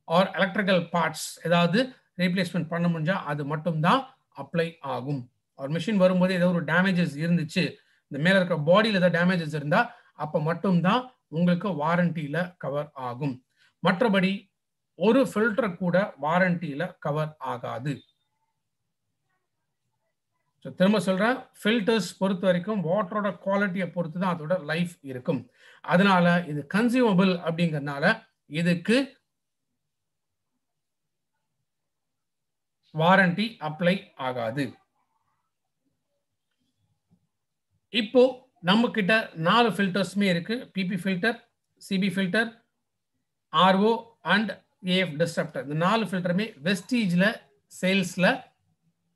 ஆர் எலக்ட்ரிக்கல் பார்ட்ஸ் ஏதாவது ரீப்ளேஸ்மெண்ட் பண்ண முடிஞ்சா அது மட்டும்தான் அப்ளை ஆகும். ஒரு மிஷின் வரும்போது ஏதோ ஒரு டேமேஜஸ் இருந்துச்சு, இந்த மேல இருக்க பாடியில் ஏதாவது டேமேஜஸ் இருந்தா அப்ப மட்டும்தான் உங்களுக்கு வாரண்டியில கவர் ஆகும். மற்றபடி ஒரு ஃபில்டர் கூட வாரண்டியில கவர் ஆகாது. திரும்ப சொல்றேன், ஃபில்டர்ஸ் பொறுத்த வரைக்கும் வாட்டரோட குவாலிட்டியை பொறுத்து தான் அதோட லைஃப் இருக்கும். அதனால இது கன்சியூமபிள் அப்படிங்கறதுனால இதுக்கு வாரண்டி அப்ளை ஆகாது. இப்போ நம்ம கிட்ட 4 ஃபில்டர்ஸ்மே இருக்கு. PP filter, CB filter, RO and AF disruptor. இந்த 4 ஃபில்டருமே வெஸ்டீஜ்ல சேல்ஸ்ல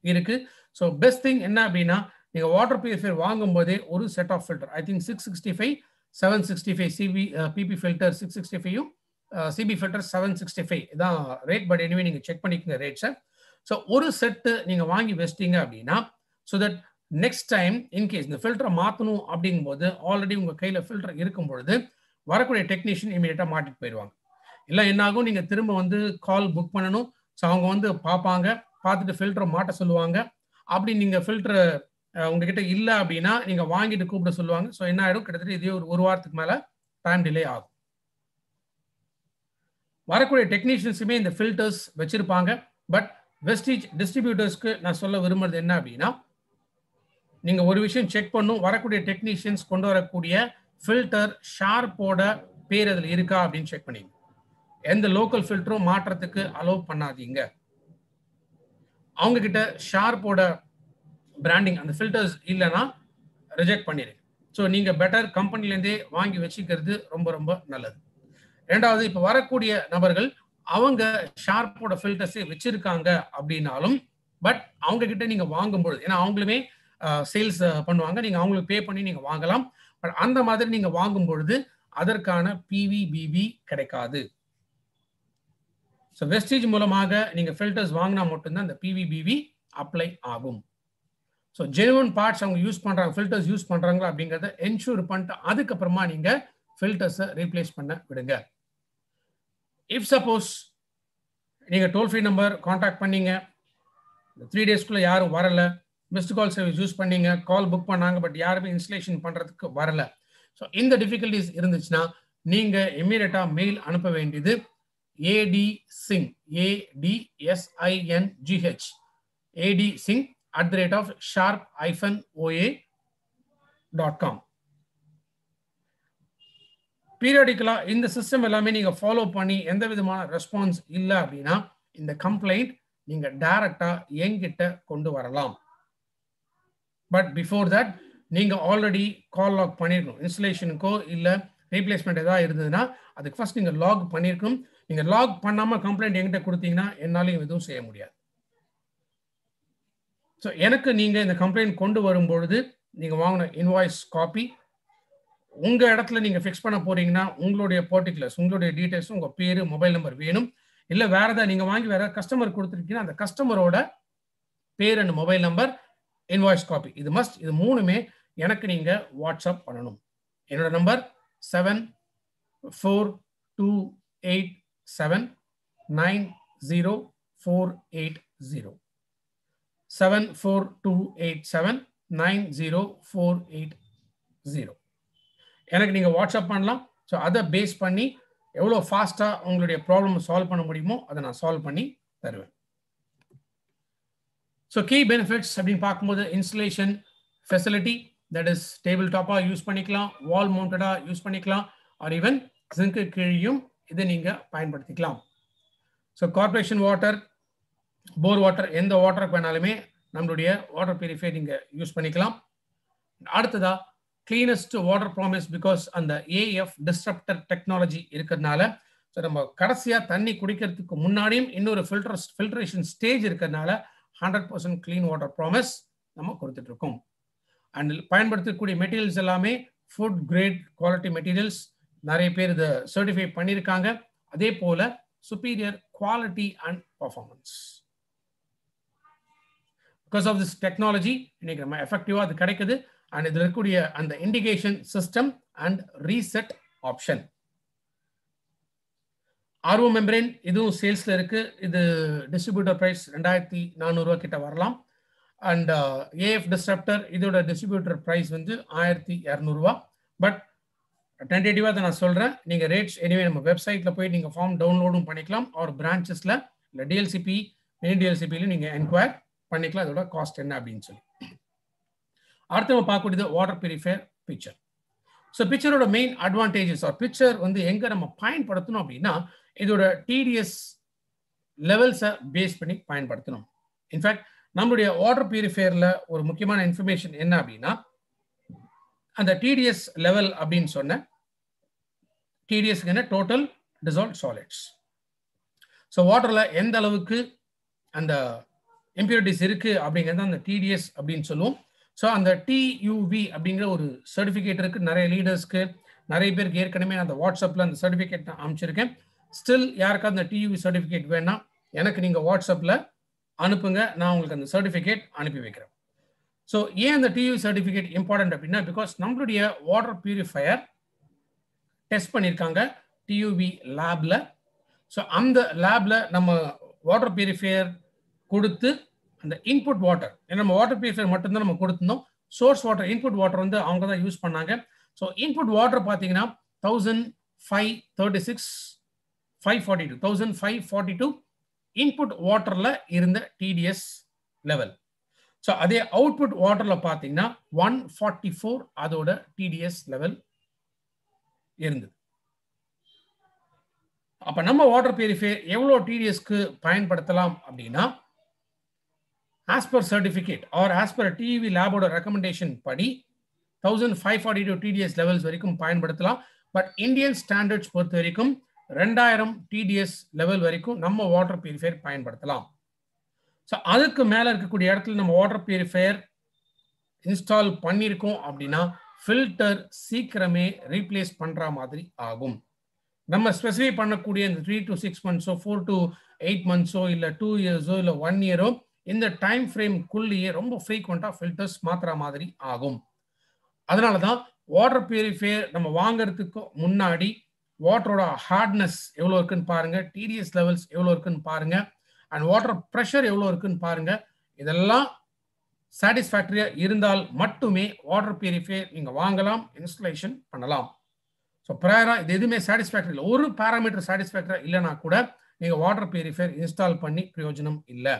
இருக்கு. ஸோ பெஸ்ட் திங் என்ன அப்படின்னா நீங்க வாட்டர் பியூரிஃபையர் வாங்கும் போதே ஒரு set of filter, I think 665, 765 CB PP filter 665யும் சிபி ஃபில்டர் 765 இதான் ரேட். பட் எனிவே நீங்க செக் பண்ணிக்கங்க ரேட்ஸை. ஸோ ஒரு செட்டு நீங்க வாங்கி வச்சிட்டீங்க அப்படின்னா so that next time in case இந்த ஃபில்டரை மாற்றணும் அப்படிங்கும்போது ஆல்ரெடி உங்க கையில ஃபில்டர் இருக்கும் பொழுது வரக்கூடிய டெக்னீஷியன் இமீடியட்டா மாட்டிட்டு போயிடுவாங்க. இல்லை என்ன ஆகும், நீங்க திரும்ப வந்து கால் புக் பண்ணணும். ஸோ அவங்க வந்து பார்ப்பாங்க, பார்த்துட்டு ஃபில்டரை மாட்ட சொல்லுவாங்க. அப்படி நீங்க ஃபில்டர் உங்ககிட்ட இல்லை அப்படின்னா நீங்க வாங்கிட்டு கூப்பிட சொல்லுவாங்க. ஸோ என்ன ஆயிடும், கிட்டத்தட்ட இதே ஒரு வாரத்துக்கு மேல டைம் டிலே ஆகும். வரக்கூடிய டெக்னீஷியன்ஸுமே இந்த ஃபில்டர்ஸ் வச்சிருப்பாங்க. பட் வெஸ்டீஜ் டிஸ்ட்ரிபியூட்டர்ஸ்க்கு நான் சொல்ல விரும்புறது என்ன அப்படின்னா நீங்க ஒரு விஷயம் செக் பண்ணும், வரக்கூடிய டெக்னீஷியன்ஸ் கொண்டு வரக்கூடிய ஃபில்டர் ஷார்ப்போட பேர் அதில் இருக்கா அப்படின்னு செக் பண்ணிங்க. எந்த லோக்கல் ஃபில்டரும் மாற்றத்துக்கு அலோவ் பண்ணாதீங்க. அவங்க கிட்ட ஷார்ப்போட பிராண்டிங் அந்த ஃபில்டர்ஸ் இல்லைன்னா ரிஜெக்ட் பண்ணிடுங்க. ஸோ நீங்க பெட்டர் கம்பெனிலேருந்தே வாங்கி வச்சுக்கிறது ரொம்ப ரொம்ப நல்லது. ரெண்டாவது, இப்போ வரக்கூடிய நபர்கள் அவங்க ஷார்ப்போட ஃபில்டர்ஸே வச்சிருக்காங்க அப்படின்னாலும் பட் அவங்க கிட்ட நீங்க வாங்கும்பொழுது, ஏன்னா அவங்களுமே சேல்ஸ் பண்ணுவாங்க, நீங்க அவங்களுக்கு பே பண்ணி நீங்க வாங்கலாம். பட் அந்த மாதிரி நீங்க வாங்கும் பொழுது அதற்கான பிவிபிபி கிடைக்காது. ஸோ வெஸ்டீஜ் மூலமாக நீங்க ஃபில்டர்ஸ் வாங்கினா மட்டும்தான் இந்த பிவிபிபி அப்ளை ஆகும். ஸோ ஜெனுவன் பார்ட்ஸ் அவங்க யூஸ் பண்றாங்க, ஃபில்டர்ஸ் யூஸ் பண்றாங்களா அப்படிங்கிறத என்ஷூர் பண்ணிட்டு அதுக்கப்புறமா நீங்க ஃபில்டர்ஸை ரீப்ளேஸ் பண்ண விடுங்க. இஃப் சப்போஸ் நீங்க டோல் ஃப்ரீ நம்பர் கான்டாக்ட் பண்ணீங்க, 3 டேஸ்க்குள்ள யாரும் வரல, மிஸ்டு கால் சர்வீஸ் யூஸ் பண்ணீங்க, கால் புக் பண்ணாங்க, பட் யாருமே இன்ஸ்டலேஷன் பண்றதுக்கு வரல. ஸோ இந்த டிஃபிகல்டிஸ் இருந்துச்சுன்னா நீங்க இம்மீடியட்டா மெயில் அனுப்ப வேண்டியது ADSingh ADSingh@sharp-oa.com. பீரியாடிக்கலா இந்த சிஸ்டம் எல்லாமே நீங்க ஃபாலோ பண்ணி எந்த விதமான ரெஸ்பான்ஸ் இல்லை அப்படின்னா இந்த கம்ப்ளைண்ட் நீங்க டைரக்டா என்கிட்ட கொண்டு வரலாம். பட் பிஃபோர் தட் நீங்க ஆல்ரெடி கால் லாக் பண்ணிருக்கணும். இன்ஸ்டலேஷனுக்கோ இல்ல ரீப்ளேஸ்மெண்ட் ஏதாவது இருந்ததுன்னா அதுக்கு ஃபர்ஸ்ட் நீங்க லாக் பண்ணிருக்கணும். நீங்க லாக் பண்ணாம கம்ப்ளைண்ட் என்கிட்ட கொடுத்தீங்கன்னா என்னாலையும் எதுவும் செய்ய முடியாது. ஸோ எனக்கு நீங்க இந்த கம்ப்ளைண்ட் கொண்டு வரும்பொழுது நீங்க வாங்கின இன்வாய்ஸ் காப்பி, உங்க இடத்துல நீங்க ஃபிக்ஸ் பண்ண போறீங்கன்னா உங்களுடைய பர்டிகுலர்ஸ், உங்களுடைய டீடைல்ஸ், உங்க பேரு, மொபைல் நம்பர் வேணும். இல்ல வேற ஏதாவது நீங்க வாங்கி வேற கஸ்டமர் கொடுத்துருக்கீங்கன்னா அந்த கஸ்டமரோட பேர் and mobile number, invoice copy, இது மஸ்ட். இது மூணுமே எனக்கு நீங்க வாட்ஸ்அப் பண்ணணும். என்னோட நம்பர் 7428790480 7428790480. எனக்கு நீங்க வாட்ஸ்அப் பண்ணலாம். ஸோ அதை பேஸ் பண்ணி எவ்வளோ ஃபாஸ்டா உங்களுடைய ப்ராப்ளம் சால்வ் பண்ண முடியுமோ அதை நான் சால்வ் பண்ணி தருவேன். ஸோ கீ பெனிஃபிட்ஸ் அப்படின்னு பார்க்கும்போது installation facility, that is table டாப்பா யூஸ் பண்ணிக்கலாம், வால் மவுண்டடா யூஸ் பண்ணிக்கலாம், ஆர் ஈவன் ஜிங்க்கு கீழியும் இதை நீங்க பயன்படுத்திக்கலாம். So corporation water, bore water, எந்த வாட்டருக்கு வேணாலுமே நம்மளுடைய வாட்டர் பியூரிஃபையர் நீங்க யூஸ் பண்ணிக்கலாம். அடுத்ததா கிளீனஸ்ட் வாட்டர் ப்ராமிஸ், பிகாஸ் அந்த ஏஎஃப் டிஸ்ரப்டர் டெக்னாலஜி இருக்கிறதுனால ஸோ நம்ம கடைசியா தண்ணி குடிக்கிறதுக்கு முன்னாடியும் இன்னொரு ஃபில்ட்ரேஷன் ஸ்டேஜ் இருக்கிறதுனால 100% கிளீன் வாட்டர் ப்ராமிஸ் நம்ம கொடுத்துட்டு இருக்கோம். அண்ட் பயன்படுத்தக்கூடிய மெட்டீரியல்ஸ் எல்லாமே ஃபுட் கிரேட் குவாலிட்டி மெட்டீரியல்ஸ். நிறைய பேர் இதை சர்டிஃபை பண்ணியிருக்காங்க. அதே போல superior quality and performance. Because of this technology இன்னைக்கு நம்ம எஃபெக்டிவா அது கிடைக்குது. அண்ட் இதில் இருக்கக்கூடிய அந்த indication system and reset option. RO membrane இதுவும் சேல்ஸ்ல இருக்கு. இது டிஸ்ட்ரிபியூட்டர் பிரைஸ் 2400 கிட்ட வரலாம். அண்ட் ஏஎஃப் டிஸ்ரப்டர் இதோட டிஸ்ட்ரிபியூட்டர் பிரைஸ் வந்து 1200. பட் டென்டேட்டிவா அதை நான் சொல்றேன். நீங்க ரேட்ஸ் எனிவே நம்ம வெப்சைட்ல போய் நீங்க ஃபார்ம் டவுன்லோடும் பண்ணிக்கலாம். ஆர் பிரான்ச்சஸ்ல இல்ல டிஎல்சிபி மினி டிஎல்சிபில நீங்க என்கொயர் பண்ணிக்கலாம் இதோட காஸ்ட் என்ன அப்படின்னு சொல்லி. அடுத்து நம்ம பார்க்கக்கூடியது வாட்டர் பியூரிஃபையர் பிக்சர். ஸோ பிக்சரோட மெயின் அட்வான்டேஜஸ் ஆர் பிக்சர் வந்து எங்க நம்ம பயன்படுத்தணும் அப்படின்னா இதோட டிடிஎஸ் லெவல்ஸை பேஸ் பண்ணி பயன்படுத்தணும். இன்ஃபேக்ட் நம்மளுடைய வாட்டர் பியூரிஃபையர்ல ஒரு முக்கியமான இன்ஃபர்மேஷன் என்ன அப்படின்னா அந்த டிடிஎஸ் லெவல் அப்படின்னு சொன்ன டிடிஎஸ் என்ன டோட்டல் டிசால்வ் சாலிட்ஸ். ஸோ வாட்டர்ல எந்த அளவுக்கு அந்த இம்பியூரிட்டிஸ் இருக்கு அப்படிங்கிறது அந்த டிடிஎஸ் அப்படின்னு சொல்லுவோம். ஸோ அந்த டியூவி அப்படிங்கிற ஒரு சர்டிஃபிகேட் இருக்கு. நிறைய லீடர்ஸ்க்கு நிறைய பேருக்கு ஏற்கனவே அந்த வாட்ஸ்அப்ல அந்த சர்டிஃபிகேட் நான் அனுப்பிச்சிருக்கேன். ஸ்டில் யாருக்காவது அந்த டியூவி சர்டிஃபிகேட் வேணா எனக்கு நீங்க வாட்ஸ்அப்ல அனுப்புங்க, நான் உங்களுக்கு அந்த சர்டிஃபிகேட் அனுப்பி வைக்கிறேன். ஸோ ஏன் அந்த டியூவி சர்டிஃபிகேட் இம்பார்ட்டன்ட் அப்படின்னா பிகாஸ் நம்மளுடைய வாட்டர் பியூரிஃபையர் டெஸ்ட் பண்ணியிருக்காங்க டியூவி லேப்ல. ஸோ அந்த லேப்ல நம்ம வாட்டர் பியூரிஃபையர் கொடுத்து அந்த இன்புட் வாட்டர், நம்ம வாட்டர் பியூரிஃபையர் மட்டும்தான் நம்ம கொடுத்துருந்தோம். சோர்ஸ் வாட்டர் இன்புட் வாட்டர் வந்து அவங்க தான் யூஸ் பண்ணாங்க. ஸோ இன்புட் வாட்டர் பார்த்தீங்கன்னா 1542 இன்புட் வாட்டர்ல இருந்த டிடிஎஸ் லெவல். ஸோ அதே அவுட்புட் வாட்டர்ல பார்த்தீங்கன்னா 144 அதோட டிடிஎஸ் லெவல் இருந்தது. அப்ப நம்ம வாட்டர் பியூரிஃபையர் எவ்வளோ டிடிஎஸ்க்கு பயன்படுத்தலாம் அப்படின்னா as per certificate or as per TUV lab ஓட recommendation படி 1542 TDS levels வரைக்கும் பயன்படுத்தலாம். பட் இந்தியன் ஸ்டாண்டர்ட்ஸ் பொறுத்த வரைக்கும் 2000 TDS லெவல் வரைக்கும் நம்ம வாட்டர் பியூரிஃபையர் பயன்படுத்தலாம். ஸோ அதுக்கு மேல இருக்கக்கூடிய இடத்துல நம்ம வாட்டர் பியூரிஃபையர் இன்ஸ்டால் பண்ணியிருக்கோம் அப்படின்னா ஃபில்டர் சீக்கிரமே ரீப்ளேஸ் பண்ற மாதிரி ஆகும். நம்ம ஸ்பெசிஃபை பண்ணக்கூடிய இந்த 3 to 6 months 4 to 8 months இல்ல 2 years இல்ல 1 year இந்த டைம் ஃப்ரேம்குள்ளேயே ரொம்ப ஃப்ரீக்வெண்டா ஃபில்டர்ஸ் மாத்திர மாதிரி ஆகும். அதனால தான் வாட்டர் பியூரிஃபையர் நம்ம வாங்குறதுக்கு முன்னாடி வாட்டரோட ஹார்ட்னஸ் எவ்வளோ இருக்குன்னு பாருங்க, டிடிஎஸ் லெவல்ஸ் எவ்வளோ இருக்குன்னு பாருங்க, அண்ட் வாட்டர் ப்ரெஷர் எவ்வளோ இருக்குன்னு பாருங்க. இதெல்லாம் சாட்டிஸ்ஃபேக்டரியா இருந்தால் மட்டுமே வாட்டர் பியூரிஃபையர் நீங்க வாங்கலாம், இன்ஸ்டலேஷன் பண்ணலாம். ஸோ ப்ரையரா இது எதுவுமே சாட்டிஸ்ஃபேக்டரி இல்லை, ஒரு பேராமீட்டர் சாட்டிஸ்ஃபேக்டரா இல்லைன்னா கூட நீங்க வாட்டர் பியூரிஃபையர் இன்ஸ்டால் பண்ணி பிரயோஜனம் இல்லை.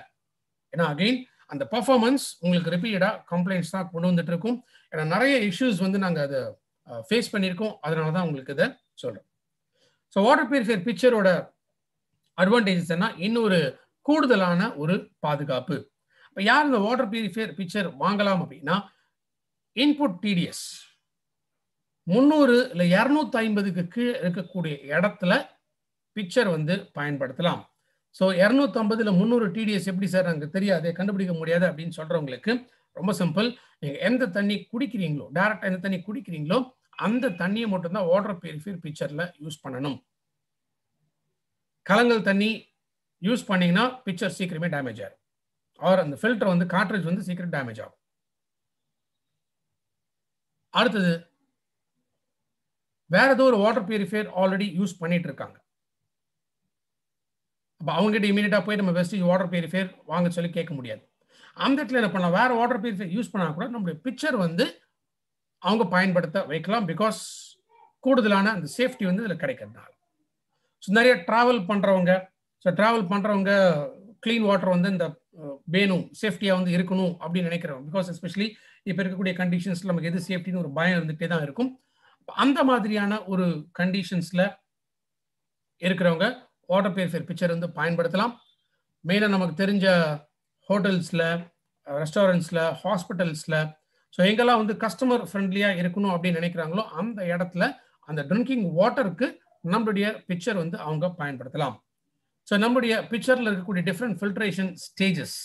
ஏன்னா அகைன் அந்த பர்ஃபார்மன்ஸ் உங்களுக்கு ரிப்பீட்டடா கம்ப்ளைண்ட்ஸ் தான் கொண்டு வந்துட்டு இருக்கும். ஏன்னா நிறைய இஷ்யூஸ் வந்து நாங்கள் அதை ஃபேஸ் பண்ணியிருக்கோம். அதனால தான் உங்களுக்கு இதை சொல்றேன். ஸோ வாட்டர் பியூரிஃபையர் பிக்சரோட அட்வான்டேஜஸ் என்ன, இன்னொரு கூடுதலான ஒரு பாதுகாப்பு. இப்போ யார் இந்த வாட்டர் பியூரிஃபையர் பிக்சர் வாங்கலாம் அப்படின்னா, இன்புட் டிடிஎஸ் 300 இல்லை 250க்கு கீழே இருக்கக்கூடிய இடத்துல பிக்சர் வந்து பயன்படுத்தலாம். ஸோ 250 இல்லை 300 டிடிஎஸ் எப்படி சார் எனக்கு தெரியாது, கண்டுபிடிக்க முடியாது அப்படின்னு சொல்றவங்களுக்கு ரொம்ப சிம்பிள். நீங்கள் எந்த தண்ணி குடிக்கிறீங்களோ, டைரக்டாக எந்த தண்ணி குடிக்கிறீங்களோ அந்த தண்ணியை மட்டும்தான் வாட்டர் பியூரிஃபையர் பிக்சர்ல யூஸ் பண்ணணும். கலங்கல் தண்ணி யூஸ் பண்ணீங்கன்னா பிக்சர் சீக்கிரமே டேமேஜ் ஆகும், ஆர் அந்த ஃபில்டர் வந்து கார்ட்ரிட்ஜ் வந்து சீக்கிரம் டேமேஜ் ஆகும். அடுத்தது வேற ஏதோ ஒரு வாட்டர் பியூரிஃபையர் ஆல்ரெடி யூஸ் பண்ணிட்டு இருக்காங்க. அப்போ அவங்ககிட்ட இமீடியட்டா போய் நம்ம வெஸ்டேஜ் வாட்டர் பியூரிஃபையர் வாங்க சொல்லி கேட்க முடியாது. அந்த இடத்துல என்ன பண்ணலாம், வேற வாட்டர் பியூரிஃபையர் யூஸ் பண்ணா கூட நம்மளுடைய பிக்சர் வந்து அவங்க பயன்படுத்த வைக்கலாம். பிகாஸ் கூடுதலான அந்த சேஃப்டி வந்து இதில் கிடைக்கிறதுனால. ஸோ நிறைய ட்ராவல் பண்ணுறவங்க க்ளீன் வாட்டர் வந்து இந்த வேணும், சேஃப்டியாக வந்து இருக்கணும் அப்படின்னு நினைக்கிறவங்க. பிகாஸ் எஸ்பெஷலி இப்போ இருக்கக்கூடிய கண்டிஷன்ஸில் நமக்கு எது சேஃப்டின்னு ஒரு பயம் இருந்துகிட்டே தான் இருக்கும். அந்த மாதிரியான ஒரு கண்டிஷன்ஸில் இருக்கிறவங்க வாட்டர் பியூரிஃபையர் பிக்சர் வந்து பயன்படுத்தலாம். மெயினாக நமக்கு தெரிஞ்ச ஹோட்டல்ஸில், ரெஸ்டாரண்ட்ஸில், ஹாஸ்பிட்டல்ஸில், ஸோ எங்கெல்லாம் வந்து கஸ்டமர் ஃப்ரெண்ட்லியாக இருக்கணும் அப்படின்னு நினைக்கிறாங்களோ அந்த இடத்துல அந்த ட்ரிங்கிங் வாட்டருக்கு நம்மளுடைய பிக்சர் வந்து அவங்க பயன்படுத்தலாம். ஸோ நம்முடைய பிக்சரில் இருக்கக்கூடிய டிஃப்ரெண்ட் ஃபில்ட்ரேஷன் ஸ்டேஜஸ்,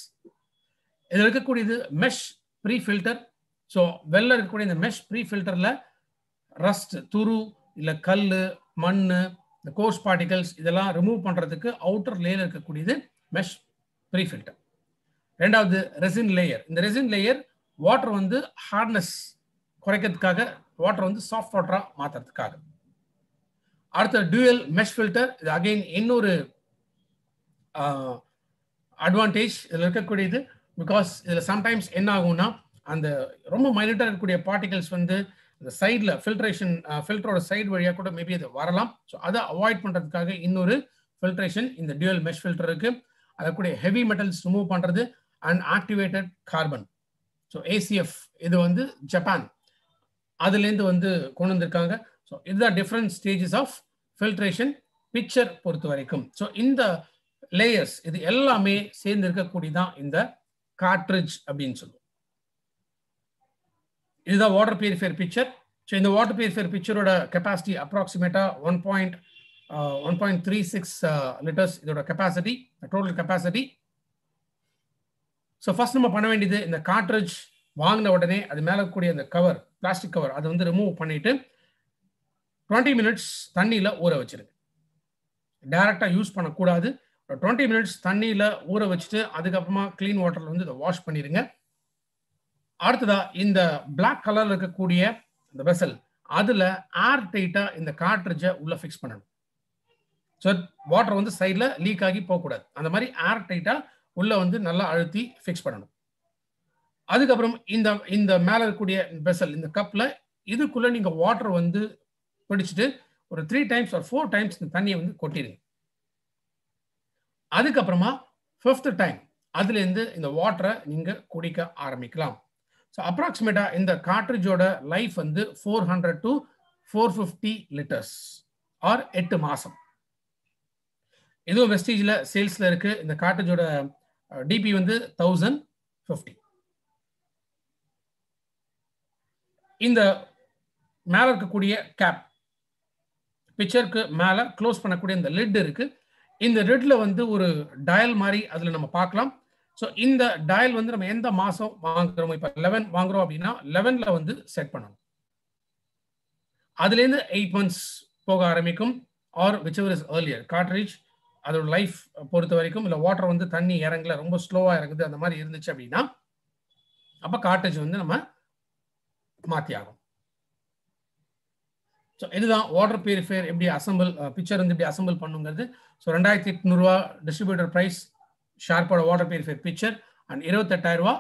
இதில் இருக்கக்கூடியது மெஷ் ப்ரீ ஃபில்டர். ஸோ வெளில இருக்கக்கூடிய இந்த மெஷ் ப்ரீ ஃபில்டரில் ரஸ்ட், துரு, இல்லை கல், மண், இந்த கோர்ஸ் பார்ட்டிகல்ஸ் இதெல்லாம் ரிமூவ் பண்ணுறதுக்கு அவுட்டர் லேயர் இருக்கக்கூடியது மெஷ் ப்ரீ ஃபில்டர். ரெண்டாவது ரெசின் லேயர். இந்த ரெசின் லேயர் வாட்டர் வந்து ஹார்ட்னஸ் குறைக்கிறதுக்காக, வாட்டர் வந்து சாஃப்ட் வாட்டராக மாற்றுறதுக்காக. அடுத்த டியூயல் மெஷ் ஃபில்டர். இது அகைன் இன்னொரு அட்வான்டேஜ் இதில் இருக்கக்கூடியது. பிகாஸ் இதில் சம்டைம்ஸ் என்ன ஆகும்னா, அந்த ரொம்ப மைனூட்டாக இருக்கக்கூடிய பார்ட்டிகல்ஸ் வந்து இந்த சைடில் ஃபில்டரோட சைடு வழியாக கூட மேபி அது வரலாம். ஸோ அதை அவாய்ட் பண்ணுறதுக்காக இன்னொரு ஃபில்ட்ரேஷன் இந்த டியூயல் மெஷ் ஃபில்டர் இருக்கு. அதற்குடைய ஹெவி மெட்டல்ஸ் ரிமூவ் பண்ணுறது and activated carbon. So ACF இது வந்து ஜப்பான் அதுலேருந்து வந்து கொண்டு வந்திருக்காங்க. ஸோ இதுதான் different stages of filtration picture பொறுத்த வரைக்கும். ஸோ இந்த லேயர்ஸ் இது எல்லாமே சேர்ந்து இருக்கக்கூடியதான் இந்த கார்ட்ரிட்ஜ் அப்படின்னு சொல்லுவோம். இதுதான் வாட்டர் பியூரிஃபையர் பிக்சர். ஸோ இந்த வாட்டர் பியூரிஃபையர் பிக்சரோட கெப்பாசிட்டி அப்ராக்சிமேட்டா 1.36 லிட்டர்ஸ் இதோட capacity, total capacity. So first நம்ம பண்ண வேண்டியது, இந்த கார்ட்ரிட்ஜ் வாங்கின உடனே அது மேலே கூடிய அந்த கவர், பிளாஸ்டிக் கவர், அதை வந்து ரிமூவ் பண்ணிட்டு 20 மினிட்ஸ் தண்ணியில் ஊற வச்சிருங்க. டைரக்டாக யூஸ் பண்ணக்கூடாது. 20 மினிட்ஸ் தண்ணியில் ஊற வச்சுட்டு அதுக்கப்புறமா க்ளீன் வாட்டரில் வந்து இதை வாஷ் பண்ணிடுங்க. அடுத்ததா இந்த பிளாக் கலர்ல இருக்கக்கூடிய இந்த வெசல், அதுல ஏர் டைட்டா இந்த கார்ட்ரிட்ஜை உள்ள ஃபிக்ஸ் பண்ணணும். ஸோ வாட்டர் வந்து சைடில் லீக் ஆகி போகக்கூடாது. அந்த மாதிரி ஏர் டைட்டா உள்ள வந்து நல்லா அழுத்தி ஃபிக்ஸ் பண்ணணும். அதுக்கப்புறம் இந்த மேலே இருக்கக்கூடிய வெசல், இந்த கப்ல இதுக்குள்ள நீங்க வாட்டர் வந்து பிடிச்சிட்டு ஒரு 3 டைம்ஸ் ஒரு 4 டைம்ஸ் இந்த தண்ணியை வந்து கொட்டிடுங்க. அதுக்கப்புறமா 5th டைம் அதுலேருந்து இந்த வாட்டரை நீங்க குடிக்க ஆரம்பிக்கலாம். ஸோ அப்ராக்சிமேட்டா இந்த கார்ட்ரிட்ஜோட லைஃப் வந்து 400 to 450 லிட்டர்ஸ் ஆர் 8 மாசம். இதுவும் வெஸ்டேஜில் சேல்ஸ்ல இருக்கு. இந்த கார்ட்ரிட்ஜோட டிபி வந்து 1050. இந்த மேல இருக்கக்கூடிய கேப், பிக்சருக்கு மேல க்ளோஸ் பண்ணக்கூடிய இந்த லிட் இருக்கு. இந்த லிட்ல வந்து ஒரு டயல் மாதிரி அதுல நம்ம பார்க்கலாம். ஸோ இந்த டயல் வந்து நம்ம எந்த மாசம் வாங்குறோமோ, இப்போ 11 வாங்குறோம் அப்படின்னா 11ல வந்து செட் பண்ணணும். அதுலேருந்து 8 மந்த்ஸ் போக ஆரம்பிக்கும். Or whichever is earlier. Cartridge அதோட லைஃப் பொறுத்த வரைக்கும், இல்லை வாட்டர் வந்து தண்ணி இறங்கல, ரொம்ப ஸ்லோவா இறங்குது, அந்த மாதிரி இருந்துச்சு அப்படின்னா அப்போ கார்ட்ரிட்ஜ் வந்து நம்ம மாற்றி ஆகும். ஸோ இதுதான் வாட்டர் பியூரிஃபையர் எப்படி அசம்பிள், பிக்சர் வந்து எப்படி அசம்பிள் பண்ணுங்கிறது. ஸோ 2800 ரூபா டிஸ்ட்ரிபியூட்டர் ப்ரைஸ் ஷார்ப்போட வாட்டர் பியூரிஃபையர் பிக்சர் அண்ட் 28,000 ரூபா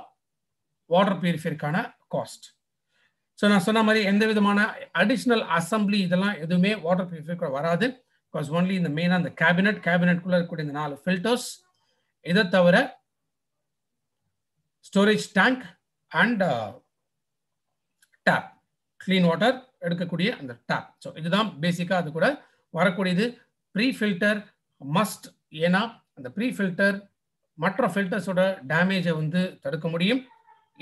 வாட்டர் பியூரிஃபையருக்கான காஸ்ட். ஸோ நான் சொன்ன மாதிரி எந்த விதமான அடிஷ்னல் அசம்பிளி இதெல்லாம் எதுவுமே வாட்டர் பியூரிஃபையர் வராது. பிகாஸ் ஒன்லி இந்த மெயினாக இந்த கேபினெட்குள்ளே இருக்கக்கூடிய இந்த 4 ஃபில்டர்ஸ், இதை தவிர storage tank and tap, clean water எடுக்கக்கூடிய அந்த டேப். ஸோ இதுதான் பேசிக்காக அது கூட வரக்கூடியது. ப்ரீ ஃபில்டர் மஸ்ட், ஏன்னா அந்த ப்ரீ ஃபில்டர் மற்ற ஃபில்டர்ஸோட டேமேஜை வந்து தடுக்க முடியும்.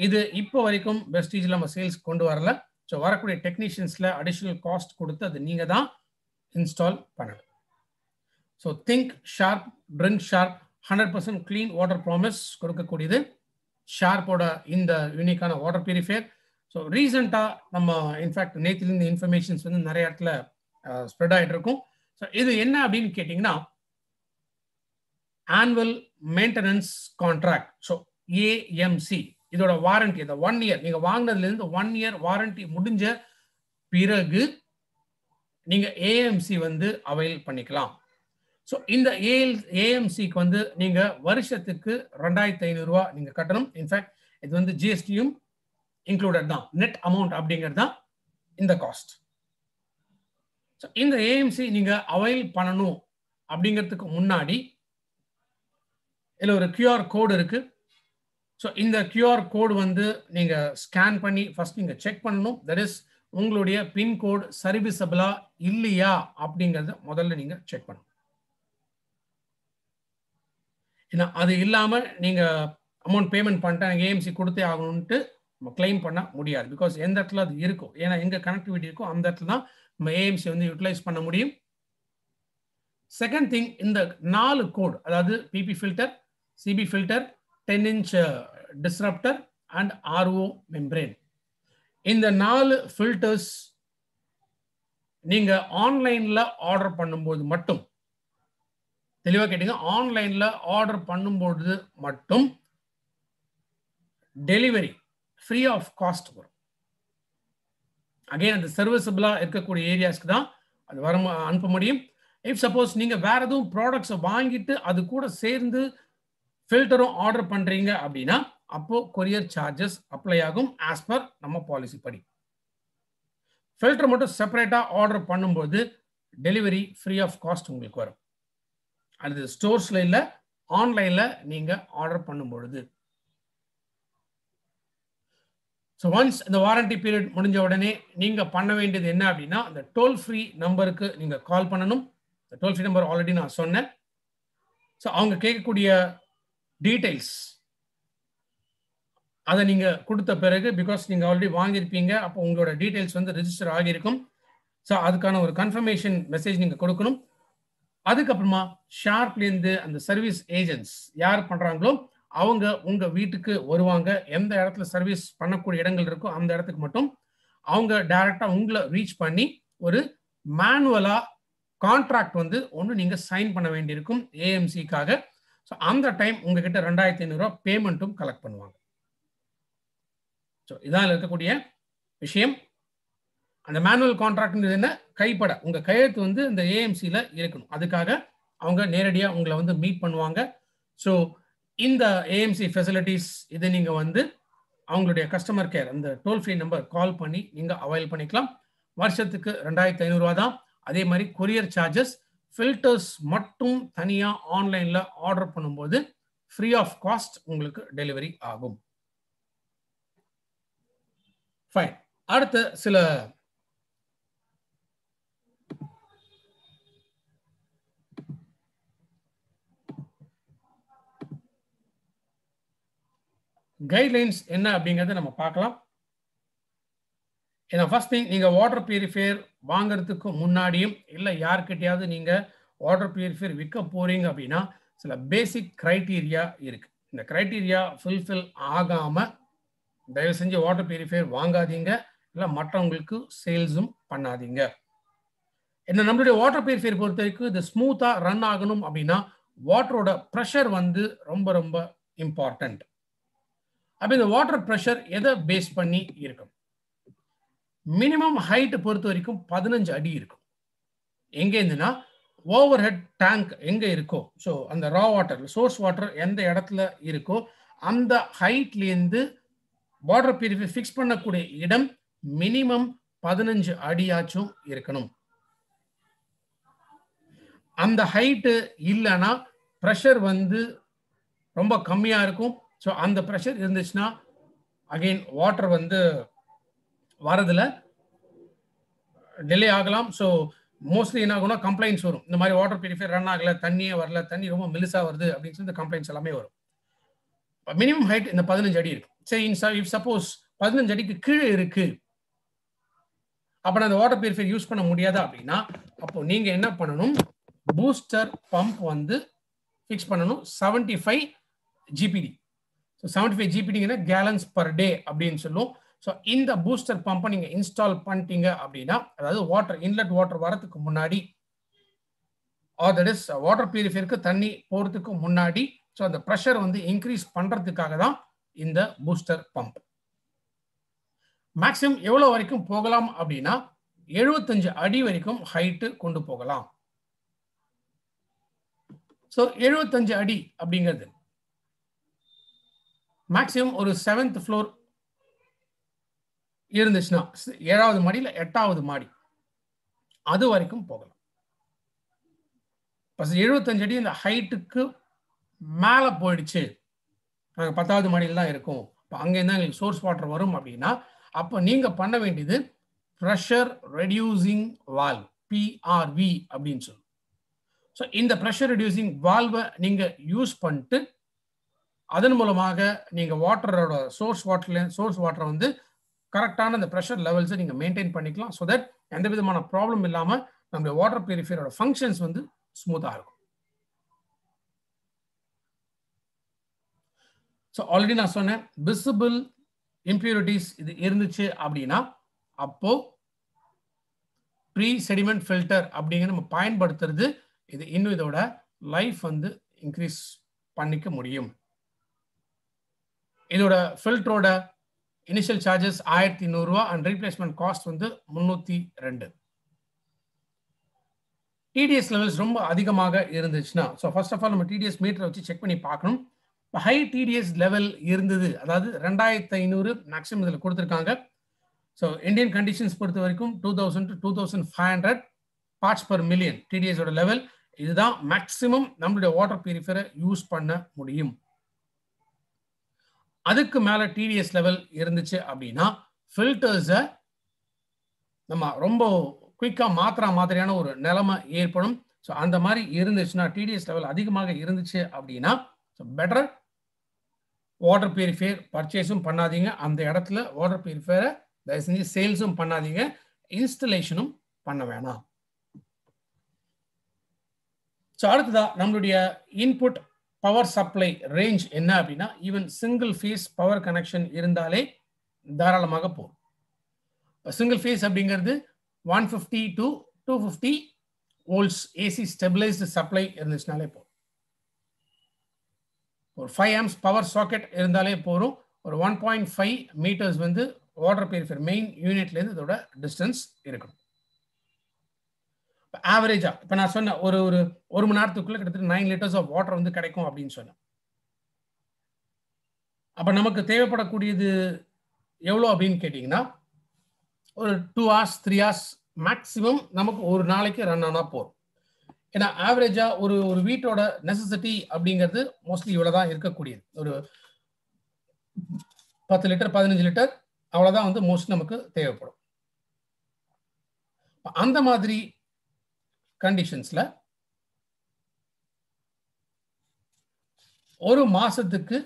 இது இப்போ வரைக்கும் வெஸ்டீஜில் நம்ம சேல்ஸ் கொண்டு வரல. ஸோ வரக்கூடிய டெக்னீஷியன்ஸில் அடிஷ்னல் காஸ்ட் கொடுத்து அது நீங்கள் தான் இன்ஸ்டால் பண்ணணும். So think sharp, drink sharp, 100% clean water promise கொடுக்கக்கூடியது ஷார்ப்போட இந்த யூனிக்கான வாட்டர் பியூரிஃபையர். ஸோ ரீசெண்டாக நம்ம இன்ஃபேக்ட் நேற்றுலேருந்து இன்ஃபர்மேஷன்ஸ் வந்து நிறைய இடத்துல ஸ்ப்ரெட் ஆகிட்டு இருக்கும். ஸோ இது என்ன அப்படின்னு கேட்டிங்கன்னா annual maintenance contract. So AMC இதோட வாரண்டி, இந்த 1 இயர் நீங்கள் வாங்கினதுலேருந்து 1 இயர் வாரண்டி முடிஞ்ச பிறகு நீங்கள் ஏஎம்சி வந்து அவைல் பண்ணிக்கலாம். ஸோ இந்த ஏஎம்சிக்கு வந்து நீங்கள் வருஷத்துக்கு 2500 ரூபா நீங்கள் கட்டணும். இன்ஃபேக்ட் இது வந்து ஜிஎஸ்டியும் இன்க்ளூடட் தான். நெட் அமௌண்ட் அப்படிங்கிறது தான் இந்த காஸ்ட். ஸோ இந்த ஏஎம்சி நீங்கள் அவைல் பண்ணணும் அப்படிங்கிறதுக்கு முன்னாடி இதில் ஒரு QR கோடு இருக்கு. ஸோ இந்த QR கோடு வந்து நீங்கள் ஸ்கேன் பண்ணி ஃபர்ஸ்ட் நீங்கள் செக் பண்ணணும். தட் இஸ் உங்களுடைய பின்கோடு சர்வீசபிளா இல்லையா அப்படிங்கிறத முதல்ல நீங்கள் செக் பண்ணணும். ஏன்னா அது இல்லாமல் நீங்கள் அமௌண்ட் பேமெண்ட் பண்ணிட்டு ஏஎம்சி கொடுத்தே ஆகணும்ட்டு நம்ம கிளைம் பண்ண முடியாது. பிகாஸ் எந்த இடத்துல அது இருக்கும், ஏன்னா எங்கே கனெக்டிவிட்டி இருக்கோ அந்த இடத்துல தான் நம்ம ஏஎம்சி வந்து யூட்டிலைஸ் பண்ண முடியும். செகண்ட் திங், இந்த 4 கோட், அதாவது PP filter, CB filter, 10 inch disruptor and RO membrane, இந்த 4 ஃபில்டர்ஸ் நீங்கள் ஆன்லைனில் ஆர்டர் பண்ணும்போது மட்டும், தெளிவாக கேட்டீங்க, ஆன்லைனில் ஆர்டர் பண்ணும்போது மட்டும் டெலிவரி ஃப்ரீ ஆஃப் காஸ்ட் வரும். அகைன் அந்த சர்வீசபிளாக இருக்கக்கூடிய ஏரியாஸ்க்கு தான் அது வர அனுப்ப முடியும். இஃப் சப்போஸ் நீங்கள் வேற எதுவும் ப்ராடக்ட்ஸை வாங்கிட்டு அது கூட சேர்ந்து ஃபில்டரும் ஆர்டர் பண்ணுறீங்க அப்படின்னா அப்போ கொரியர் சார்ஜஸ் அப்ளை ஆகும் ஆஸ் பர் நம்ம பாலிசி படி. ஃபில்டர் மட்டும் செப்பரேட்டாக ஆர்டர் பண்ணும்போது டெலிவரி ஃப்ரீ ஆஃப் காஸ்ட் உங்களுக்கு வரும். அது ஸ்டோர்ஸில் இல்லை, ஆன்லைனில் நீங்கள் ஆர்டர் பண்ணும்பொழுது. ஸோ ஒன்ஸ் இந்த வாரண்டி பீரியட் முடிஞ்ச உடனே நீங்கள் பண்ண வேண்டியது என்ன அப்படின்னா, அந்த டோல் ஃப்ரீ நம்பருக்கு நீங்கள் கால் பண்ணணும். இந்த டோல் ஃப்ரீ நம்பர் ஆல்ரெடி நான் சொன்னேன். ஸோ அவங்க கேட்கக்கூடிய டீட்டெயில்ஸ் அதை நீங்கள் கொடுத்த பிறகு, பிகாஸ் நீங்கள் ஆல்ரெடி வாங்கியிருப்பீங்க, அப்போ உங்களோட டீட்டெயில்ஸ் வந்து ரெஜிஸ்டர் ஆகியிருக்கும். ஸோ அதுக்கான ஒரு கன்ஃபர்மேஷன் மெசேஜ் நீங்கள் கொடுக்கணும். அதுக்கப்புறமா ஷார்ப்லேருந்து அந்த சர்வீஸ் ஏஜென்ட்ஸ் யார் பண்ணுறாங்களோ அவங்க உங்கள் வீட்டுக்கு வருவாங்க. எந்த இடத்துல சர்வீஸ் பண்ணக்கூடிய இடங்கள் இருக்கோ அந்த இடத்துக்கு மட்டும் அவங்க டைரெக்டாக உங்களை ரீச் பண்ணி ஒரு மேனுவலாக கான்ட்ராக்ட் வந்து ஒன்று நீங்கள் சைன் பண்ண வேண்டியிருக்கும் ஏஎம்சிக்காக. ஸோ அந்த டைம் உங்ககிட்ட 2500 ரூபா பேமெண்ட்டும் கலெக்ட் பண்ணுவாங்க. ஸோ இதான் இருக்கக்கூடிய விஷயம். அந்த மேனுவல் கான்ட்ராக்ட்ன்றது என்ன, கைப்பட உங்கள் கையெழுத்து வந்து இந்த ஏஎம்சியில் இருக்கணும். அதுக்காக அவங்க நேரடியாக உங்களை வந்து மீட் பண்ணுவாங்க. ஸோ இந்த ஏஎம்சி ஃபெசிலிட்டிஸ் இதை நீங்கள் வந்து அவங்களுடைய கஸ்டமர் கேர் அந்த டோல் ஃப்ரீ நம்பர் கால் பண்ணி நீங்கள் அவைல் பண்ணிக்கலாம். வருஷத்துக்கு 2500 ரூபா தான். அதே மாதிரி கொரியர் சார்ஜஸ், ஃபில்டர்ஸ் மட்டும் தனியாக ஆன்லைனில் ஆர்டர் பண்ணும்போது ஃப்ரீ ஆஃப் காஸ்ட் உங்களுக்கு டெலிவரி ஆகும். ஃபைன். அடுத்த சில கைட்லைன்ஸ் என்ன அப்படிங்கிறத நம்ம பார்க்கலாம். ஏன்னா ஃபர்ஸ்ட் திங், நீங்கள் வாட்டர் பியூரிஃபையர் வாங்குறதுக்கு முன்னாடியும் இல்லை யார்கிட்டையாவது நீங்கள் வாட்டர் பியூரிஃபையர் விற்க போறீங்க அப்படின்னா சில பேசிக் கிரைட்டீரியா இருக்கு. இந்த கிரைட்டீரியா ஃபுல்ஃபில் ஆகாமல் தயவு செஞ்சு வாட்டர் பியூரிஃபையர் வாங்காதீங்க, இல்லை மற்றவங்களுக்கு சேல்ஸும் பண்ணாதீங்க. என்ன நம்மளுடைய வாட்டர் பியூரிஃபையர் பொறுத்த வரைக்கும் இது ஸ்மூத்தாக ரன் ஆகணும் அப்படின்னா வாட்டரோட ப்ரெஷர் வந்து ரொம்ப ரொம்ப இம்பார்ட்டன்ட். அப்போ இந்த வாட்டர் ப்ரெஷர் எதை பேஸ் பண்ணி இருக்கும்? மினிமம் ஹைட் பொறுத்த வரைக்கும் 15 அடி இருக்கும். எங்கேருந்துன்னா ஓவர் ஹெட் டேங்க் எங்கே இருக்கோ, ஸோ அந்த ரா வாட்டர் சோர்ஸ் வாட்டர் எந்த இடத்துல இருக்கோ அந்த ஹைட்லேருந்து வாட்டர் பியூரிஃபையர் ஃபிக்ஸ் பண்ணக்கூடிய இடம் மினிமம் 15 அடியாச்சும் இருக்கணும். அந்த ஹைட்டு இல்லைன்னா ப்ரெஷர் வந்து ரொம்ப கம்மியாக இருக்கும். ஸோ அந்த ப்ரெஷர் இருந்துச்சுன்னா அகெயின் வாட்டர் வந்து வரதில் டிலே ஆகலாம். ஸோ மோஸ்ட்லி என்ன ஆகும்னா கம்ப்ளைண்ட்ஸ் வரும். இந்த மாதிரி வாட்டர் பியூரிஃபையர் ரன் ஆகல, தண்ணியே வரல, தண்ணி ரொம்ப மெலிசா வருது அப்படின்னு சொல்லி இந்த கம்ப்ளைண்ட்ஸ் எல்லாமே வரும். மினிமம் ஹைட் இந்த 15 அடி இருக்கு. சரி, சப்போஸ் 15 அடிக்கு கீழே இருக்கு, அப்ப நான் அந்த வாட்டர் பியூரிஃபையர் யூஸ் பண்ண முடியாதா அப்படின்னா, அப்போ நீங்க என்ன பண்ணணும், பூஸ்டர் பம்ப் வந்து ஃபிக்ஸ் பண்ணணும் 75 ஜிபிடி. ஸோ 75 ஜிபிடிங்கிற கேலன்ஸ் பர் டே அப்படின்னு சொல்லும். ஸோ இந்த பூஸ்டர் பம்பை நீங்க இன்ஸ்டால் பண்ணிட்டீங்க அப்படின்னா, அதாவது வாட்டர் இன்லெட் வாட்டர் வரதுக்கு முன்னாடி, ஆர் தட் இஸ் வாட்டர் பியூரிஃபையருக்கு தண்ணி போறதுக்கு முன்னாடி, ஸோ அந்த ப்ரெஷர் வந்து இன்க்ரீஸ் பண்றதுக்காக தான் இந்த பூஸ்டர் பம்ப். மேக்ஸிமம் எவ்வளவு வரைக்கும் போகலாம் அப்படின்னா 75 அடி வரைக்கும் ஹைட்டு கொண்டு போகலாம். ஸோ 75 அடி அப்படிங்கிறது மேக்ஸிமம் ஒரு 7th ஃப்ளோர் இருந்துச்சுன்னா, 7வது மாடியில் 8வது மாடி அது வரைக்கும் போகலாம். 75 அடி இந்த ஹைட்டுக்கு மேல போயிடுச்சு, நாங்கள் 10வது மாடியில் தான் இருக்கோம், அங்கேருந்து எங்களுக்கு சோர்ஸ் வாட்டர் வரும் அப்படின்னா, அப்போ நீங்க பண்ண வேண்டியது ப்ரெஷர் ரெடியூசிங் வால்வ், பிஆர்வி அப்படின்னு சொல்லுவோம். ஸோ இந்த ப்ரெஷர் ரெடியூசிங் வால்வை நீங்க யூஸ் பண்ணிட்டு அதன் மூலமாக நீங்க வாட்டரோட சோர்ஸ் வாட்டரை வந்து கரெக்டான அந்த ப்ரெஷர் லெவல்ஸை நீங்க மெயின்டைன் பண்ணிக்கலாம். ஸோ தட் எந்த விதமான ப்ராப்ளம் இல்லாம நம்ம வாட்டர் பியூரிஃபையரோட ஃபங்க்ஷன்ஸ் வந்து ஸ்மூத்தா இருக்கும். ஸோ ஆல்ரெடி நான் சொன்னேன், விசிபிள் இம்பியூரிட்டிஸ் இது இருந்துச்சு அப்படின்னா அப்போ ப்ரீ செடிமெண்ட் ஃபில்டர் அப்படிங்கிற நம்ம பயன்படுத்துறது, இது இன்னும் இதோட லைஃப் வந்து இன்க்ரீஸ் பண்ணிக்க முடியும். இதோட ஃபில்டரோட இனிஷியல் சார்ஜஸ் 1200 ரூபா அண்ட் ரீப்ளேஸ்மெண்ட் காஸ்ட் வந்து 302. டிடிஎஸ் லெவல்ஸ் ரொம்ப அதிகமாக இருந்துச்சுன்னா, ஸோ ஃபர்ஸ்ட் ஆஃப் ஆல் நம்ம டிடிஎஸ் மீட்டரை வச்சு செக் பண்ணி பார்க்கணும். இப்போ ஹை டிடிஎஸ் லெவல் இருந்தது, அதாவது 2500 மேக்ஸிமம் இதில் கொடுத்துருக்காங்க. ஸோ இந்தியன் கண்டிஷன்ஸ் பொறுத்த வரைக்கும் 2000 to 2500 பார்ட்ஸ் பர் மில்லியன் டிடிஎஸோட லெவல், இதுதான் மேக்ஸிமம் நம்மளுடைய வாட்டர் பியூரிஃபையரை யூஸ் பண்ண முடியும். அதுக்கு மேல டிடிஎஸ் லெவல் இருந்துச்சு அப்படின்னா ஃபில்டர்ஸை நம்ம ரொம்ப குயிக்கா மாத்திர மாதிரியான ஒரு நிலைமை ஏற்படும். ஸோ அந்த மாதிரி இருந்துச்சுன்னா, டிடிஎஸ் லெவல் அதிகமாக இருந்துச்சு அப்படின்னா பெட்டர் வாட்டர் பியூரிஃபையர் பர்ச்சேஸும் பண்ணாதீங்க, அந்த இடத்துல வாட்டர் பியூரிஃபையரை தயவு செஞ்சு சேல்ஸும் பண்ணாதீங்க, இன்ஸ்டலேஷனும் பண்ண வேணாம். ஸோ அடுத்ததா நம்மளுடைய இன்புட் பவர் சப்ளை ரேஞ்ச் என்ன அப்படின்னா, even single phase power connection இருந்தாலே தாராளமாக போகும். சிங்கிள் ஃபேஸ் அப்படிங்கிறது 150 to 250 volts AC stabilised supply இருந்துச்சுனாலே போதும். ஒரு 5 amps பவர் சாக்கெட் இருந்தாலே போதும். ஒரு 1.5 மீட்டர்ஸ் வந்து வாட்டர் பியூரிஃபையர் மெயின் யூனிட்லேருந்து இதோட டிஸ்டன்ஸ் இருக்கணும். ஆவரேஜா இப்போ நான் சொன்ன ஒரு மணி நேரத்துக்குள்ள கிட்டத்தட்ட 9 liters ஆஃப் வாட்டர் வந்து கிடைக்கும் அப்படின்னு சொன்னேன். அப்போ நமக்கு தேவைப்படக்கூடியது எவ்வளோ அப்படின்னு கேட்டிங்கன்னா, ஒரு 2 hours 3 hours மேக்ஸிமம் நமக்கு ஒரு நாளைக்கு ரன் ஆனா போதும். ஏன்னா ஆவரேஜா ஒரு வீட்டோட நெசசிட்டி அப்படிங்கிறது மோஸ்ட்லி இவ்வளவுதான் இருக்கக்கூடியது. ஒரு 10 லிட்டர் 15 லிட்டர் அவ்வளவுதான் வந்து மோஸ்ட்லி நமக்கு தேவைப்படும். அந்த மாதிரி கண்டிஷன்ஸ்ல ஒரு மாசத்துக்கு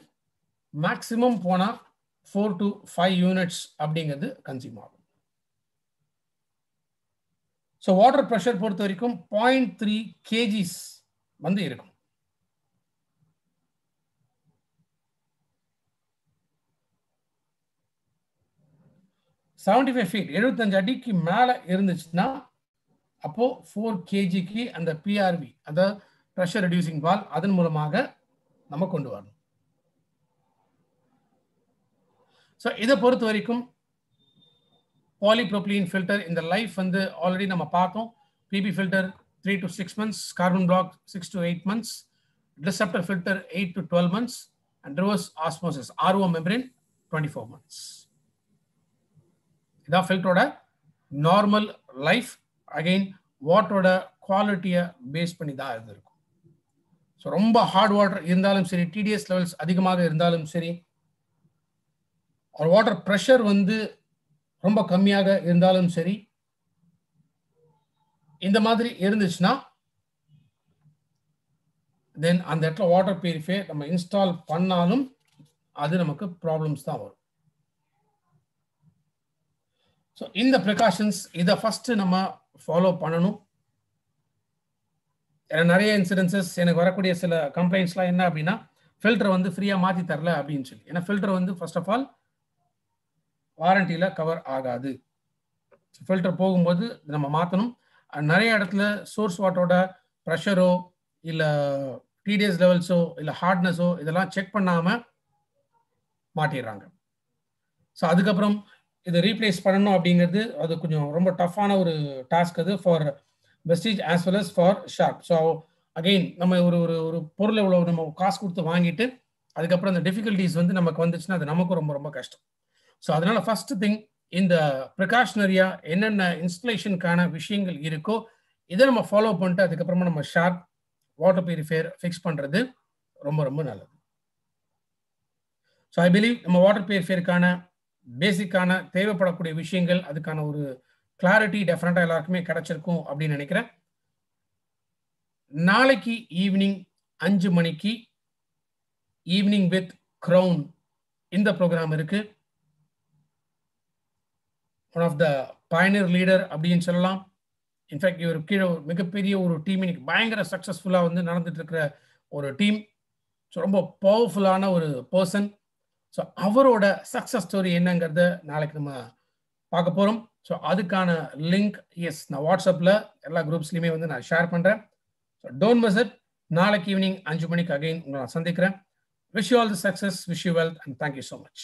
மேக்சிமம் போனா 4 to 5 யூனிட்ஸ் அப்படிங்கிறது கன்சியூம் ஆகும். ஸோ வாட்டர் ப்ரெஷர் பொறுத்த வரைக்கும் 0.3 kgs வந்து இருக்கும். $75 feet 75 அடிக்கு மேல இருந்துச்சுன்னா அப்போ 4 kgக்கு அந்த பிஆர்வி, அதாவது ப்ரெஷர் ரெடியூசிங் வால்வ், அதன் மூலமாக நம்ம கொண்டு வரணும். ஸோ இதை பொறுத்த வரைக்கும் பாலிப்ரோபிலீன் ஃபில்டர் இந்த லைஃப் வந்து ஆல்ரெடி நம்ம பார்த்தோம். PP filter 3 to 6 months, carbon block 6 to 8 months, disruptor filter 8 to 12 months, and reverse osmosis RO membrane 24 months. இதான் ஃபில்டரோட நார்மல் லைஃப். அகைன் வாட்டரோட குவாலிட்டியை பேஸ் பண்ணி தான் இது இருக்கும். ஸோ ரொம்ப ஹார்ட் வாட்டர் இருந்தாலும் சரி, டிடிஎஸ் லெவல்ஸ் அதிகமாக இருந்தாலும் சரி, ஒரு வாட்டர் ப்ரெஷர் வந்து ரொம்ப கம்மியாக இருந்தாலும் சரி, இந்த மாதிரி இருந்துச்சுன்னா தென் அந்த இடத்துல வாட்டர் பியூரிஃபையர் நம்ம இன்ஸ்டால் பண்ணாலும் அது நமக்கு ப்ராப்ளம்ஸ் தான் வரும். ஸோ இந்த ப்ரிகாஷன்ஸ் இதை ஃபர்ஸ்ட் நம்ம ஃபாலோ பண்ணணும். ஏன்னா நிறைய இன்சிடென்சஸ் எனக்கு வரக்கூடிய சில கம்ப்ளைண்ட்ஸ்லாம் என்ன அப்படின்னா, ஃபில்டர் வந்து ஃப்ரீயாக மாற்றி தரல அப்படின்னு சொல்லி. ஏன்னா ஃபில்டர் வந்து ஃபர்ஸ்ட் ஆஃப் ஆல் வாரண்டியில் கவர் ஆகாது. ஃபில்டர் போகும்போது நம்ம மாற்றணும். நிறைய இடத்துல சோர்ஸ் வாட்டரோட ப்ரெஷரோ இல்லை டிடிஎஸ் லெவல்ஸோ இல்லை ஹார்ட்னஸோ இதெல்லாம் செக் பண்ணாமல் மாட்டிடுறாங்க. ஸோ அதுக்கப்புறம் இதை ரீப்ளேஸ் பண்ணணும் அப்படிங்கிறது அது கொஞ்சம் ரொம்ப டஃப்பான ஒரு டாஸ்க் அது for Vestige as well as for Sharp. So again நம்ம ஒரு ஒரு ஒரு பொருளை இவ்வளோ நம்ம காசு கொடுத்து வாங்கிட்டு அதுக்கப்புறம் அந்த டிஃபிகல்ட்டிஸ் வந்து நமக்கு வந்துச்சுன்னா அது நமக்கும் ரொம்ப ரொம்ப கஷ்டம். ஸோ அதனால ஃபர்ஸ்ட் திங் இந்த ப்ரிகாஷனரியா என்னென்ன இன்ஸ்டலேஷனுக்கான விஷயங்கள் இருக்கோ இதை நம்ம ஃபாலோ பண்ணிட்டு அதுக்கப்புறமா நம்ம ஷார்ப் வாட்டர் பியூரிஃபையர் ஃபிக்ஸ் பண்ணுறது ரொம்ப ரொம்ப நல்லது. ஸோ ஐ பிலீவ் நம்ம வாட்டர் பியூரிஃபையருக்கான பேசிக்கான தேவைப்படக்கூடிய விஷயங்கள் அதுக்கான ஒரு கிளாரிட்டி டெஃபினட்டாக எல்லாருக்குமே கிடைச்சிருக்கும் அப்படின்னு நினைக்கிறேன். நாளைக்கு ஈவினிங் 5 மணிக்கு ஈவினிங் வித் க்ரௌன் இந்த ப்ரோக்ராம் இருக்கு. One of the pioneer leader அப்படின்னு சொல்லலாம். இன்ஃபேக்ட் இவர் கீழே மிகப்பெரிய ஒரு டீம் இன்னைக்கு பயங்கர சக்ஸஸ்ஃபுல்லாக வந்து நடந்துட்டு இருக்கிற ஒரு டீம். ஸோ ரொம்ப பவர்ஃபுல்லான ஒரு பர்சன். ஸோ அவரோட சக்ஸஸ் ஸ்டோரி என்னங்கிறத நாளைக்கு நம்ம பார்க்க போகிறோம். ஸோ அதுக்கான லிங்க் நான் வாட்ஸ்அப்பில் எல்லா குரூப்ஸ்லையுமே வந்து நான் ஷேர் பண்ணுறேன். So don't miss it. நாளைக்கு ஈவினிங் 5 மணிக்கு அகைன் உங்களை நான் சந்திக்கிறேன். Wish you all the success, wish you wealth and thank you so much.